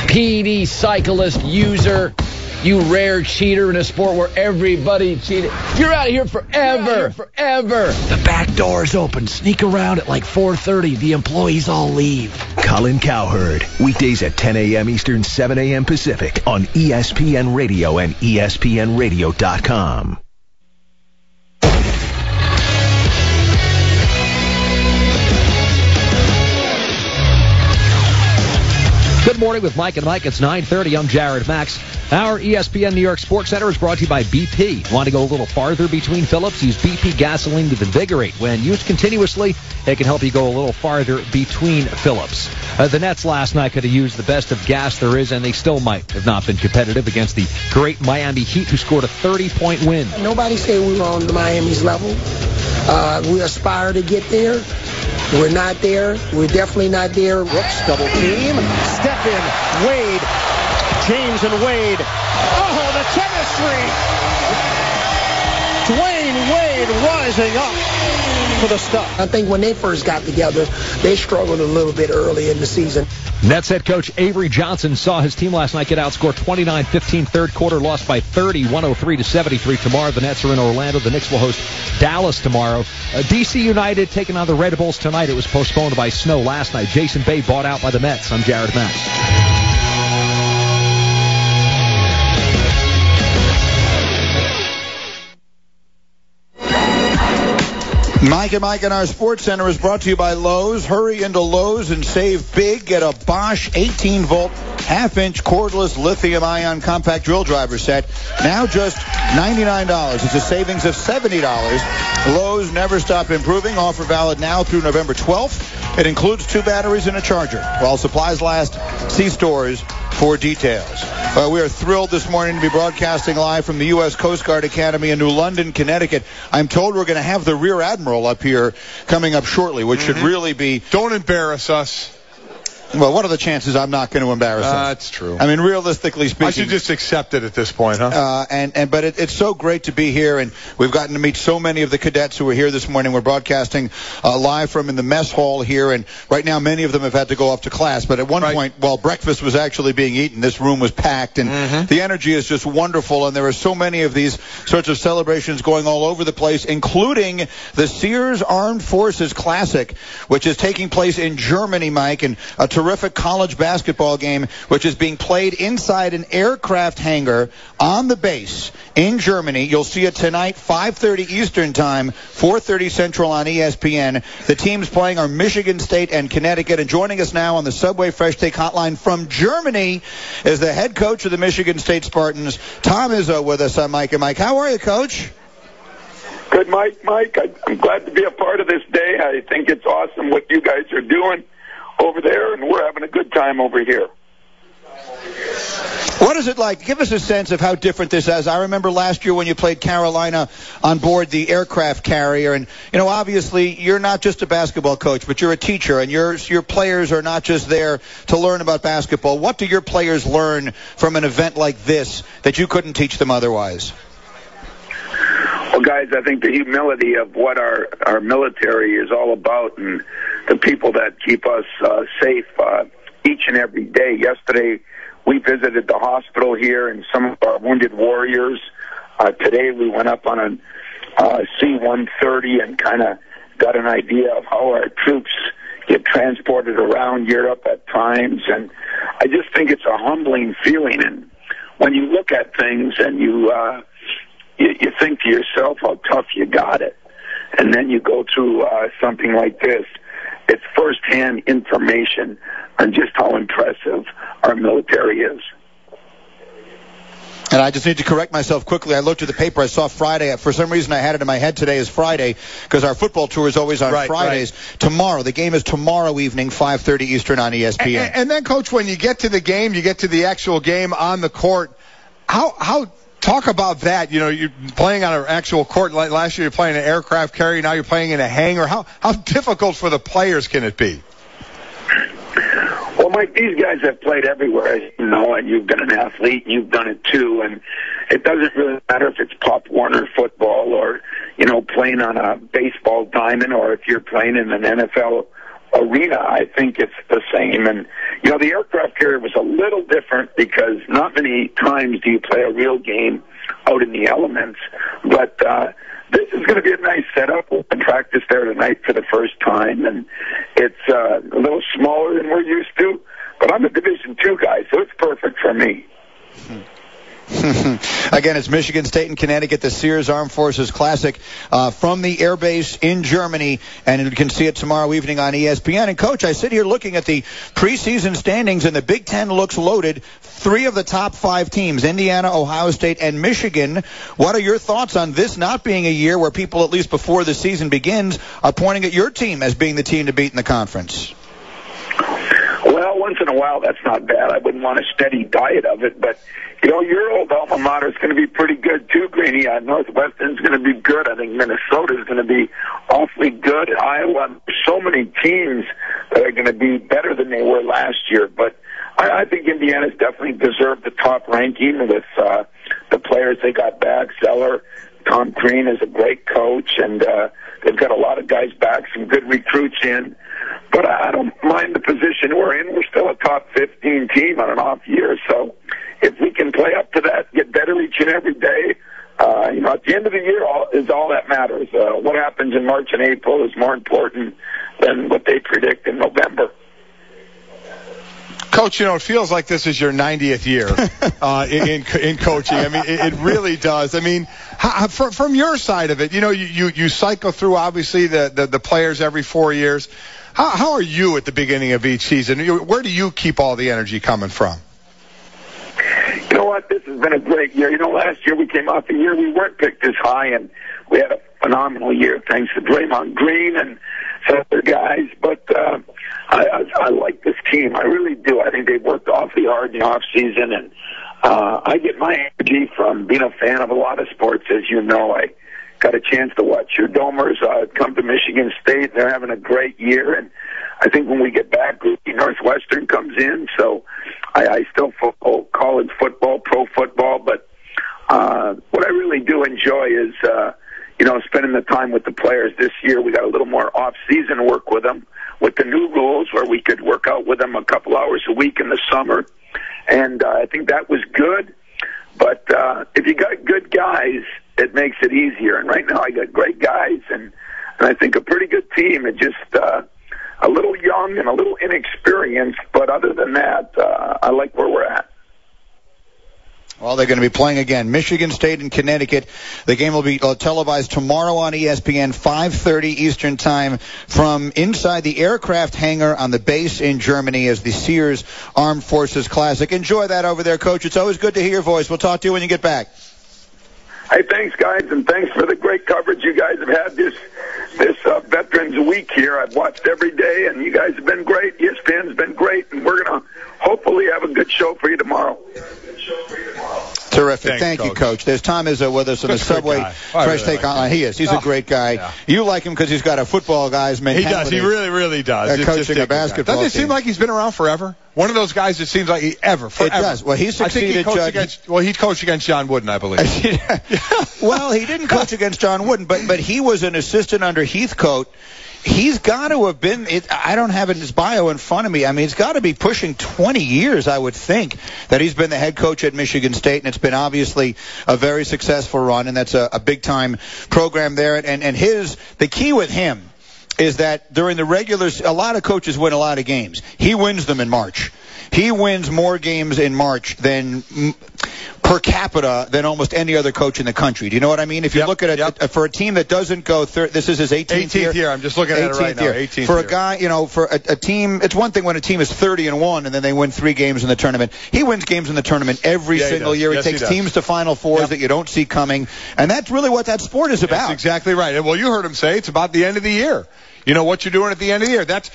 PD cyclist user. You rare cheater in a sport where everybody cheated. You're out of here forever. The back door's open. Sneak around at like 4:30. The employees all leave. Colin Cowherd, weekdays at 10 a.m. Eastern, 7 a.m. Pacific on ESPN Radio and ESPNradio.com. Good morning with Mike and Mike. It's 9:30. I'm Jared Max. Our ESPN New York Sports Center is brought to you by BP. Want to go a little farther between Phillips? Use BP gasoline to invigorate. When used continuously, it can help you go a little farther between Phillips. The Nets last night could have used the best of gas there is, and they still might have not been competitive against the great Miami Heat, who scored a 30-point win. Nobody said we were on Miami's level. We aspire to get there. We're not there. We're definitely not there. Brooks double team. Step in. Wade. James and Wade. Oh, the chemistry. Dwayne Wade rising up for the stuff. I think when they first got together, they struggled a little bit early in the season. Nets head coach Avery Johnson saw his team last night get outscored 29-15 third quarter, lost by 30, 103-73. Tomorrow the Nets are in Orlando. The Knicks will host Dallas tomorrow. DC United taking on the Red Bulls tonight. It was postponed by snow last night. Jason Bay bought out by the Mets. I'm Jared Max. Mike and Mike in our Sports Center is brought to you by Lowe's. Hurry into Lowe's and save big. Get a Bosch 18-volt, half-inch cordless lithium-ion compact drill driver set. Now just $99. It's a savings of $70. Lowe's never stop improving. Offer valid now through November 12th. It includes 2 batteries and a charger. While supplies last, see stores for details. We are thrilled this morning to be broadcasting live from the U.S. Coast Guard Academy in New London, Connecticut. I'm told we're going to have the Rear Admiral up here coming up shortly, which should really be... Don't embarrass us. Well, what are the chances I'm not going to embarrass him? That's true. I mean, realistically speaking... I should just accept it at this point, huh? But it's so great to be here, and we've gotten to meet so many of the cadets who are here this morning. We're broadcasting live from in the mess hall here, and right now many of them have had to go off to class. But at one point, while breakfast was actually being eaten, this room was packed, and the energy is just wonderful, and there are so many of these sorts of celebrations going all over the place, including the Sears Armed Forces Classic, which is taking place in Germany, Mike, and a terrific college basketball game which is being played inside an aircraft hangar on the base in Germany. You'll see it tonight, 5:30 Eastern Time, 4:30 Central on ESPN. The teams playing are Michigan State and Connecticut. And joining us now on the Subway Fresh Take Hotline from Germany is the head coach of the Michigan State Spartans, Tom Izzo, with us on Mike and Mike. How are you, Coach? Good, Mike. I'm glad to be a part of this day. I think it's awesome what you guys are doing over there, and we're having a good time over here. What is it like? Give us a sense of how different this is. I remember last year when you played Carolina on board the aircraft carrier, and obviously you're not just a basketball coach, but you're a teacher, and your players are not just there to learn about basketball. What do your players learn from an event like this that you couldn't teach them otherwise? Well, guys, I think the humility of what our military is all about, and the people that keep us safe each and every day. Yesterday, we visited the hospital here and some of our wounded warriors. Today we went up on a C-130 and kind of got an idea of how our troops get transported around Europe at times. And I just think it's a humbling feeling. And when you look at things and you think to yourself how tough you got it, and then you go through something like this, it's firsthand information on just how impressive our military is. And I just need to correct myself quickly. I looked at the paper. I saw Friday. For some reason, I had it in my head today as Friday because our football tour is always on Fridays. Right. Tomorrow. The game is tomorrow evening, 5:30 Eastern on ESPN. And then, Coach, when you get to the game, you get to the actual game on the court, how talk about that. You're playing on an actual court. Like last year, you're playing an aircraft carrier. Now you're playing in a hangar. How difficult for the players can it be? Well, Mike, these guys have played everywhere, as you know, and you've been an athlete, and you've done it too. And it doesn't really matter if it's Pop Warner football or, playing on a baseball diamond or if you're playing in an NFL arena. I think it's the same. And, the aircraft carrier was a little different because not many times do you play a real game out in the elements. But this is going to be a nice setup. We'll practice there tonight for the first time, and it's a little smaller than we're used to. But I'm a Division II guy, so it's perfect for me. Again, it's Michigan State and Connecticut, the Sears Armed Forces Classic from the Air Base in Germany, and you can see it tomorrow evening on ESPN. And, Coach, I sit here looking at the preseason standings, and the Big Ten looks loaded. 3 of the top 5 teams, Indiana, Ohio State, and Michigan. What are your thoughts on this not being a year where people, at least before the season begins, are pointing at your team as being the team to beat in the conference? Well, once in a while, that's not bad. I wouldn't want a steady diet of it, but your old alma mater is going to be pretty good too, Greeny. Northwestern's going to be good. I think Minnesota's going to be awfully good. Iowa, so many teams that are going to be better than they were last year. But I think Indiana's definitely deserved the top ranking with the players they got back. Zeller, Tom Crean is a great coach, and they've got a lot of guys back, some good recruits in. But I don't mind the position we're in. We're still a top 15 team on an off year, so if we can play up to that, get better each and every day, at the end of the year is all that matters. What happens in March and April is more important than what they predict in November. Coach, it feels like this is your 90th year in coaching. I mean, it really does. I mean, from your side of it, you cycle through, obviously, the players every 4 years. How are you at the beginning of each season? Where do you keep all the energy coming from? You know what? This has been a great year. Last year we came off a year we weren't picked as high, and we had a phenomenal year thanks to Draymond Green and some other guys. But I like this team. I really do. I think they've worked awfully hard in the off season, and I get my energy from being a fan of a lot of sports. As you know, I got a chance to watch your Domers come to Michigan State. They're having a great year, and I think when we get back, Northwestern comes in. So I still follow college football, pro football, but what I really do enjoy is spending the time with the players. This year we got a little more off-season work with them with the new rules where we could work out with them a couple hours a week in the summer, and I think that was good. But if you got good guys, it makes it easier. And right now I got great guys, and I think a pretty good team. It just a little young and a little inexperienced, but other than that, I like where we're at. Well, they're going to be playing again. Michigan State and Connecticut. The game will be televised tomorrow on ESPN, 5:30 Eastern Time from inside the aircraft hangar on the base in Germany as the Sears Armed Forces Classic. Enjoy that over there, Coach. It's always good to hear your voice. We'll talk to you when you get back. Hey, thanks, guys, and thanks for the great coverage you guys have had this Veterans Week here. I've watched every day, and you guys have been great. ESPN's been great, and we're going to hopefully have a good show for you tomorrow. Terrific. Thank you, Coach. There's Tom Izzo with us on the subway. Fresh take on. He is. He's a great guy. Yeah. You like him because he's got a football guy's mentality. He does. He really, really does. Coaching a basketball team. Doesn't it seem like he's been around forever? One of those guys that seems like forever. It does. Well, he succeeded. He coached against John Wooden, I believe. Well, he didn't coach against John Wooden, but he was an assistant under Heathcote. He's got to have been, I don't have his bio in front of me. I mean, it's got to be pushing 20 years, I would think, that he's been the head coach at Michigan State, and it's been obviously a very successful run, and that's a big-time program there. And the key with him is that during the a lot of coaches win a lot of games. He wins them in March. He wins more games in March than per capita than almost any other coach in the country. Do you know what I mean? If you look at it, for a team that doesn't go this is his 18th year. I'm just looking at it right now. 18th for year. A guy, for a team, it's one thing when a team is 30-1 and then they win 3 games in the tournament. He wins games in the tournament every single year. He takes teams to Final Fours that you don't see coming, and that's really what that sport is about. That's exactly right. Well, you heard him say it's about the end of the year. You know what you're doing at the end of the year. That's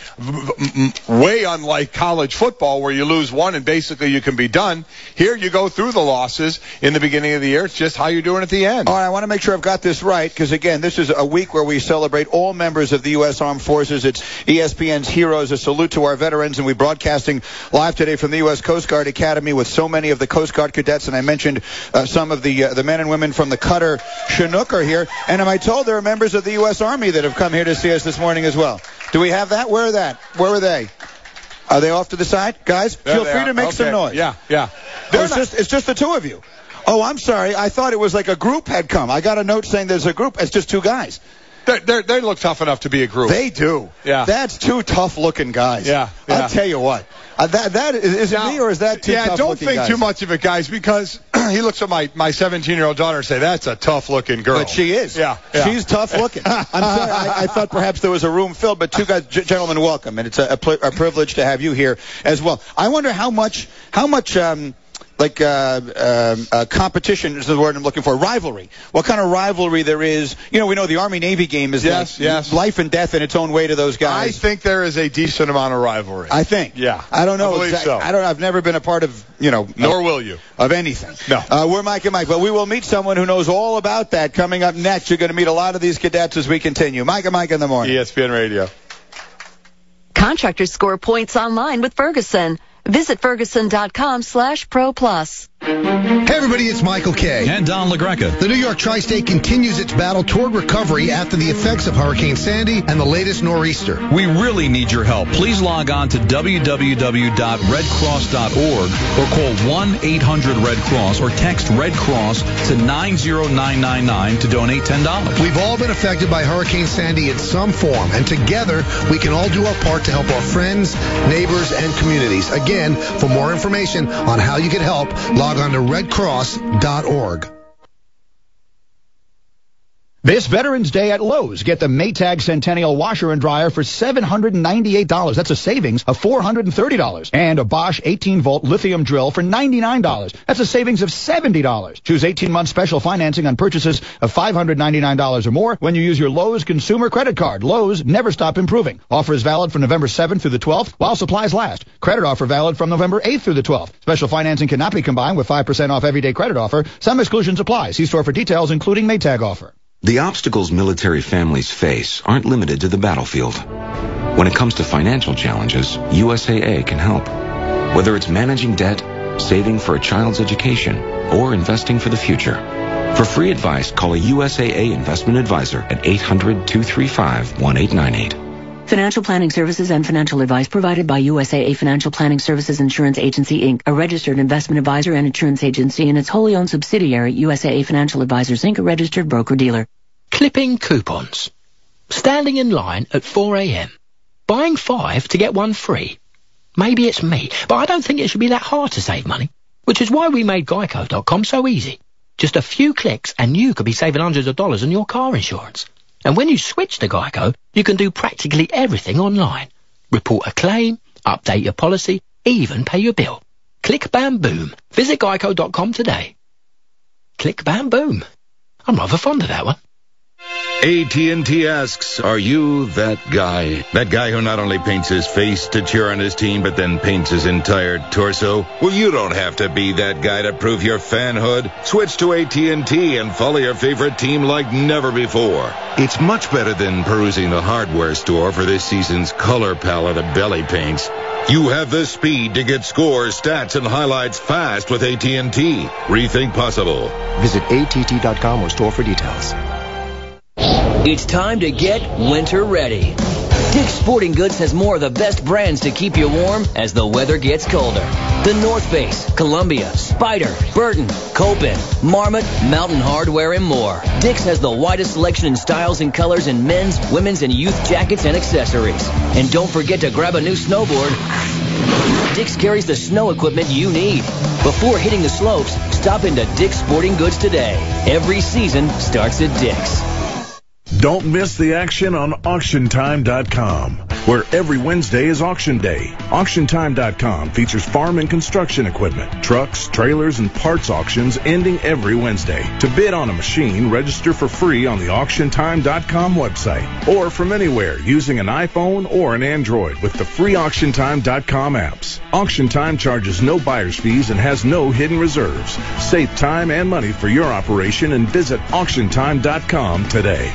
way unlike college football where you lose one and basically you can be done. Here you go through the losses in the beginning of the year. It's just how you're doing at the end. All right, I want to make sure I've got this right because, again, this is a week where we celebrate all members of the U.S. Armed Forces. It's ESPN's Heroes, a salute to our veterans, and we're broadcasting live today from the U.S. Coast Guard Academy with so many of the Coast Guard cadets, and I mentioned some of the men and women from the cutter Chinook are here, and am I told there are members of the U.S. Army that have come here to see us this morning as well. Do we have that? Where are they? Are they off to the side? Guys, feel free to make some noise. Yeah. It's just the two of you. Oh, I'm sorry. I thought it was like a group had come. I got a note saying there's a group. It's just 2 guys. They look tough enough to be a group. They do. Yeah. That's 2 tough-looking guys. Yeah. I'll tell you what. That is it me or is that 2 tough-looking guys? Yeah, don't think too much of it, guys, because he looks at my 17-year-old daughter and say, that's a tough-looking girl. But she is. Yeah. She's tough-looking. I'm sorry. I thought perhaps there was a room filled, but 2 guys, gentlemen, welcome, and it's a privilege to have you here as well. I wonder how much competition is the word I'm looking for. Rivalry. What kind of rivalry there is? We know the Army-Navy game is life and death in its own way to those guys. I think there is a decent amount of rivalry. I think. Yeah. I don't know. I believe so. I've never been a part of, Nor will you. Of anything. No. We're Mike and Mike, but we will meet someone who knows all about that coming up next. You're going to meet a lot of these cadets as we continue. Mike and Mike in the morning. ESPN Radio. Contractors score points online with Ferguson. Visit Ferguson.com/Pro Plus. Hey everybody, it's Michael Kay. And Don LaGreca. The New York Tri-State continues its battle toward recovery after the effects of Hurricane Sandy and the latest nor'easter. We really need your help. Please log on to www.redcross.org or call 1-800-RED-CROSS or text Red Cross to 90999 to donate $10. We've all been affected by Hurricane Sandy in some form, and together we can all do our part to help our friends, neighbors, and communities. Again, for more information on how you can help, log on to redcross.org. This Veterans Day at Lowe's, get the Maytag Centennial washer and dryer for $798. That's a savings of $430. And a Bosch 18-volt lithium drill for $99. That's a savings of $70. Choose 18-month special financing on purchases of $599 or more when you use your Lowe's consumer credit card. Lowe's, never stop improving. Offer is valid from November 7th through the 12th while supplies last. Credit offer valid from November 8th through the 12th. Special financing cannot be combined with 5% off everyday credit offer. Some exclusions apply. See store for details, including Maytag offer. The obstacles military families face aren't limited to the battlefield. When it comes to financial challenges, USAA can help. Whether it's managing debt, saving for a child's education, or investing for the future. For free advice, call a USAA investment advisor at 800-235-1898. Financial planning services and financial advice provided by USAA Financial Planning Services Insurance Agency, Inc., a registered investment advisor and insurance agency, and its wholly owned subsidiary, USAA Financial Advisors, Inc., a registered broker-dealer. Clipping coupons. Standing in line at 4 a.m. Buying 5 to get 1 free. Maybe it's me, but I don't think it should be that hard to save money, which is why we made Geico.com so easy. Just a few clicks and you could be saving hundreds of dollars on your car insurance. And when you switch to Geico, you can do practically everything online. Report a claim, update your policy, even pay your bill. Click, bam, boom. Visit Geico.com today. Click, bam, boom. I'm rather fond of that one. AT&T asks, are you that guy? That guy who not only paints his face to cheer on his team, but then paints his entire torso? Well, you don't have to be that guy to prove your fanhood. Switch to AT&T and follow your favorite team like never before. It's much better than perusing the hardware store for this season's color palette of belly paints. You have the speed to get scores, stats, and highlights fast with AT&T. Rethink possible. Visit att.com or store for details. It's time to get winter ready. Dick's Sporting Goods has more of the best brands to keep you warm as the weather gets colder. The North Face, Columbia, Spyder, Burton, Copen, Marmot, Mountain Hardwear, and more. Dick's has the widest selection in styles and colors in men's, women's, and youth jackets and accessories. And don't forget to grab a new snowboard. Dick's carries the snow equipment you need. Before hitting the slopes, stop into Dick's Sporting Goods today. Every season starts at Dick's. Don't miss the action on AuctionTime.com, where every Wednesday is auction day. AuctionTime.com features farm and construction equipment, trucks, trailers, and parts auctions ending every Wednesday. To bid on a machine, register for free on the AuctionTime.com website or from anywhere using an iPhone or an Android with the free AuctionTime.com apps. Auction Time charges no buyer's fees and has no hidden reserves. Save time and money for your operation and visit AuctionTime.com today.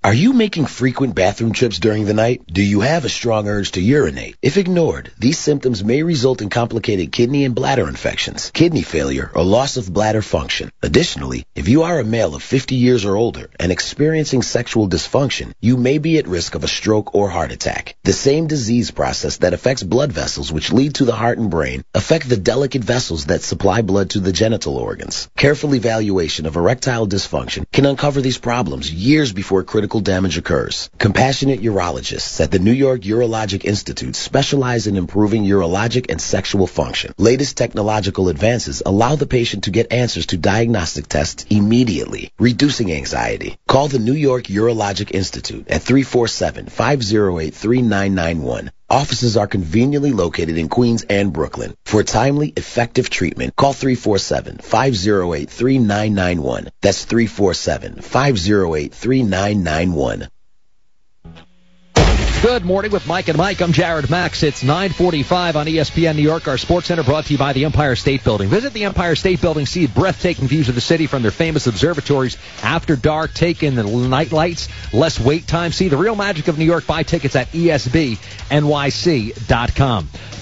Are you making frequent bathroom trips during the night? Do you have a strong urge to urinate? If ignored, these symptoms may result in complicated kidney and bladder infections, kidney failure, or loss of bladder function. Additionally, if you are a male of 50 years or older and experiencing sexual dysfunction, you may be at risk of a stroke or heart attack. The same disease process that affects blood vessels, which lead to the heart and brain, affect the delicate vessels that supply blood to the genital organs. Careful evaluation of erectile dysfunction can uncover these problems years before critical damage occurs. Compassionate urologists at the New York Urologic Institute specialize in improving urologic and sexual function. Latest technological advances allow the patient to get answers to diagnostic tests immediately, reducing anxiety. Call the New York Urologic Institute at 347-508-3991. Offices are conveniently located in Queens and Brooklyn. For timely, effective treatment, call 347-508-3991. That's 347-508-3991. Good morning with Mike and Mike. I'm Jared Max. It's 9:45 on ESPN New York. Our Sports Center brought to you by the Empire State Building. Visit the Empire State Building. See breathtaking views of the city from their famous observatories. After dark, take in the night lights. Less wait time. See the real magic of New York. Buy tickets at ESBNYC.com.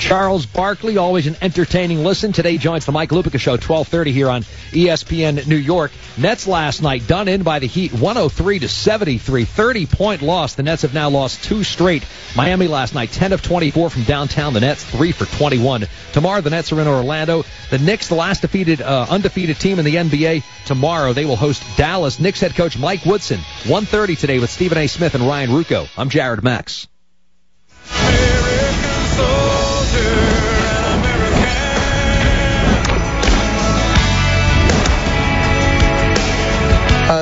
Charles Barkley, always an entertaining listen. Today joins the Mike Lupica Show, 12:30 here on ESPN New York. Nets last night done in by the Heat, 103-73, 30-point loss. The Nets have now lost two straight. Miami last night, 10 of 24 from downtown. The Nets, 3 for 21. Tomorrow, the Nets are in Orlando. The Knicks, the last undefeated team in the NBA. Tomorrow, they will host Dallas. Knicks head coach Mike Woodson, 1:30 today with Stephen A. Smith and Ryan Rucco. I'm Jared Max.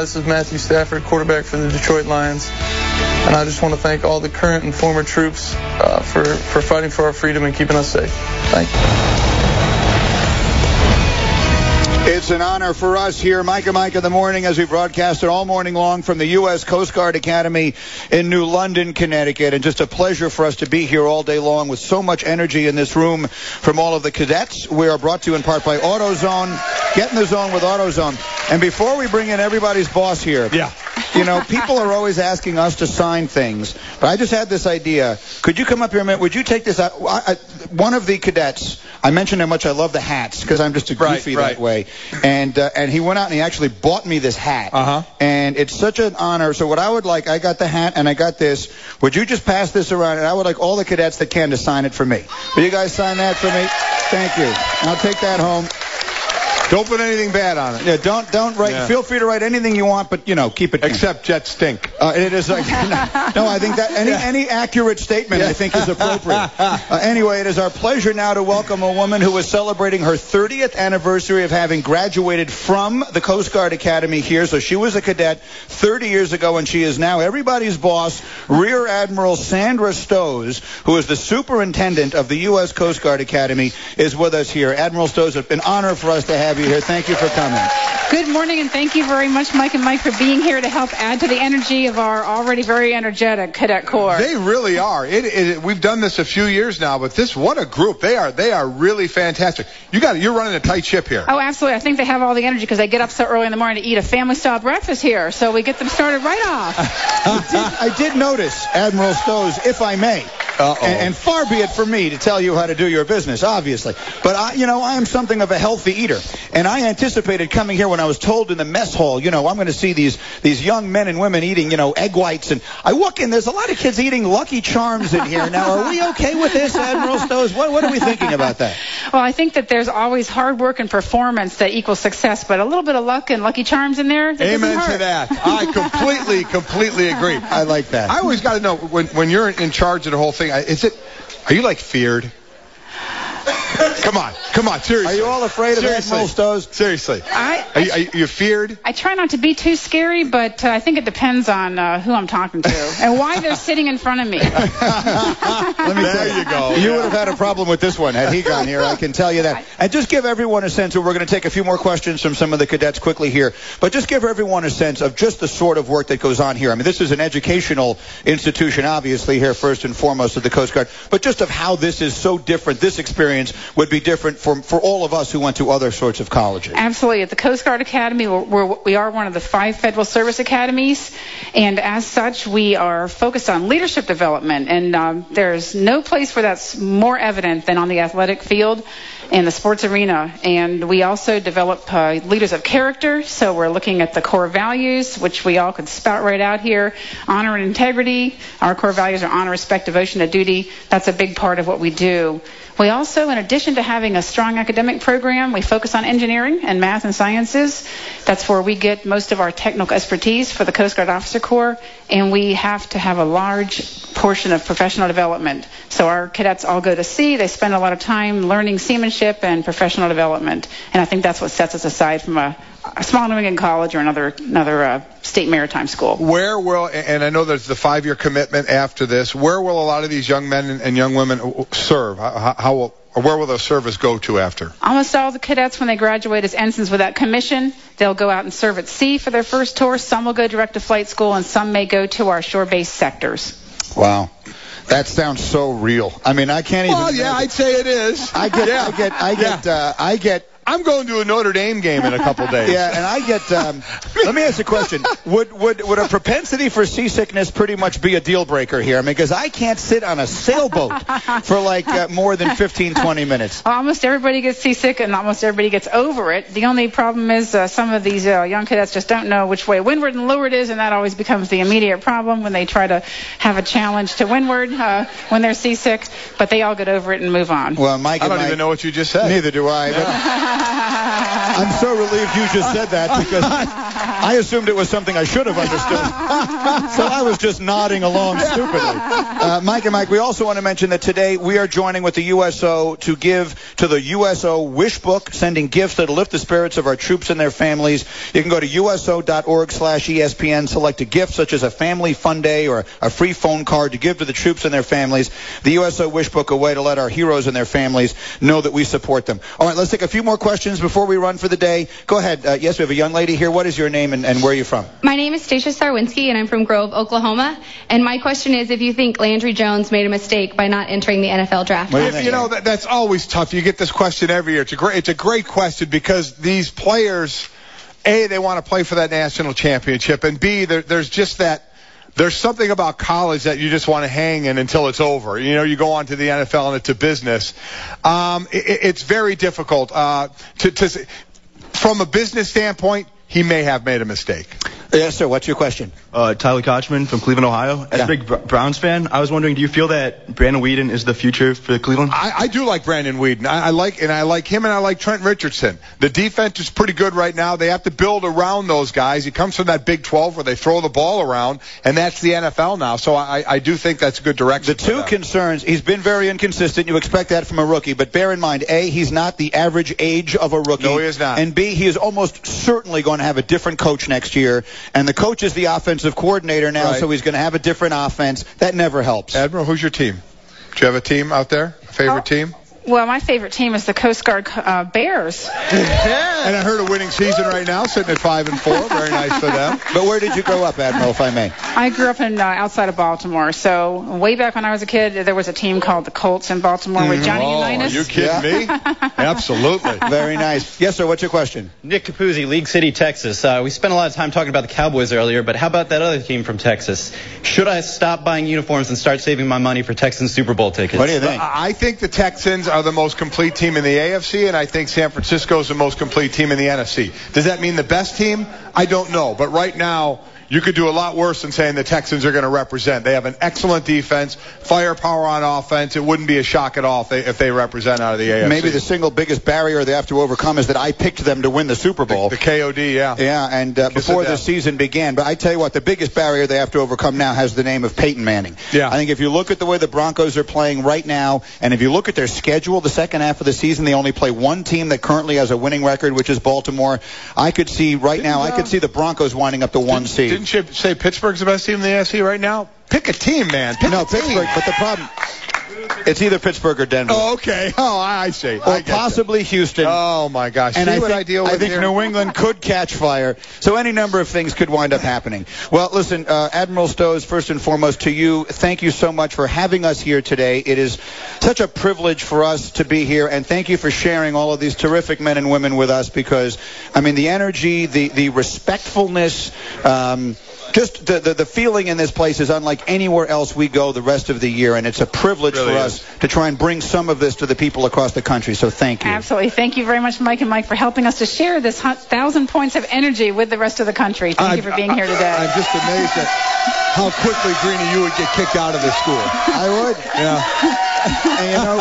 This is Matthew Stafford, quarterback for the Detroit Lions. And I just want to thank all the current and former troops for fighting for our freedom and keeping us safe. Thank you. It's an honor for us here, Mike and Mike in the morning, as we broadcast it all morning long from the U.S. Coast Guard Academy in New London, Connecticut. And just a pleasure for us to be here all day long with so much energy in this room from all of the cadets. We are brought to you in part by AutoZone. Get in the zone with AutoZone. And before we bring in everybody's boss here, you know, people are always asking us to sign things. But I just had this idea. Could you come up here a minute? Would you take this out? One of the cadets, I mentioned how much I love the hats because I'm just a goofy that way. And he went out and he actually bought me this hat. And it's such an honor. So what I would like, I got the hat and I got this. Would you just pass this around? And I would like all the cadets that can to sign it for me. Will you guys sign that for me? Thank you. I'll take that home. Don't put anything bad on it. Yeah, don't write. Yeah. Feel free to write anything you want, but, you know, keep it. Except Jets stink. It is like, no, I think that any accurate statement I think is appropriate. Anyway, it is our pleasure now to welcome a woman who is celebrating her 30th anniversary of having graduated from the Coast Guard Academy here. So she was a cadet 30 years ago, and she is now everybody's boss. Rear Admiral Sandra Stoes, who is the superintendent of the U.S. Coast Guard Academy, is with us here. Admiral Stoes, it's an honor for us to have you here. Thank you for coming. Good morning, and thank you very much, Mike and Mike, for being here to help add to the energy of our already very energetic Cadet Corps. They really are. We've done this a few years now, but what a group. They are really fantastic. You're running a tight ship here. Oh, absolutely. I think they have all the energy because they get up so early in the morning to eat a family-style breakfast here, so we get them started right off. I did notice, Admiral Stoes, if I may, and far be it from me to tell you how to do your business, obviously, but I am something of a healthy eater, and I anticipated coming here when I was told in the mess hall, I'm going to see these young men and women eating, egg whites, and I walk in, there's a lot of kids eating Lucky Charms in here. Now, are we okay with this, Admiral Stoes? What are we thinking about that? Well, I think that there's always hard work and performance that equals success, but a little bit of luck and Lucky Charms in there, amen to that. I completely agree. I like that. I always got to know, when you're in charge of the whole thing, are you like feared? Come on, seriously. Are you all afraid of Admiral Stoes? Seriously. Are you feared? I try not to be too scary, but I think it depends on who I'm talking to and why they're sitting in front of me. Let me there you go. You would have had a problem with this one had he gone here, I can tell you that. And just give everyone a sense, we're going to take a few more questions from some of the cadets quickly here, but just give everyone a sense of just the sort of work that goes on here. I mean, this is an educational institution, obviously, here first and foremost of the Coast Guard, but just of how this is so different, this experience would be different for all of us who went to other sorts of colleges. Absolutely. At the Coast Guard Academy, we are one of the 5 federal service academies, and as such, we are focused on leadership development, and there's no place where that's more evident than on the athletic field and the sports arena. And we also develop leaders of character, so we're looking at the core values, which we all could spout right out here. Honor and integrity. Our core values are honor, respect, devotion to duty. That's a big part of what we do. We also, in addition to having a strong academic program, we focus on engineering and math and sciences. That's where we get most of our technical expertise for the Coast Guard Officer Corps, and we have to have a large portion of professional development. So our cadets all go to sea. They spend a lot of time learning seamanship and professional development, and I think that's what sets us aside from a small New England college or another state maritime school. Where will, and I know there's the 5-year commitment after this, where will a lot of these young men and young women serve? Where will their service go to after? Almost all the cadets, when they graduate as ensigns without commission, they'll go out and serve at sea for their first tour. Some will go direct to flight school, and some may go to our shore-based sectors. Wow. That sounds so real. I mean, I can't even. Well, yeah, I'd say it is. I'm going to a Notre Dame game in a couple days. Yeah, and I get. Let me ask you a question. Would a propensity for seasickness pretty much be a deal breaker here? I mean, because I can't sit on a sailboat for more than 15, 20 minutes. Almost everybody gets seasick, and almost everybody gets over it. The only problem is some of these young cadets just don't know which way windward and leeward is, and that always becomes the immediate problem when they try to have a challenge to windward when they're seasick. But they all get over it and move on. Well, Mike, I don't even know what you just said. Neither do I. But I'm so relieved you just said that because I assumed it was something I should have understood. So I was just nodding along stupidly. Mike and Mike, we also want to mention that today we are joining with the USO to give to the USO Wish Book, sending gifts that will lift the spirits of our troops and their families. You can go to uso.org/ESPN, select a gift such as a family fun day or a free phone card to give to the troops and their families. The USO Wish Book, a way to let our heroes and their families know that we support them. All right, let's take a few more questions before we run for the day. Go ahead. Yes, we have a young lady here. What is your name and where are you from? My name is Stacia Sarwinski, and I'm from Grove, Oklahoma. And my question is if you think Landry Jones made a mistake by not entering the NFL draft. You know, that's always tough. You get this question every year. It's a great question because these players, A, they want to play for that national championship, and B, there's just that. There's something about college that you just want to hang in until it's over. You know, you go on to the NFL and it's a business. It's very difficult from a business standpoint. He may have made a mistake. Yes, sir. What's your question? Tyler Kochman from Cleveland, Ohio. As a big Browns fan, I was wondering, do you feel that Brandon Weeden is the future for Cleveland? I do like Brandon Weeden. I like him, and I like Trent Richardson. The defense is pretty good right now. They have to build around those guys. He comes from that Big 12 where they throw the ball around, and that's the NFL now. So I do think that's a good direction. The two concerns, he's been very inconsistent. You expect that from a rookie. But bear in mind, A, he's not the average age of a rookie. No, he is not. And B, he is almost certainly going to have a different coach next year. And the coach is the offensive coordinator now, so he's going to have a different offense. That never helps. Admiral, who's your team? Do you have a team out there? A favorite team? Well, my favorite team is the Coast Guard Bears. And I heard a winning season right now, sitting at 5-4. Very nice for them. But where did you grow up, Admiral, if I may? I grew up in outside of Baltimore. So way back when I was a kid, there was a team called the Colts in Baltimore with Johnny Unitas. Are you kidding me? Absolutely. Very nice. Yes, sir. What's your question? Nick Capuzzi, League City, Texas. We spent a lot of time talking about the Cowboys earlier, but how about that other team from Texas? Should I stop buying uniforms and start saving my money for Texans Super Bowl tickets? What do you think? I think the Texans are the most complete team in the AFC, and I think San Francisco is the most complete team in the NFC. Does that mean the best team? I don't know. But right now, you could do a lot worse than saying the Texans are going to represent. They have an excellent defense, firepower on offense. It wouldn't be a shock at all if they represent out of the AFC. Maybe the single biggest barrier they have to overcome is that I picked them to win the Super Bowl. The KOD, yeah. Yeah, and before the season began. But I tell you what, the biggest barrier they have to overcome now has the name of Peyton Manning. Yeah. I think if you look at the way the Broncos are playing right now, and if you look at their schedule, the second half of the season, they only play one team that currently has a winning record, which is Baltimore. I could see I could see the Broncos winding up the 1 seed. Didn't you say Pittsburgh's the best team in the AFC right now? Pick a team, man. Pittsburgh, but the problem... It's either Pittsburgh or Denver. Oh, okay. Oh, I see. Or possibly Houston. Oh, my gosh. And I think New England could catch fire. So any number of things could wind up happening. Well, listen, Admiral Stowes, first and foremost, to you, thank you so much for having us here today. It is such a privilege for us to be here, and thank you for sharing all of these terrific men and women with us because, I mean, the energy, the respectfulness, just the feeling in this place is unlike anywhere else we go the rest of the year, and it's a privilege for us to try and bring some of this to the people across the country. So thank you. Absolutely. Thank you very much, Mike and Mike, for helping us to share this 1,000 points of energy with the rest of the country. Thank you for being here today. I'm just amazed at how quickly, Greeny, you would get kicked out of this school. I would. Yeah. And, you know,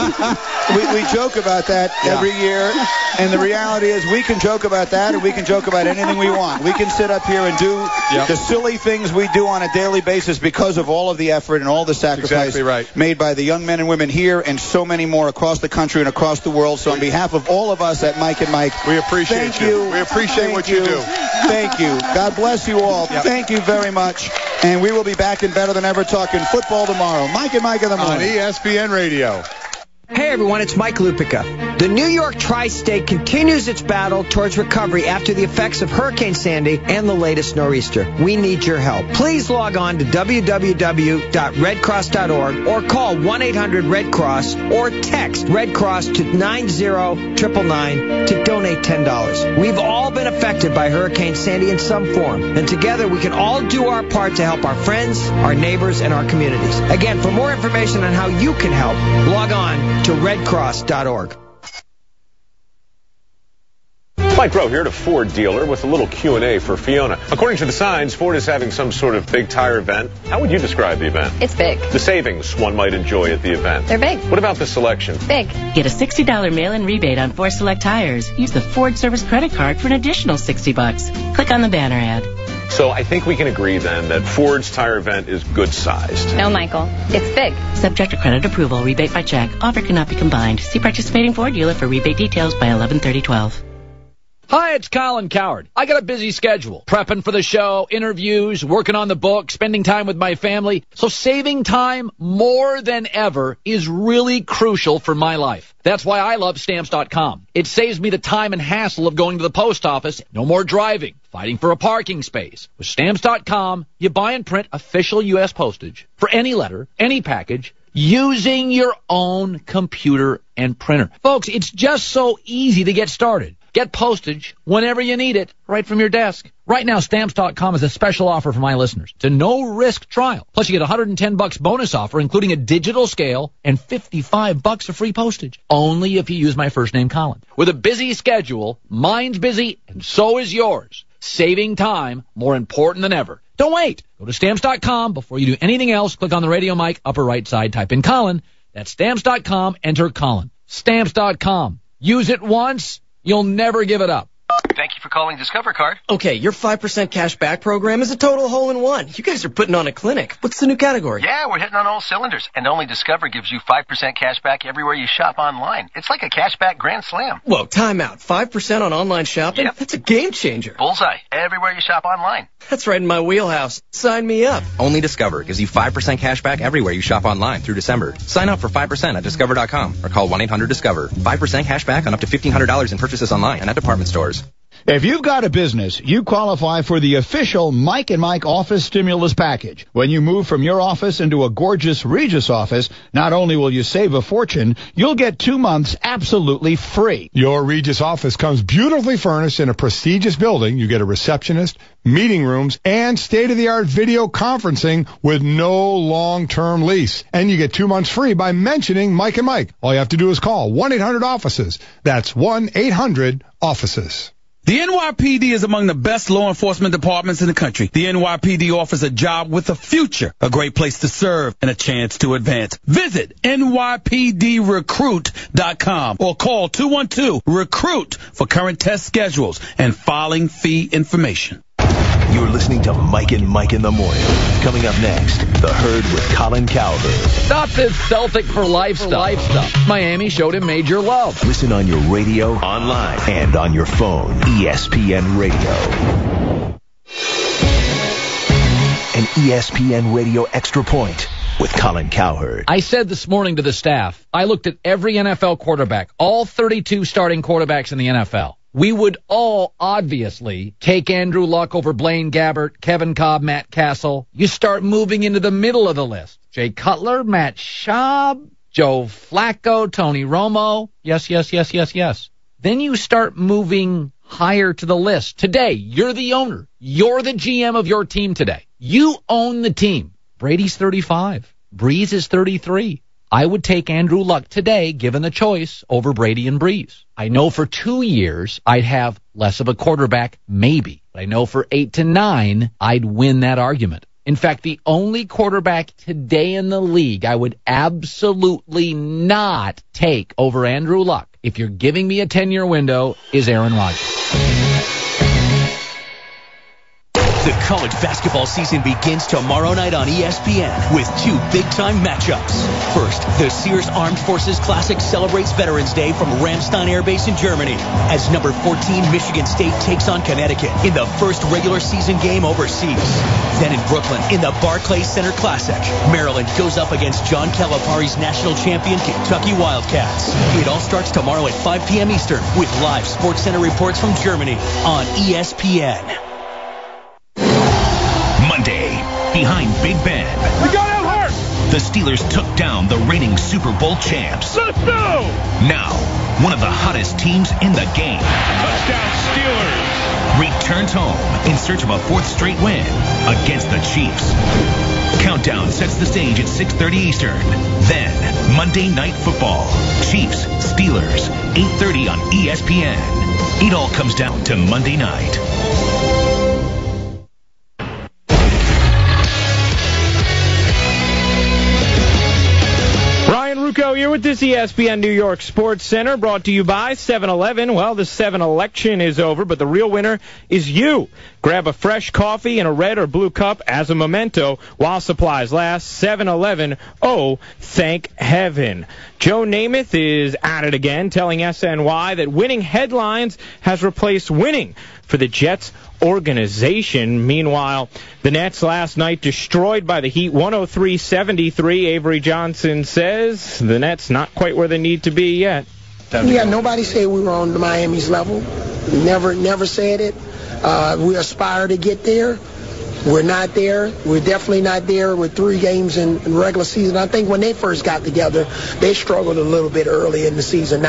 we joke about that every year, and the reality is we can joke about that, and we can joke about anything we want. We can sit up here and do the silly things we do on a daily basis because of all of the effort and all the sacrifice made by the young men and women here and so many more across the country and across the world. So on behalf of all of us at Mike and Mike, we appreciate you. We appreciate what you do. Thank you. God bless you all. Thank you very much. And we will be back in Better Than Ever talking football tomorrow. Mike and Mike in the morning. On ESPN Radio. Hey everyone, it's Mike Lupica. The New York Tri-State continues its battle towards recovery after the effects of Hurricane Sandy and the latest nor'easter. We need your help. Please log on to www.redcross.org or call 1-800-RED-CROSS or text Red Cross to 90999 to donate $10. We've all been affected by Hurricane Sandy in some form, and together we can all do our part to help our friends, our neighbors, and our communities. Again, for more information on how you can help, log on to redcross.org. Mike Rowe here at a Ford dealer with a little Q&A for Fiona. According to the signs, Ford is having some sort of big tire event. How would you describe the event? It's big. The savings one might enjoy at the event. They're big. What about the selection? Big. Get a $60 mail-in rebate on Ford Select tires. Use the Ford Service credit card for an additional $60. Click on the banner ad. So I think we can agree then that Ford's tire event is good sized. No, Michael. It's big. Subject to credit approval. Rebate by check. Offer cannot be combined. See participating Ford dealer for rebate details by 11/30/12. Hi, it's Colin Coward. I got a busy schedule. Prepping for the show, interviews, working on the book, spending time with my family. So saving time more than ever is really crucial for my life. That's why I love Stamps.com. It saves me the time and hassle of going to the post office. No more driving, fighting for a parking space. With Stamps.com, you buy and print official U.S. postage for any letter, any package, using your own computer and printer. Folks, it's just so easy to get started. Get postage whenever you need it, right from your desk. Right now, Stamps.com is a special offer for my listeners. It's a no-risk trial. Plus, you get $110 bonus offer, including a digital scale and $55 of free postage. Only if you use my first name, Colin. With a busy schedule, mine's busy, and so is yours. Saving time, more important than ever. Don't wait. Go to Stamps.com. Before you do anything else, click on the radio mic, upper right side, type in Colin. That's Stamps.com, enter Colin. Stamps.com. Use it once, you'll never give it up. Thank you for calling Discover Card. Okay, your 5% cash back program is a total hole-in-one. You guys are putting on a clinic. What's the new category? Yeah, we're hitting on all cylinders. And only Discover gives you 5% cash back everywhere you shop online. It's like a cash back grand slam. Whoa, time out. 5% on online shopping? Yep. That's a game changer. Bullseye. Everywhere you shop online. That's right in my wheelhouse. Sign me up. Only Discover gives you 5% cash back everywhere you shop online through December. Sign up for 5% at Discover.com or call 1-800-DISCOVER. 5% cash back on up to $1,500 in purchases online and at department stores. If you've got a business, you qualify for the official Mike and Mike office stimulus package. When you move from your office into a gorgeous Regis office, not only will you save a fortune, you'll get 2 months absolutely free. Your Regis office comes beautifully furnished in a prestigious building. You get a receptionist, meeting rooms, and state-of-the-art video conferencing with no long-term lease. And you get 2 months free by mentioning Mike and Mike. All you have to do is call 1-800-OFFICES. That's 1-800-OFFICES. The NYPD is among the best law enforcement departments in the country. The NYPD offers a job with a future, a great place to serve, and a chance to advance. Visit NYPDRecruit.com or call 212-RECRUIT for current test schedules and filing fee information. You're listening to Mike and Mike in the Morning. Coming up next, The Herd with Colin Cowherd. Stop this Celtic for life stuff. Miami showed him major love. Listen on your radio, online, and on your phone. ESPN Radio. An ESPN Radio Extra Point with Colin Cowherd. I said this morning to the staff, I looked at every NFL quarterback, all 32 starting quarterbacks in the NFL. We would all obviously take Andrew Luck over Blaine Gabbert, Kevin Cobb, Matt Castle. You start moving into the middle of the list. Jay Cutler, Matt Schaub, Joe Flacco, Tony Romo. Yes. Then you start moving higher to the list. Today, you're the owner. You're the GM of your team today. You own the team. Brady's 35. Breeze is 33. I would take Andrew Luck today, given the choice, over Brady and Breeze. I know for 2 years I'd have less of a quarterback, maybe. But I know for 8 to 9 I'd win that argument. In fact, the only quarterback today in the league I would absolutely not take over Andrew Luck, if you're giving me a 10-year window, is Aaron Rodgers. The college basketball season begins tomorrow night on ESPN with 2 big-time matchups. First, the Sears Armed Forces Classic celebrates Veterans Day from Ramstein Air Base in Germany as number 14 Michigan State takes on Connecticut in the first regular season game overseas. Then in Brooklyn, in the Barclays Center Classic, Maryland goes up against John Calipari's national champion Kentucky Wildcats. It all starts tomorrow at 5 p.m. Eastern with live SportsCenter reports from Germany on ESPN. Monday, behind Big Ben. We got him hurt! The Steelers took down the reigning Super Bowl champs. Let's go! Now, one of the hottest teams in the game. Touchdown Steelers! Returns home in search of a 4th straight win against the Chiefs. Countdown sets the stage at 6:30 Eastern. Then, Monday Night Football. Chiefs, Steelers, 8:30 on ESPN. It all comes down to Monday night. Rucco here with this ESPN New York Sports Center, brought to you by 7-Eleven. Well, the 7 election is over, but the real winner is you. Grab a fresh coffee in a red or blue cup as a memento while supplies last. 7-Eleven, oh, thank heaven. Joe Namath is at it again, telling SNY that winning headlines has replaced winning for the Jets organization. Meanwhile, the Nets last night destroyed by the Heat 103-73. Avery Johnson says the Nets not quite where they need to be yet. Yeah, nobody said we were on Miami's level. Never said it. We aspire to get there. We're not there. We're definitely not there with 3 games in regular season. I think when they first got together, they struggled a little bit early in the season.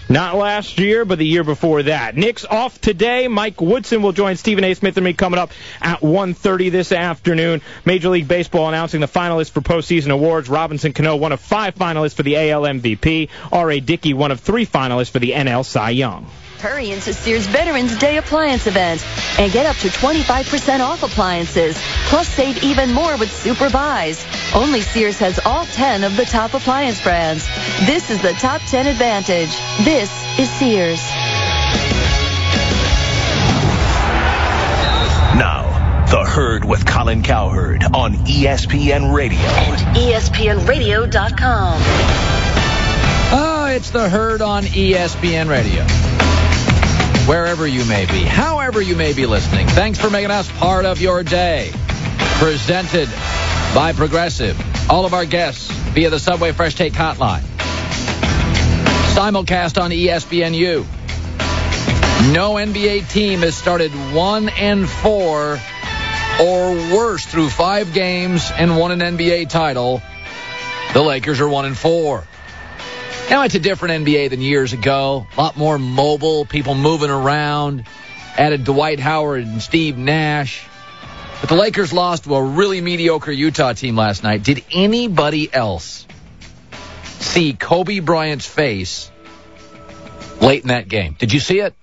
Not last year, but the year before that. Knicks off today. Mike Woodson will join Stephen A. Smith and me coming up at 1:30 this afternoon. Major League Baseball announcing the finalists for postseason awards. Robinson Cano, one of 5 finalists for the AL MVP. R.A. Dickey, one of 3 finalists for the NL Cy Young. Hurry into Sears Veterans Day appliance event and get up to 25% off appliances. Plus, save even more with super buys. Only Sears has all 10 of the top appliance brands. This is the Top 10 Advantage. This is Sears. Now, The Herd with Colin Cowherd on ESPN Radio. And ESPNRadio.com. Oh, it's The Herd on ESPN Radio. Wherever you may be, however you may be listening, thanks for making us part of your day. Presented by Progressive. All of our guests via the Subway Fresh Take Hotline. Simulcast on ESPNU. No NBA team has started 1-4 or worse through 5 games and won an NBA title. The Lakers are 1-4. Now, it's a different NBA than years ago. A lot more mobile, people moving around. Added Dwight Howard and Steve Nash. But the Lakers lost to a really mediocre Utah team last night. Did anybody else see Kobe Bryant's face late in that game? Did you see it?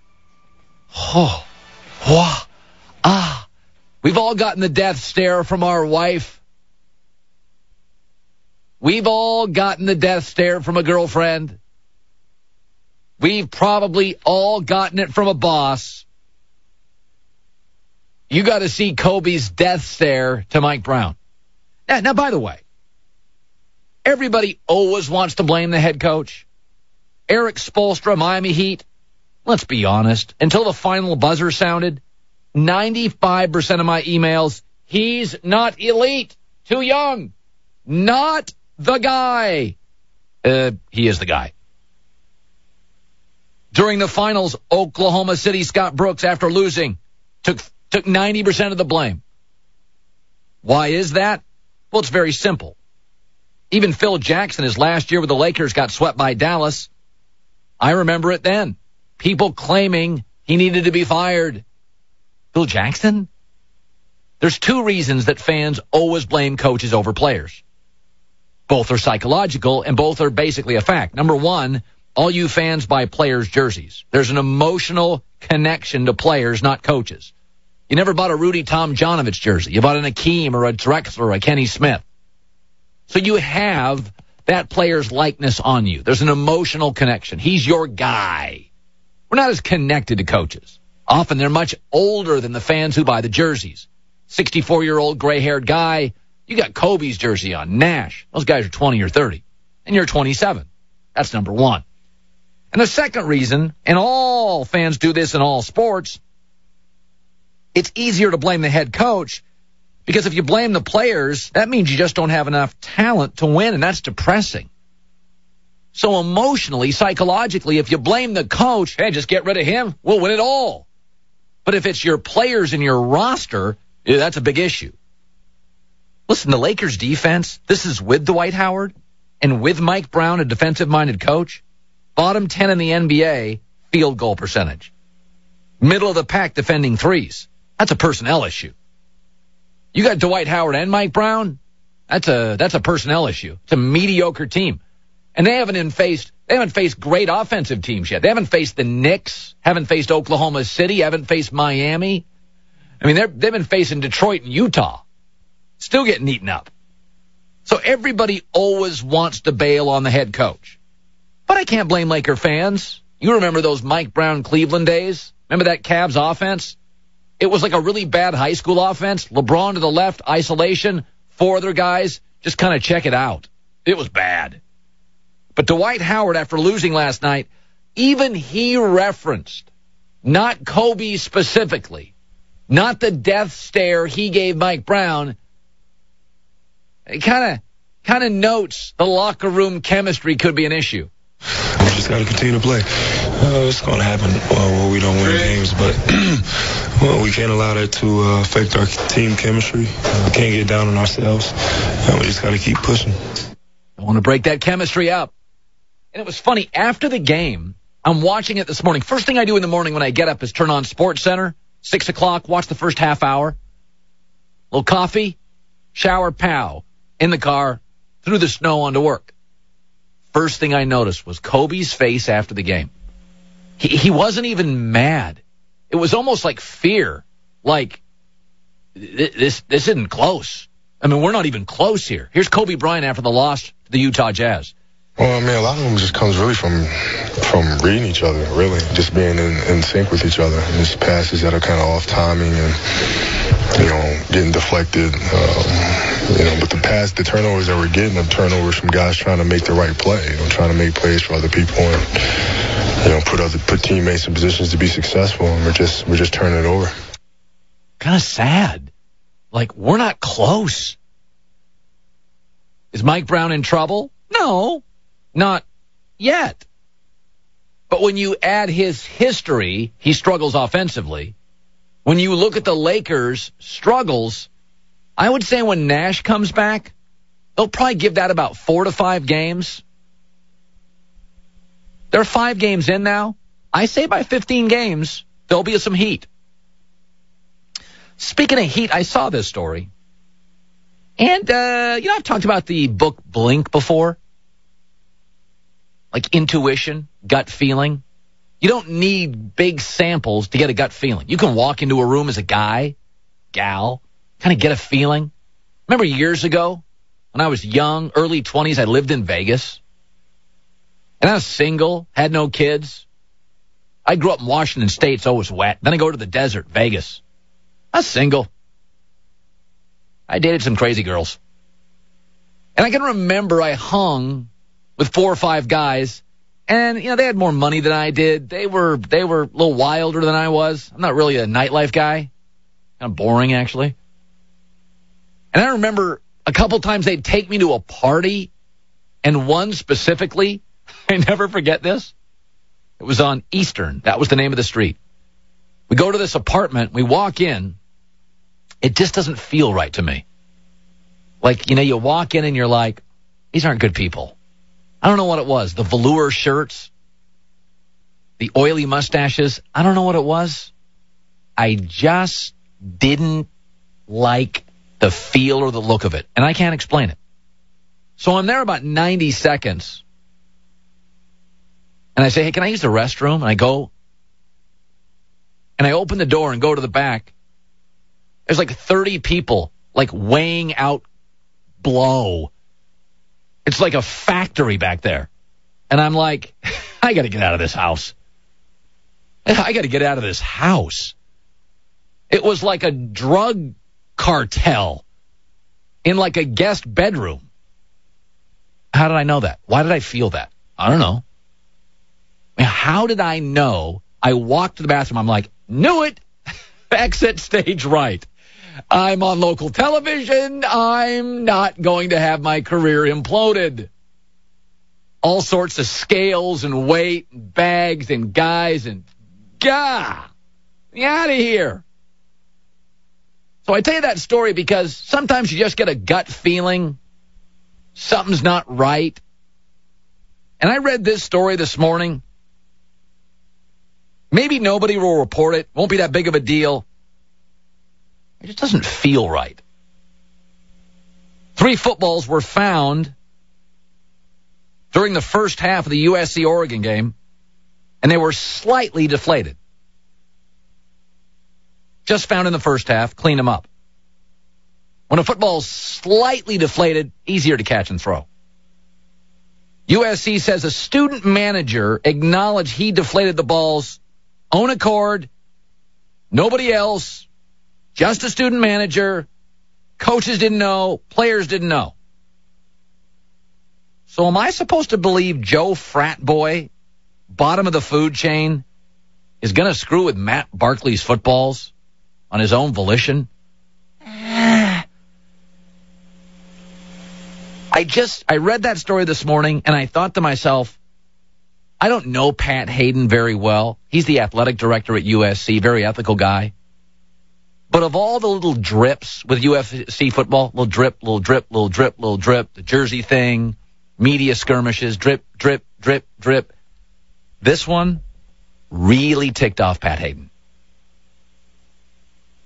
Oh, wah, ah. We've all gotten the death stare from our wife. We've all gotten the death stare from a girlfriend. We've probably all gotten it from a boss. You got to see Kobe's death stare to Mike Brown. Now, by the way, everybody always wants to blame the head coach. Eric Spoelstra, Miami Heat. Let's be honest. Until the final buzzer sounded, 95% of my emails, he's not elite. Too young. Not the guy. He is the guy. During the finals, Oklahoma City, Scott Brooks, after losing, took 90% of the blame. Why is that? Well, it's very simple. Even Phil Jackson, his last year with the Lakers, got swept by Dallas. I remember it then. People claiming he needed to be fired. Phil Jackson? There's 2 reasons that fans always blame coaches over players. Both are psychological, and both are basically a fact. Number 1, all you fans buy players' jerseys. There's an emotional connection to players, not coaches. You never bought a Rudy Tomjanovich jersey. You bought an Akeem or a Drexler or a Kenny Smith. So you have that player's likeness on you. There's an emotional connection. He's your guy. We're not as connected to coaches. Often they're much older than the fans who buy the jerseys. 64-year-old gray-haired guy. You got Kobe's jersey on, Nash. Those guys are 20 or 30. And you're 27. That's number 1. And the second reason, and all fans do this in all sports, it's easier to blame the head coach because if you blame the players, that means you just don't have enough talent to win, and that's depressing. So emotionally, psychologically, if you blame the coach, hey, just get rid of him, we'll win it all. But if it's your players in your roster, that's a big issue. Listen, the Lakers defense, this is with Dwight Howard and with Mike Brown, a defensive-minded coach, bottom 10 in the NBA, field goal percentage. Middle of the pack defending threes. That's a personnel issue. You got Dwight Howard and Mike Brown, that's a personnel issue. It's a mediocre team. And they haven't faced great offensive teams yet. They haven't faced the Knicks, haven't faced Oklahoma City, haven't faced Miami. I mean, they've been facing Detroit and Utah. Still getting eaten up. So everybody always wants to bail on the head coach. But I can't blame Laker fans. You remember those Mike Brown Cleveland days? Remember that Cavs offense? It was like a really bad high school offense. LeBron to the left, isolation, 4 other guys. Just kind of check it out. It was bad. But Dwight Howard, after losing last night, even he referenced, not Kobe specifically, not the death stare he gave Mike Brown. It kind of notes the locker room chemistry could be an issue. We just got to continue to play. It's going to happen when we don't win games, but we can't allow that to affect our team chemistry. We can't get down on ourselves. We just got to keep pushing. I want to break that chemistry up. And it was funny. After the game, I'm watching it this morning. First thing I do in the morning when I get up is turn on Sports Center, 6 o'clock, watch the first half hour. Little coffee, shower, pow, in the car, through the snow onto work. First thing I noticed was Kobe's face after the game. He wasn't even mad. It was almost like fear. Like, this isn't close. I mean, we're not even close here. Here's Kobe Bryant after the loss to the Utah Jazz. Well, I mean, a lot of them just comes really from reading each other, really, just being in sync with each other. And just passes that are kind of off timing and, getting deflected. But the turnovers that we're getting are turnovers from guys trying to make the right play, trying to make plays for other people and, put teammates in positions to be successful. And we're just turning it over. Kind of sad. Like, we're not close. Is Mike Brown in trouble? No. Not yet. But when you add his history, he struggles offensively. When you look at the Lakers' struggles, I would say when Nash comes back, they'll probably give that about 4 to 5 games. They're 5 games in now. I say by 15 games, there'll be some heat. Speaking of heat, I saw this story. And, I've talked about the book Blink before. Like intuition, gut feeling. You don't need big samples to get a gut feeling. You can walk into a room as a guy, gal, kind of get a feeling. Remember years ago when I was young, early 20s, I lived in Vegas. And I was single, had no kids. I grew up in Washington State, so it was wet. Then I go to the desert, Vegas. I was single. I dated some crazy girls. And I can remember I hung with 4 or 5 guys, and, they had more money than I did. They were a little wilder than I was. I'm not really a nightlife guy. Kind of boring, actually. And I remember a couple times they'd take me to a party, and one specifically, I never forget this. It was on Eastern. That was the name of the street. We go to this apartment. We walk in. It just doesn't feel right to me. Like, you walk in and you're like, these aren't good people. I don't know what it was. The velour shirts, the oily mustaches. I don't know what it was. I just didn't like the feel or the look of it, and I can't explain it. So I'm there about 90 seconds, and I say, hey, can I use the restroom? And I go, and I open the door and go to the back. There's like 30 people, like weighing out blow. It's like a factory back there. And I'm like, I got to get out of this house. I got to get out of this house. It was like a drug cartel in like a guest bedroom. How did I know that? Why did I feel that? I don't know. How did I know? I walked to the bathroom. I'm like, knew it. Exit stage right. I'm on local television. I'm not going to have my career imploded. All sorts of scales and weight and bags and guys and gah, get out of here. So I tell you that story because sometimes you just get a gut feeling something's not right. And I read this story this morning. Maybe nobody will report it. Won't be that big of a deal. It just doesn't feel right. 3 footballs were found during the first half of the USC-Oregon game, and they were slightly deflated. Just found in the first half, clean them up. When a football's slightly deflated, easier to catch and throw. USC says a student manager acknowledged he deflated the balls, own accord, nobody else, just a student manager. Coaches didn't know. Players didn't know. So am I supposed to believe Joe Frat Boy, bottom of the food chain, is going to screw with Matt Barkley's footballs on his own volition? I read that story this morning, and I thought to myself, I don't know Pat Hayden very well. He's the athletic director at USC, very ethical guy. But of all the little drips with USC football, little drip, little drip, little drip, little drip, the jersey thing, media skirmishes, drip, drip, drip, drip, this one really ticked off Pat Hayden.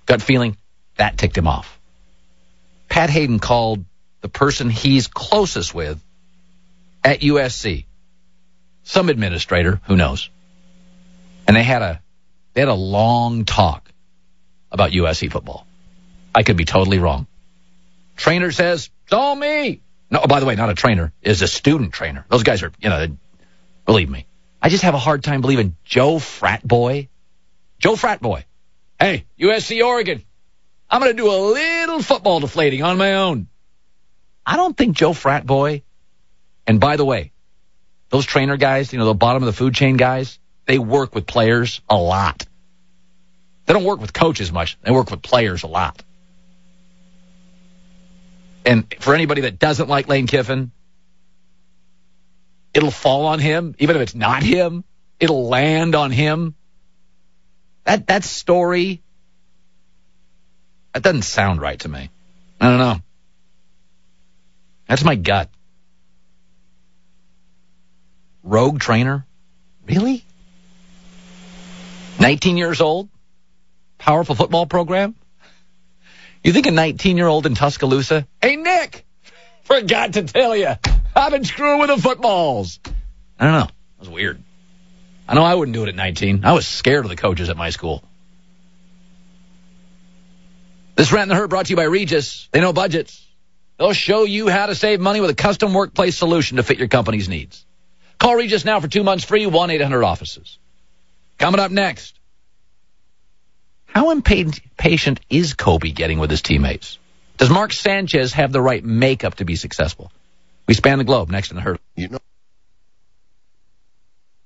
Gut feeling, that ticked him off. Pat Hayden called the person he's closest with at USC, some administrator, who knows, And they had a long talk about USC football. I could be totally wrong. Trainer says, it's all me. No, by the way, not a trainer, is a student trainer. Those guys are, believe me. I just have a hard time believing Joe Frat Boy. Hey, USC Oregon, I'm going to do a little football deflating on my own. I don't think Joe Frat Boy, and by the way, those trainer guys, the bottom of the food chain guys, they work with players a lot. They don't work with coaches much. They work with players a lot. And for anybody that doesn't like Lane Kiffin, it'll fall on him. Even if it's not him, it'll land on him. That story, that doesn't sound right to me. I don't know. That's my gut. Rogue trainer? Really? 19 years old? Powerful football program? You think a 19-year-old in Tuscaloosa? Hey, Nick! Forgot to tell you. I've been screwing with the footballs. I don't know. That was weird. I know I wouldn't do it at 19. I was scared of the coaches at my school. This Rant and the Herd brought to you by Regis. They know budgets. They'll show you how to save money with a custom workplace solution to fit your company's needs. Call Regis now for 2 months free, 1-800-OFFICES. Coming up next. How impatient is Kobe getting with his teammates? Does Mark Sanchez have the right makeup to be successful? We span the globe next in the Herd.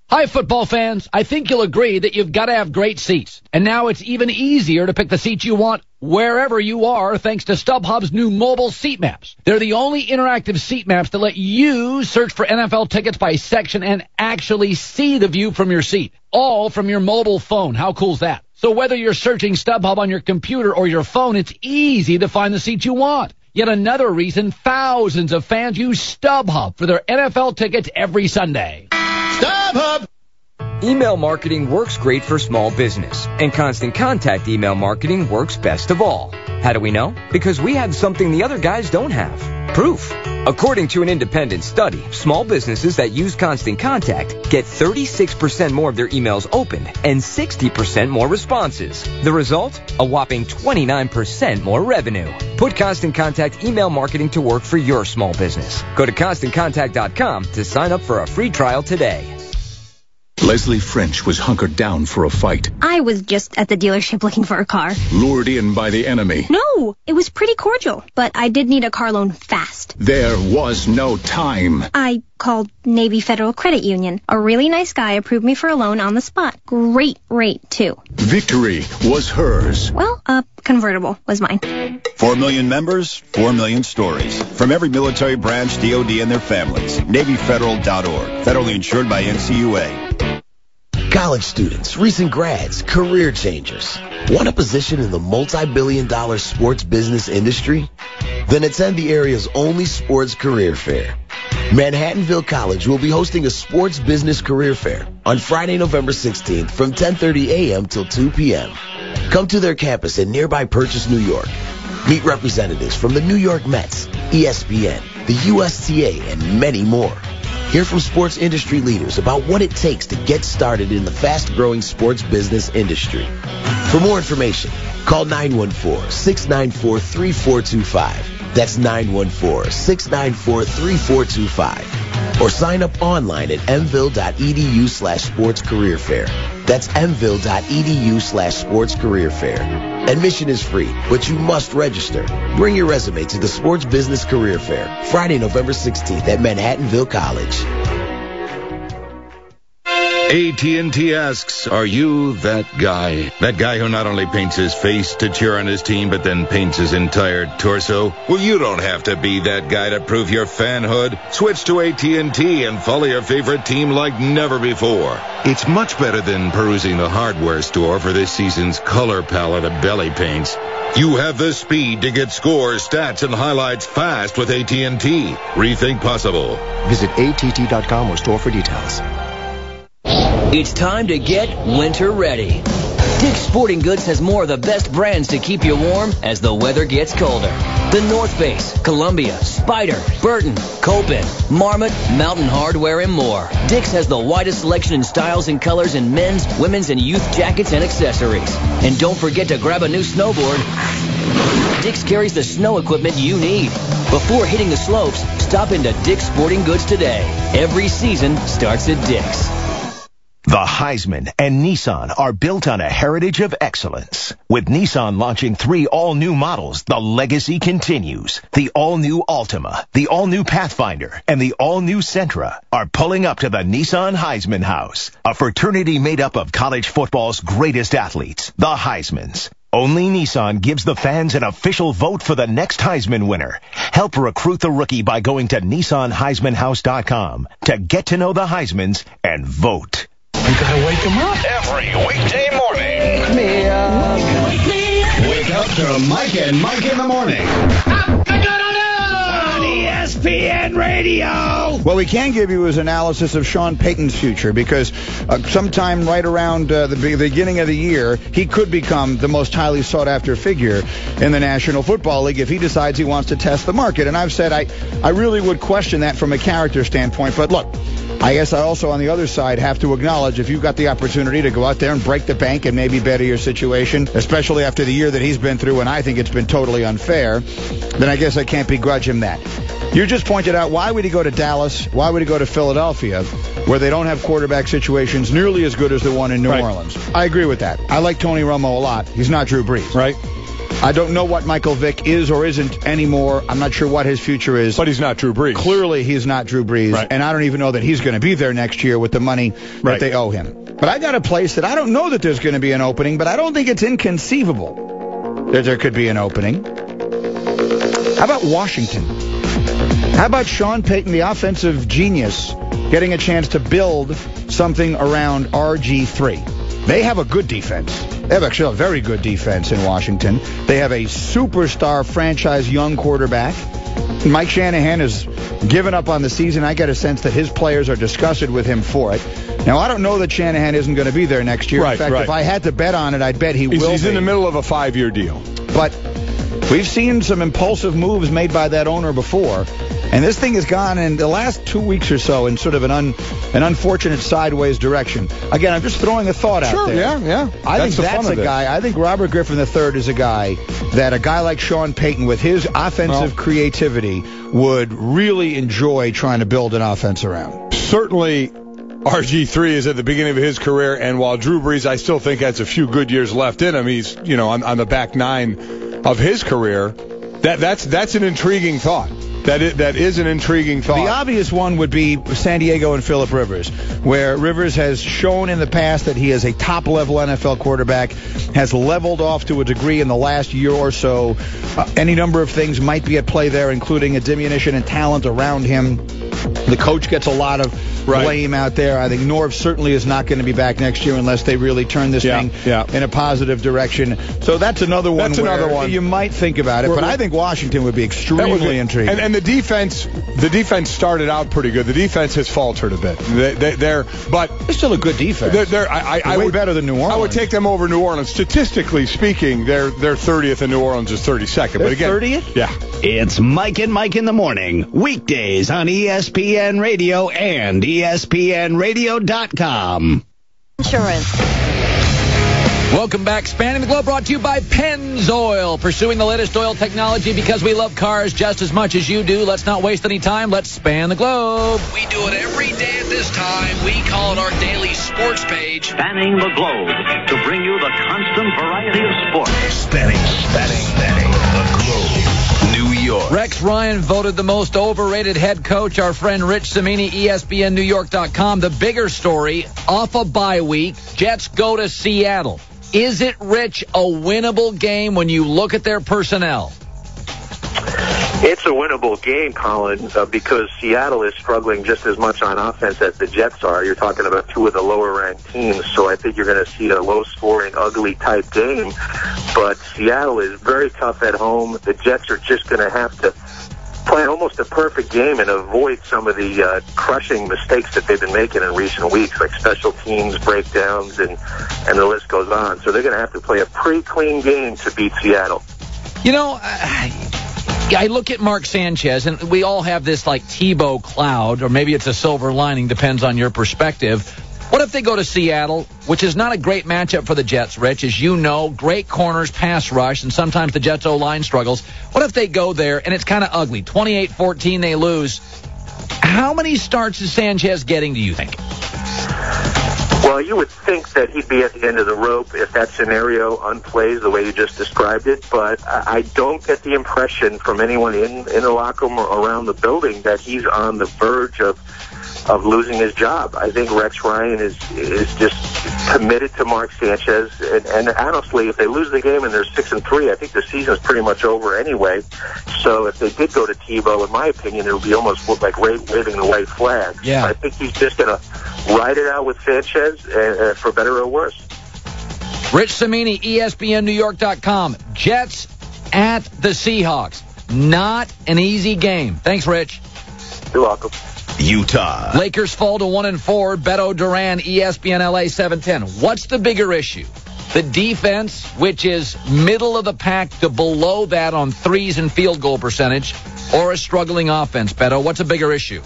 Hi, football fans. I think you'll agree that you've got to have great seats. And now it's even easier to pick the seats you want wherever you are thanks to StubHub's new mobile seat maps. They're the only interactive seat maps that let you search for NFL tickets by section and actually see the view from your seat, all from your mobile phone. How cool is that? So whether you're searching StubHub on your computer or your phone, it's easy to find the seats you want. Yet another reason thousands of fans use StubHub for their NFL tickets every Sunday. StubHub! Email marketing works great for small business, and Constant Contact email marketing works best of all. How do we know? Because we have something the other guys don't have. Proof. According to an independent study, small businesses that use Constant Contact get 36% more of their emails opened and 60% more responses. The result? A whopping 29% more revenue. Put Constant Contact email marketing to work for your small business. Go to ConstantContact.com to sign up for a free trial today. Leslie French was hunkered down for a fight. I was just at the dealership looking for a car. Lured in by the enemy. No, it was pretty cordial, but I did need a car loan fast. There was no time. I called Navy Federal Credit Union. A really nice guy approved me for a loan on the spot. Great rate, too. Victory was hers. Well, a convertible was mine. 4 million members, 4 million stories. From every military branch, DOD, and their families. NavyFederal.org. Federally insured by NCUA. College students, recent grads, career changers. Want a position in the multi-billion-dollar sports business industry? Then attend the area's only sports career fair. Manhattanville College will be hosting a sports business career fair on Friday, November 16th from 10:30 a.m. till 2 p.m. Come to their campus in nearby Purchase, New York. Meet representatives from the New York Mets, ESPN, the USTA, and many more. Hear from sports industry leaders about what it takes to get started in the fast-growing sports business industry. For more information, call 914-694-3425. That's 914-694-3425. Or sign up online at mville.edu/sportscareerfair. That's mville.edu/sportscareerfair. Admission is free, but you must register. Bring your resume to the Sports Business Career Fair, Friday, November 16th at Manhattanville College. AT&T asks, are you that guy? That guy who not only paints his face to cheer on his team, but then paints his entire torso? Well, you don't have to be that guy to prove your fanhood. Switch to AT&T and follow your favorite team like never before. It's much better than perusing the hardware store for this season's color palette of belly paints. You have the speed to get scores, stats, and highlights fast with AT&T. Rethink possible. Visit att.com or store for details. It's time to get winter ready. Dick's Sporting Goods has more of the best brands to keep you warm as the weather gets colder. The North Face, Columbia, Spyder, Burton, Copen, Marmot, Mountain Hardwear, and more. Dick's has the widest selection in styles and colors in men's, women's, and youth jackets and accessories. And don't forget to grab a new snowboard. Dick's carries the snow equipment you need. Before hitting the slopes, stop into Dick's Sporting Goods today. Every season starts at Dick's. The Heisman and Nissan are built on a heritage of excellence. With Nissan launching 3 all-new models, the legacy continues. The all-new Altima, the all-new Pathfinder, and the all-new Sentra are pulling up to the Nissan Heisman House, a fraternity made up of college football's greatest athletes, the Heismans. Only Nissan gives the fans an official vote for the next Heisman winner. Help recruit the rookie by going to NissanHeismanHouse.com to get to know the Heismans and vote. You gotta wake them up. Every weekday morning. Wake up to Mike and Mike in the morning. On ESPN Radio. What we can give you is analysis of Sean Payton's future because sometime right around the beginning of the year, he could become the most highly sought-after figure in the National Football League if he decides he wants to test the market. And I've said I really would question that from a character standpoint. But look, I guess I also, on the other side, have to acknowledge if you've got the opportunity to go out there and break the bank and maybe better your situation, especially after the year that he's been through, and I think it's been totally unfair, then I guess I can't begrudge him that. You just pointed out, why would he go to Dallas? Why would he go to Philadelphia, where they don't have quarterback situations nearly as good as the one in New Orleans? I agree with that. I like Tony Romo a lot. He's not Drew Brees. Right. I don't know what Michael Vick is or isn't anymore. I'm not sure what his future is. But he's not Drew Brees. Clearly, he's not Drew Brees. Right. And I don't even know that he's going to be there next year with the money that they owe him. But I got a place that I don't know that there's going to be an opening, but I don't think it's inconceivable that there could be an opening. How about Washington? How about Sean Payton, the offensive genius, getting a chance to build something around RG3? They have a good defense. They have actually a very good defense in Washington. They have a superstar franchise young quarterback. Mike Shanahan has given up on the season. I get a sense that his players are disgusted with him for it. Now, I don't know that Shanahan isn't going to be there next year. In fact, if I had to bet on it, I'd bet he will be. He's in the middle of a 5-year deal. But we've seen some impulsive moves made by that owner before. And this thing has gone in the last 2 weeks or so in sort of an unfortunate sideways direction. Again, I'm just throwing a thought out there. Yeah. I think that's a guy. I think Robert Griffin III is a guy that a guy like Sean Payton, with his offensive creativity, would really enjoy trying to build an offense around. Certainly, RG3 is at the beginning of his career, and while Drew Brees, I still think has a few good years left in him. He's, on the back 9 of his career. That's an intriguing thought. That is an intriguing thought. The obvious one would be San Diego and Phillip Rivers, where Rivers has shown in the past that he is a top-level NFL quarterback, has leveled off to a degree in the last year or so. Any number of things might be at play there, including a diminution in talent around him. The coach gets a lot of blame out there. I think Norv certainly is not going to be back next year unless they really turn this thing in a positive direction. So that's another one. You might think about it, but I think Washington would be extremely intriguing. And the defense started out pretty good. The defense has faltered a bit. They're still a good defense. They're way better than New Orleans. I would take them over New Orleans. Statistically speaking, they're 30th and New Orleans is 32nd. But again, 30th? Yeah. It's Mike and Mike in the morning, weekdays on ESPN Radio and ESPNRadio.com. Insurance. Welcome back. Spanning the Globe brought to you by Pennzoil. Pursuing the latest oil technology because we love cars just as much as you do. Let's not waste any time. Let's span the globe. We do it every day at this time. We call it our daily sports page. Spanning the globe to bring you the constant variety of sports. Spanning the globe. New York. Rex Ryan voted the most overrated head coach. Our friend Rich Cimini, ESPNNewYork.com. The bigger story, off a bye week, Jets go to Seattle. Is it, Rich, a winnable game when you look at their personnel? It's a winnable game, Colin, because Seattle is struggling just as much on offense as the Jets are. You're talking about two of the lower-ranked teams, so I think you're going to see a low-scoring, ugly-type game. But Seattle is very tough at home. The Jets are just going to have to play almost a perfect game and avoid some of the crushing mistakes that they've been making in recent weeks, like special teams breakdowns, and the list goes on. So they're going to have to play a pretty clean game to beat Seattle. You know, I look at Mark Sanchez, and we all have this like Tebow cloud, or maybe it's a silver lining, depends on your perspective. What if they go to Seattle, which is not a great matchup for the Jets, Rich, as you know, great corners, pass rush, and sometimes the Jets' O-line struggles. What if they go there, and it's kind of ugly, 28-14, they lose? How many starts is Sanchez getting, do you think? Well, you would think that he'd be at the end of the rope if that scenario unplays the way you just described it, but I don't get the impression from anyone in the locker room or around the building that he's on the verge of losing his job. I think Rex Ryan is just committed to Mark Sanchez, and honestly, if they lose the game and they're 6-3, I think the season's pretty much over anyway. So if they did go to Tebow, in my opinion, it would be almost like waving the white flag. Yeah. I think he's just going to ride it out with Sanchez, for better or worse. Rich Cimini, ESPNNewYork.com. Jets at the Seahawks. Not an easy game. Thanks, Rich. You're welcome. Utah. Lakers fall to 1-4. Beto Duran, ESPN LA 710. What's the bigger issue? The defense, which is middle of the pack to below that on threes and field goal percentage, or a struggling offense, Beto? What's a bigger issue?